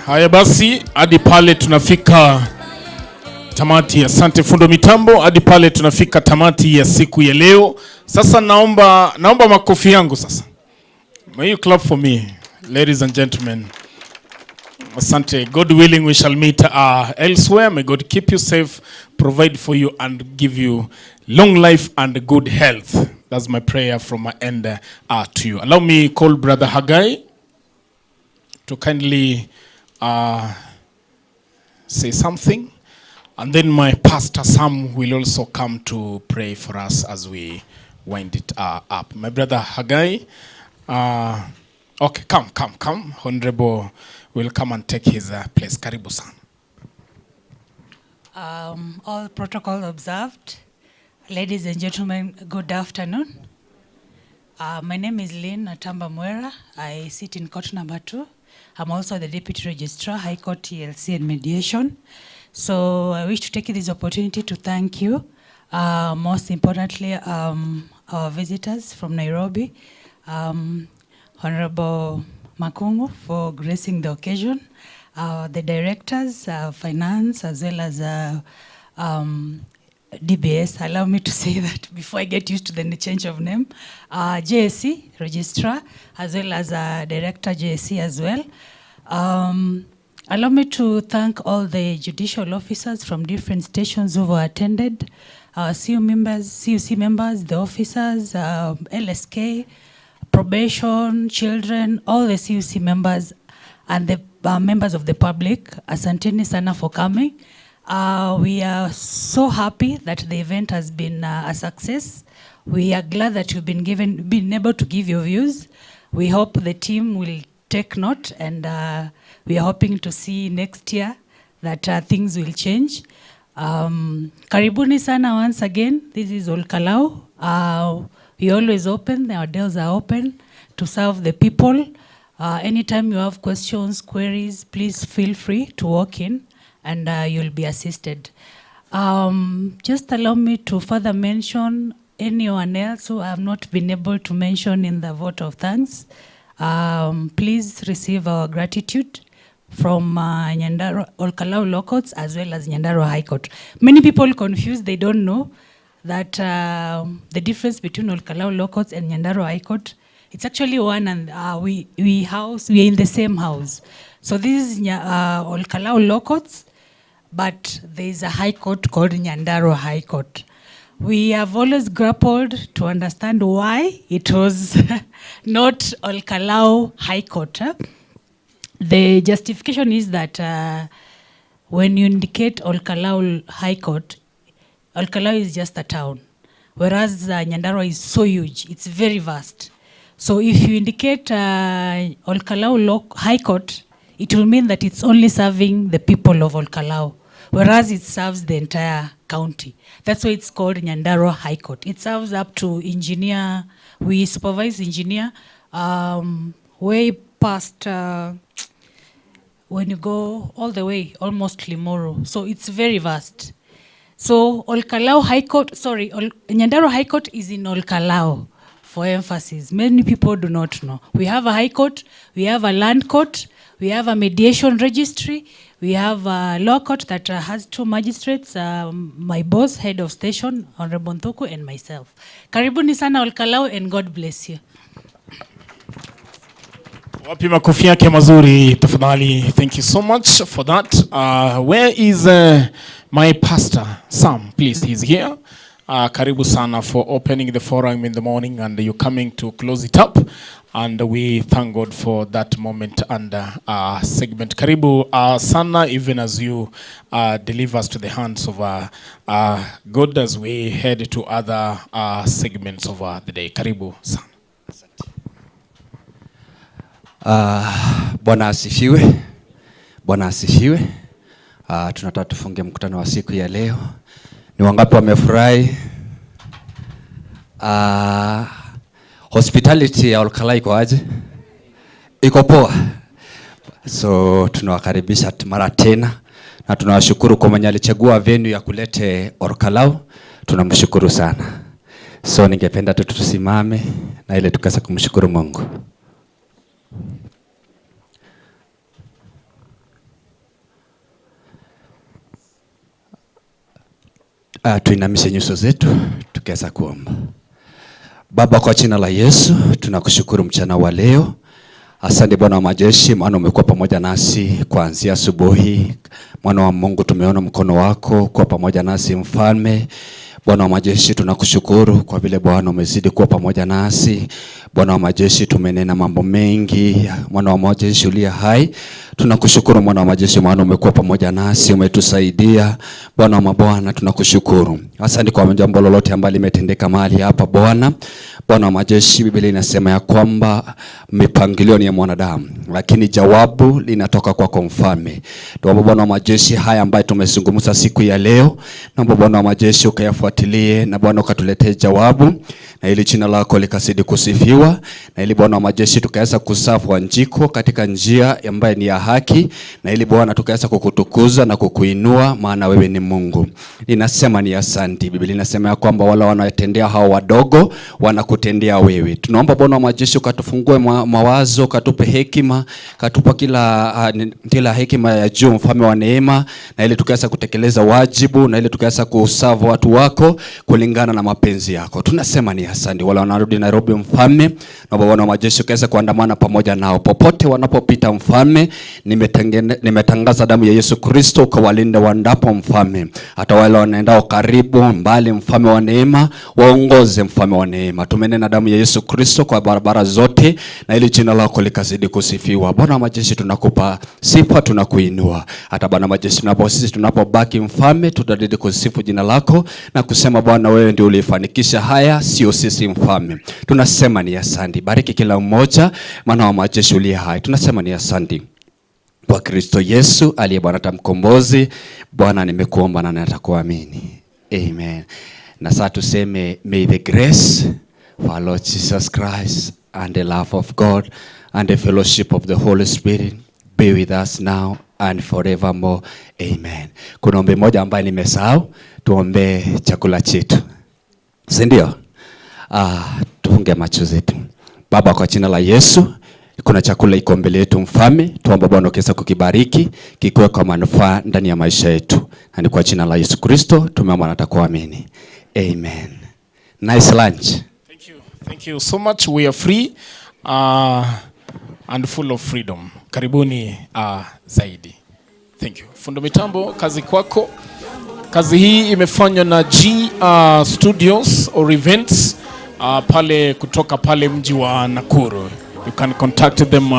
haya basi, hadi pale tunafika tamati. Asante fundo mitambo. Hadi pale tunafika tamati ya siku ya leo. Sasa naomba makofi yangu sasa. May you clap for me, ladies and gentlemen. Asante. God willing, we shall meet elsewhere. May God keep you safe, provide for you, and give you long life and good health. That's my prayer from my end to you. Allow me call Brother Haggai to kindly say something, and then my pastor Sam will also come to pray for us as we wind it up. My brother Haggai, okay, come. Honorable will come and take his place. Karibu sana. All protocol observed. Ladies and gentlemen, good afternoon. My name is Lynn Atamba Mwera. I sit in court number 2. I'm also the Deputy Registrar, High Court TLC and Mediation. So I wish to take this opportunity to thank you, most importantly, our visitors from Nairobi, Honorable Makungu for gracing the occasion, the directors, finance, as well as DBS, allow me to say that before I get used to the change of name, JSC, Registrar, as well as Director JSC as well. Allow me to thank all the judicial officers from different stations who were attended, CUC members, the officers, LSK, probation, children, all the CUC members, and the members of the public. Asanteni sana for coming. We are so happy that the event has been a success. We are glad that you've been able to give your views. We hope the team will take note, and we are hoping to see next year that things will change. Karibuni sana once again. This is OLKALOU. We always open, our doors are open to serve the people. Anytime you have questions, queries, please feel free to walk in, and you'll be assisted. Just allow me to further mention anyone else who I have not been able to mention in the vote of thanks. Please receive our gratitude from OLKALOU Law Courts as well as Nyandarua High Court. Many people confused, they don't know that the difference between OLKALOU Law Courts and Nyandarua High Court, it's actually one, and we are in the same house. So this is OLKALOU Law Courts, but there is a high court called Nyandarua High Court. We have always grappled to understand why it was not OLKALOU High Court. The justification is that when you indicate OLKALOU High Court, OLKALOU is just a town, whereas Nyandarua is so huge, it's very vast. So if you indicate OLKALOU High Court, it will mean that it's only serving the people of OLKALOU, whereas it serves the entire county. That's why it's called Nyandarua High Court. It serves up to engineer. We supervise engineer way past when you go all the way, almost Limuru. So it's very vast. So OLKALOU High Court, Nyandarua High Court is in OLKALOU, for emphasis. Many people do not know. We have a high court, we have a land court, we have a mediation registry, we have a law court that has 2 magistrates, my boss, head of station, Honorable Nthuku, and myself. Karibuni sana OLKALOU, and God bless you. Wapi makofi yake mazuri tafadhali. Thank you so much for that. Where is my pastor Sam? Please, he's here. Karibu sana for opening the forum in the morning, and you coming to close it up, and we thank God for that moment and segment. Karibu sana, even as you deliver us to the hands of God as we head to other segments of the day. Karibu sana. Bwana asifiwe. Bwana asifiwe. Tunataka tufunge mkutano wa siku ya leo. Ni wangapi wamefurahi? Hospitality ya OLKALOU iko aje? Iko poa. So tunawakaribisha mara tena na tunawashukuru kwa mwenye alichagua venue ya kulete OLKALOU. Tunamshukuru sana. So ningependa tusimame na ile tukaweza kumshukuru Mungu. Tuinamishe nyuso zetu tukaweza kuomba. Baba, kwa jina la Yesu tunakushukuru mchana wa leo. Asante Bwana wa majeshi, maana umekuwa pamoja nasi kuanzia asubuhi. Mwana wa Mungu, tumeona mkono wako kwa pamoja nasi mfalme. Bwana wa majeshi, tunakushukuru kwa vile Bwana umezidi kuwa pamoja nasi. Bwana wa majeshi, tumenena mambo mengi. Mwana wa majeshi uliye hai, tunakushukuru Mwana wa majeshi, maana umekuwa pamoja nasi, umetusaidia. Bwana wa mabwana, tunakushukuru. Asante kwa jambo lolote ambalo limetendeka mahali hapa Bwana. Bwana wa majeshi, Biblia inasema ya kwamba mipangilio ni ya mwanadamu, lakini jawabu linatoka kwako mfalme. Tuombe Bwana wa majeshi, haya ambayo tumezungumza siku ya leo, naomba Bwana wa majeshi ukayafuatilie na Bwana ukatuletee jawabu, na ili jina lako likazidi kusifiwa, na ili Bwana wa majeshi tukaweza kusafu Wanjiko katika njia ambayo ni ya haki, na ili Bwana tukaweza kukutukuza na kukuinua, maana wewe ni Mungu. Ninasema ni asante. Biblia inasema ya kwamba wale wanaotendea hao wadogo wanakutendea wewe. Tunaomba Bwana wa majeshi ukatufungue mawazo, katupe hekima, katupa kila hekima ya juu mfalme wa neema, na ili tukaweza kutekeleza wajibu, na ili tukaweza kuserve watu wako kulingana na mapenzi yako. Tunasema ni asante. Wale wanarudi Nairobi mfalme, na Bwana wa majeshi ukaweza kuandamana pamoja nao popote wanapopita mfalme. Nimetangaza damu ya Yesu Kristo ukawalinde wandapo mfalme. Hata wale wanaendao karibu mbali mfalme wa neema, waongoze mfalme wa neema. Tumenena damu ya Yesu Kristo kwa barabara zote, na ili jina lako likazidi kusifiwa. Bwana wa majeshi, tunakupa sifa, tunakuinua. Hata Bwana wa majeshi, sisi tunapobaki mfalme, tutazidi kusifu jina lako na kusema Bwana wewe ndio ulifanikisha haya, sio sisi mfalme. Tunasema ni asante. Bariki kila mmoja, Mwana wa majeshi uliye hai. Tunasema ni asante kwa Kristo Yesu aliye Bwana na mkombozi. Bwana nimekuomba na natakuamini. Amen. Na sasa tuseme, may the grace of our Lord Jesus Christ and the love of God and the fellowship of the Holy Spirit be with us now and forevermore. Amen. Kuna ombi moja ambaye nimesahau, tuombe chakula chetu. Si ndio? Tufunge macho zetu. Baba, kwa jina la Yesu, kuna chakula iko mbele yetu mfalme, tuomba Bwana ukaweza kukibariki, kikuwe kwa manufaa ndani ya maisha yetu. Na ni kwa jina la Yesu Kristo tumeomba na tutakuamini. Amen. Nice lunch. Thank you. Thank you so much. We are free and full of freedom. Karibuni zaidi. Thank you. Fundo mitambo, kazi kwako. Kazi hii imefanywa na G Studios or Events pale kutoka pale mji wa Nakuru. You can contact them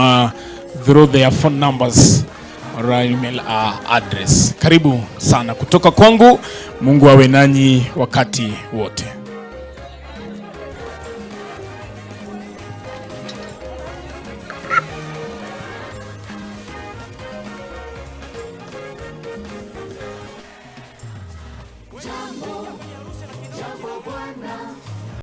through their phone numbers or email address. Karibu sana kutoka kwangu. Mungu awe nanyi wakati wote.